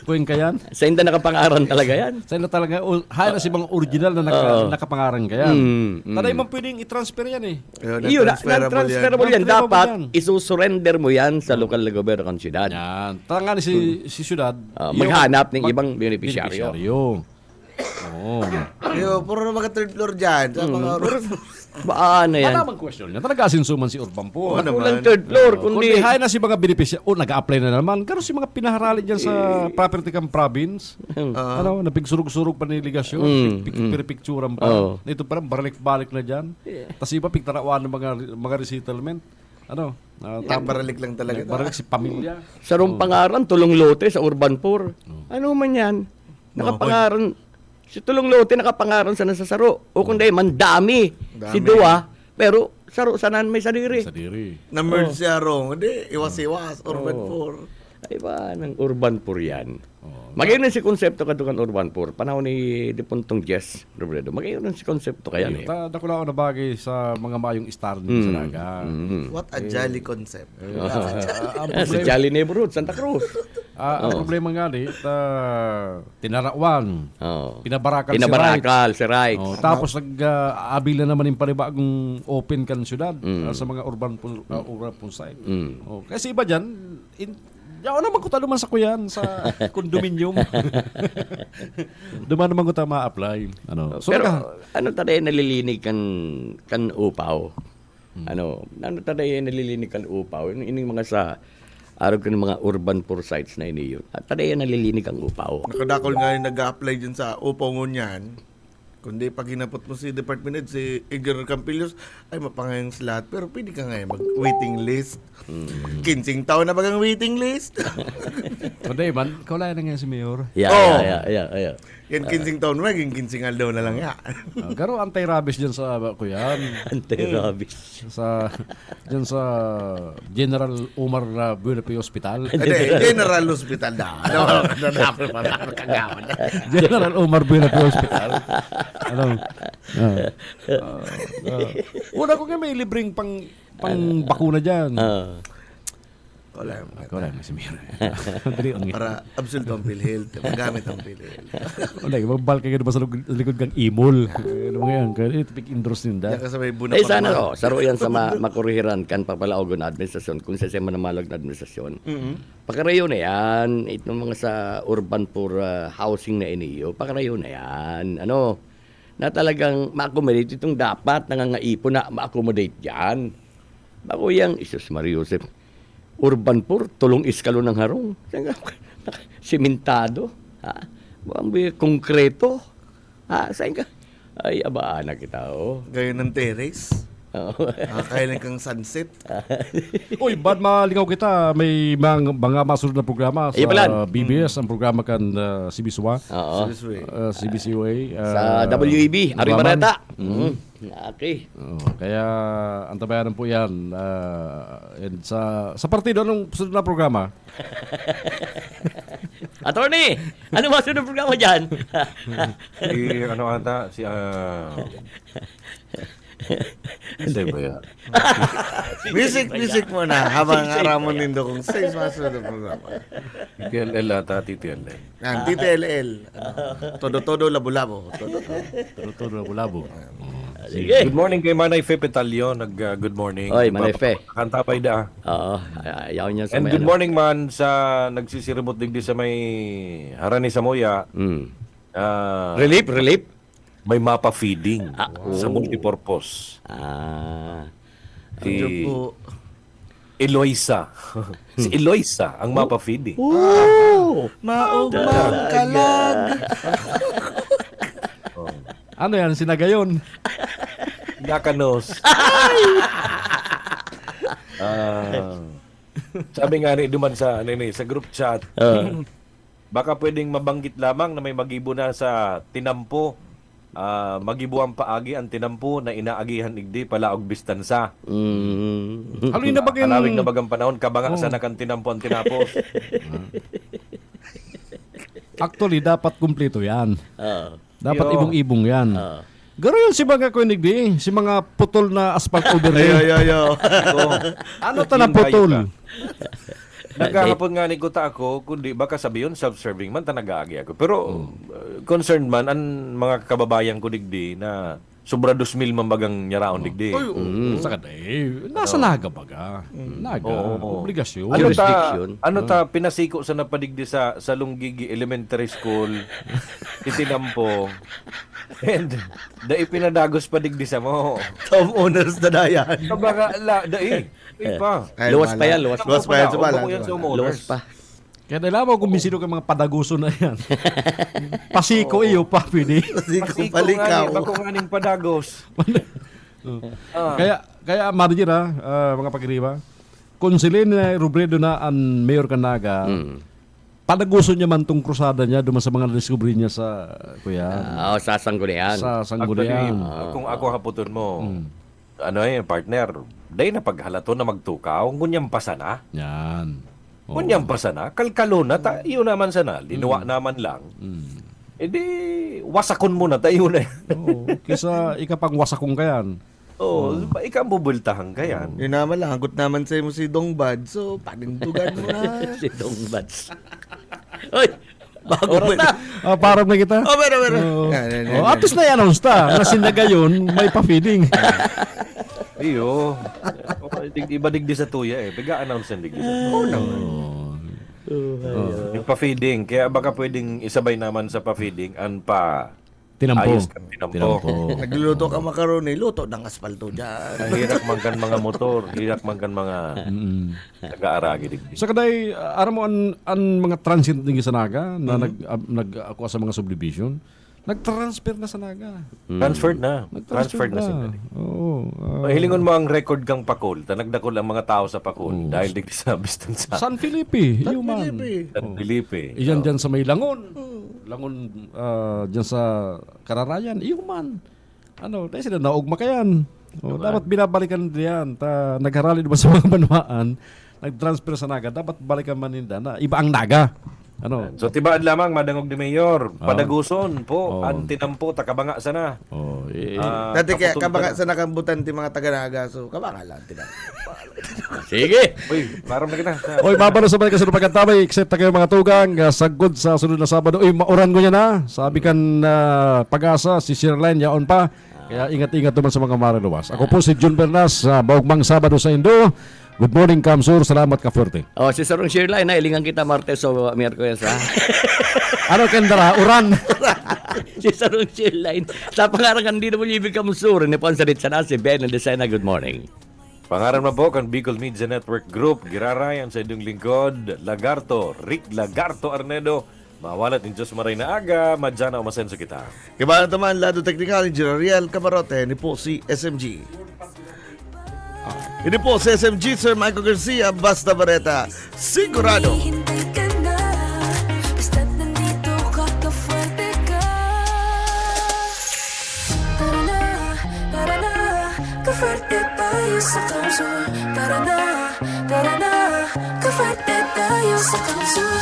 [SPEAKER 2] kuwing kayan.
[SPEAKER 13] Sa inda nakapangaran talaga yan.
[SPEAKER 2] Sa inda talaga, na si mga original na nakapangaran kayan. Taday man pwedeng i-transfer yan eh.
[SPEAKER 13] Iyo, transferable yan. Dapat isusurrender mo yan sa lokal na gobyerno ng syudad.
[SPEAKER 2] Yan. Tanga ni si syudad.
[SPEAKER 13] Maghanap ng ibang beneficiaryo.
[SPEAKER 15] Puro mga third floor dyan. Sa mga
[SPEAKER 13] Baana yan.
[SPEAKER 2] Malamang question niya. Talaga asinsuman si Urbanpur.
[SPEAKER 13] Walang third floor.
[SPEAKER 2] Kundi hay na si mga benepisya. Nag-a-apply na naman. Pero si mga pinaharali dyan sa property kang province. Napigsurug-surug pa niligasyon. Picture-picturean pa. Ito parang balik-balik na dyan. Tapos iba pigtarawan ng mga resettlement.
[SPEAKER 15] Baralik lang talaga.
[SPEAKER 2] Baralik si pamilya.
[SPEAKER 13] Sa pangaran, tulong lote sa Urbanpur. Ano man yan? Nakapangaran. Si Tulong Lote nakapangaran sa nasasaro. O kundi, mandami. Si Dua, pero saro sanan may sadiri.
[SPEAKER 15] Na-merge siya rong. Hindi, iwas-iwas. Urbanpur.
[SPEAKER 13] Ay ba, ng Urbanpur yan. Magayon si konsepto kadukan Urbanpur. Panahon ni Dipuntong Jess Robredo. Magayon si konsepto kaya ni.
[SPEAKER 2] Dakula ko na bagay sa mga mayong star din sa naga.
[SPEAKER 15] What a jolly concept.
[SPEAKER 13] Sa Jolly Neighborhood, Santa Cruz.
[SPEAKER 2] Ang problema nga tinarawan.
[SPEAKER 13] Pinabarakal si Right.
[SPEAKER 2] Tapos nag-abila naman yung panibagong open kan syudad sa mga urban site. Kasi iba dyan, yaw naman ko naman sa kuyan sa condominium. Duman naman ko ma-apply.
[SPEAKER 13] Pero ano tayo nalilinig kan upaw? Ano tayo nalilinig kan upaw? Ini mga sa araw ko ng mga Urbanpur sites na iniyo. At tayo nalilinig ang upaw.
[SPEAKER 15] Nakadakol nga yung nag-a-apply dyan sa upaw ngunyan. Kundi pag hinapot mo si Department Head, si Edgar Campillos, ay mapangayang slot. Pero pwede ka ngayon mag-waiting list. 15 taon na bagang waiting list.
[SPEAKER 2] Kundi man, kaulayan na nga si Mayor.
[SPEAKER 13] Yeah.
[SPEAKER 15] Yan 15 taon, maging 15 daw na lang yan.
[SPEAKER 2] Garo anti-rabies dyan sa kuyan.
[SPEAKER 13] Anti-rabies.
[SPEAKER 2] Dyan sa General Omar Buenape Hospital.
[SPEAKER 15] General Hospital na.
[SPEAKER 2] General Omar Buenape Hospital. Una ko nga may libreng pang bakuna dyan.
[SPEAKER 15] Wala
[SPEAKER 2] na si Mayor.
[SPEAKER 15] Para absolute ang PhilHealth. Magamit ang PhilHealth.
[SPEAKER 2] Wala, magbal ka ba sa likod kang imol. Ano mga yan? Kaya ito pik-indros ninda.
[SPEAKER 13] Sana saro yan sa makurihiran kan papalaogon na administrasyon kung sa sema na malag na administrasyon. Pakarayo na yan. Itong mga sa Urbanpur housing na iniyo. Pakarayo na yan. Na talagang ma-accommodate itong dapat nangangaipon na ma-accommodate yan. Bako yang Isus Mario Joseph. Urbanpur, tulong iskalo ng harong. Simentado. Konkreto. Saan ka? Ay, abaan na kita, oh.
[SPEAKER 15] Gayon ng terrace. Kailan kang sunset.
[SPEAKER 2] Uy, ba't malingaw kita? May mga masunod na programa sa BBS, ang programa kan CBSUA. CBCUA.
[SPEAKER 13] Sa WEB, Arimareta. Okay.
[SPEAKER 2] Kaya antabayanan po yan. And sa partido, anong sunod na programa?
[SPEAKER 13] Attorney, ano ba sunod na programa dyan?
[SPEAKER 14] Hindi ba yan?
[SPEAKER 15] Music mo na habang aramon nindo kung 6 masunod na programa.
[SPEAKER 14] TTLL ata, TTLL.
[SPEAKER 15] TTLL. Todo-todo labo-labo.
[SPEAKER 2] Todo labo-labo.
[SPEAKER 13] Sige.
[SPEAKER 14] Good morning kay Manay Fe Petalyo. Good morning.
[SPEAKER 13] Oy, Manay Fe.
[SPEAKER 14] Kantapay da.
[SPEAKER 13] Oo, ayaw niya sa
[SPEAKER 14] And
[SPEAKER 13] may
[SPEAKER 14] good morning man sa nagsisiribot digdi sa may Harani Samoya.
[SPEAKER 13] Relief?
[SPEAKER 14] May mapa feeding sa multipurpose. Si Eloisa. Si Eloisa ang mapa feeding.
[SPEAKER 15] Maugmang kalag.
[SPEAKER 2] Ano yan? Sinagayon?
[SPEAKER 14] Nakanos. Sabi nga ni duman sa sa group chat. Baka pwedeng mabanggit lamang na may magibo na sa tinampo. Magibo ang paagi ang tinampo na inaagihan igdi pala og bistansa.
[SPEAKER 2] Haloy na bagay
[SPEAKER 14] Kalawig na bagang panahon kabanga sa nakan tinampo ang tinapos.
[SPEAKER 2] Actually, dapat kumpleto yan. Dapat ibong-ibong yan. Garo yun si mga kunig di, si mga putol na asphalt overlay. Ano ta na putol?
[SPEAKER 14] Nagkakapon nga ni kuta ako, kundi baka sabi yun, self-serving man, tanag-aagi ako. Pero concerned man, ang mga kababayan ko digdi na sobra 2,000 mambagang nyaraon digdi.
[SPEAKER 2] Sakad nasa naga baga. Naga, obligasyon.
[SPEAKER 14] Ano ta pinasiko sa napadigdi sa Lunggigi Elementary School, itinampo, and dai pinadagos pa digdi sa mo.
[SPEAKER 15] Tom owners na dayan.
[SPEAKER 14] Kabaga, dai. Pa.
[SPEAKER 13] Luwas pa yan.
[SPEAKER 15] Luwas pa yan sa balang.
[SPEAKER 13] Luwas pa.
[SPEAKER 2] Kaya nalaman kung misino ka mga padaguso na yan. Pasiko iyo pa, pwede.
[SPEAKER 15] Pasiko palikaw.
[SPEAKER 14] Bako nga ning padagos.
[SPEAKER 2] Kaya Margin mga pagkiriba, konsilin na Robredo na ang Mayor Canaga, padaguso niya man tong krusada niya duman sa mga na-discovery niya sa
[SPEAKER 13] sa Sanggunian.
[SPEAKER 2] Sa Sanggunian.
[SPEAKER 14] Kung ako haputon mo, partner, dahil na paghalato na magtukaw, ngunyang pasana.
[SPEAKER 2] Yan.
[SPEAKER 14] Ngunyang pasana, kalkalo na, iyo naman sana, linuwa naman lang. E di, wasakon mo na, tayo na.
[SPEAKER 2] Kisa ikapang wasakong kayan.
[SPEAKER 14] Ikaw bubultahan kayan.
[SPEAKER 15] Yun naman lang, hagot naman sa'yo mo si Dongbad, so panindugan mo na.
[SPEAKER 13] Si Dongbad. Oy! Bago
[SPEAKER 14] na.
[SPEAKER 2] Parang na kita.
[SPEAKER 15] Pero.
[SPEAKER 2] At least na i-announce ta. Na sinaga yun, may pa-feeding.
[SPEAKER 14] Iyo. Iba digdi sa tuya eh. Biga-announce ang digdi sa tuya. Yung pa-feeding. Kaya baka pwedeng isabay naman sa pa-feeding ang
[SPEAKER 2] tinampo.
[SPEAKER 15] Nagluluto ka makaroni, luto ng asfalto dyan.
[SPEAKER 14] Hirak mangkan mga motor, hirak mangkan mga nag-aaragi digdi.
[SPEAKER 2] Sa kaday, aram mo ang mga transit ng Sanaga na nag-akuha sa mga subdivision, nag-transfer na sa Naga.
[SPEAKER 14] Transferred na sila. Hilingon mo ang record kang Pakul. Nagdakol ang mga tao sa Pakul dahil digdi sa bistansa.
[SPEAKER 2] San Felipe, human.
[SPEAKER 14] San Felipe.
[SPEAKER 2] Iyan dyan sa may Langon. Dyan sa Kararayan, human. Dahil sila naugma kayan. Dapat binabalikan diyan. Nagharali naman sa mga banwaan, nag-transfer sa Naga, dapat balikan man nila na iba ang Naga.
[SPEAKER 14] So tibaan lamang madangog ni Mayor, padaguson po, ang tinampo takabanga sana.
[SPEAKER 15] Dati kaya kabanga sana kambutan ti mga taga-Naga, so kabanga lang tinampo.
[SPEAKER 13] Sige.
[SPEAKER 14] Uy, parang na kita.
[SPEAKER 2] Mabalo sa mga kasunod pagkantabay, except kayo mga tugang, sagod sa sunod na Sabado. Mauran ko niya na. Sabi kan Pag-asa, si Sherline yaon pa. Kaya ingat-ingat naman sa mga mariluwas. Ako po si Jun Bernas, Baugmang Sabado sa Indo. Good morning, Kamsur. Salamat ka, Forte.
[SPEAKER 13] Si Sarong Sherline, ilingan kita Martes o Miyerkules, ha?
[SPEAKER 2] Ano kendara? Uran.
[SPEAKER 13] Si Sarong Sherline. Sa pangarangan din mo ibig Kamsur. Niponsarit sa nasi, Ben and Desena. Good morning.
[SPEAKER 14] Pangaran na po kan Bicol Media Network Group. Girarayan sa inyong lingkod, Rick Lagarto Arnedo. Mawalat ni Diyos maray na aga, madyana o masenso kita.
[SPEAKER 15] Iba naman, Lado Technical Engineer Riel Camarote, ni po si SMG. Ini po si SMG, Sir Michael Garcia, Basta Barreta, sigurado.
[SPEAKER 22] Kafarte tayo sa kamso. Tara na, ka-fuerte tayo sa kamso.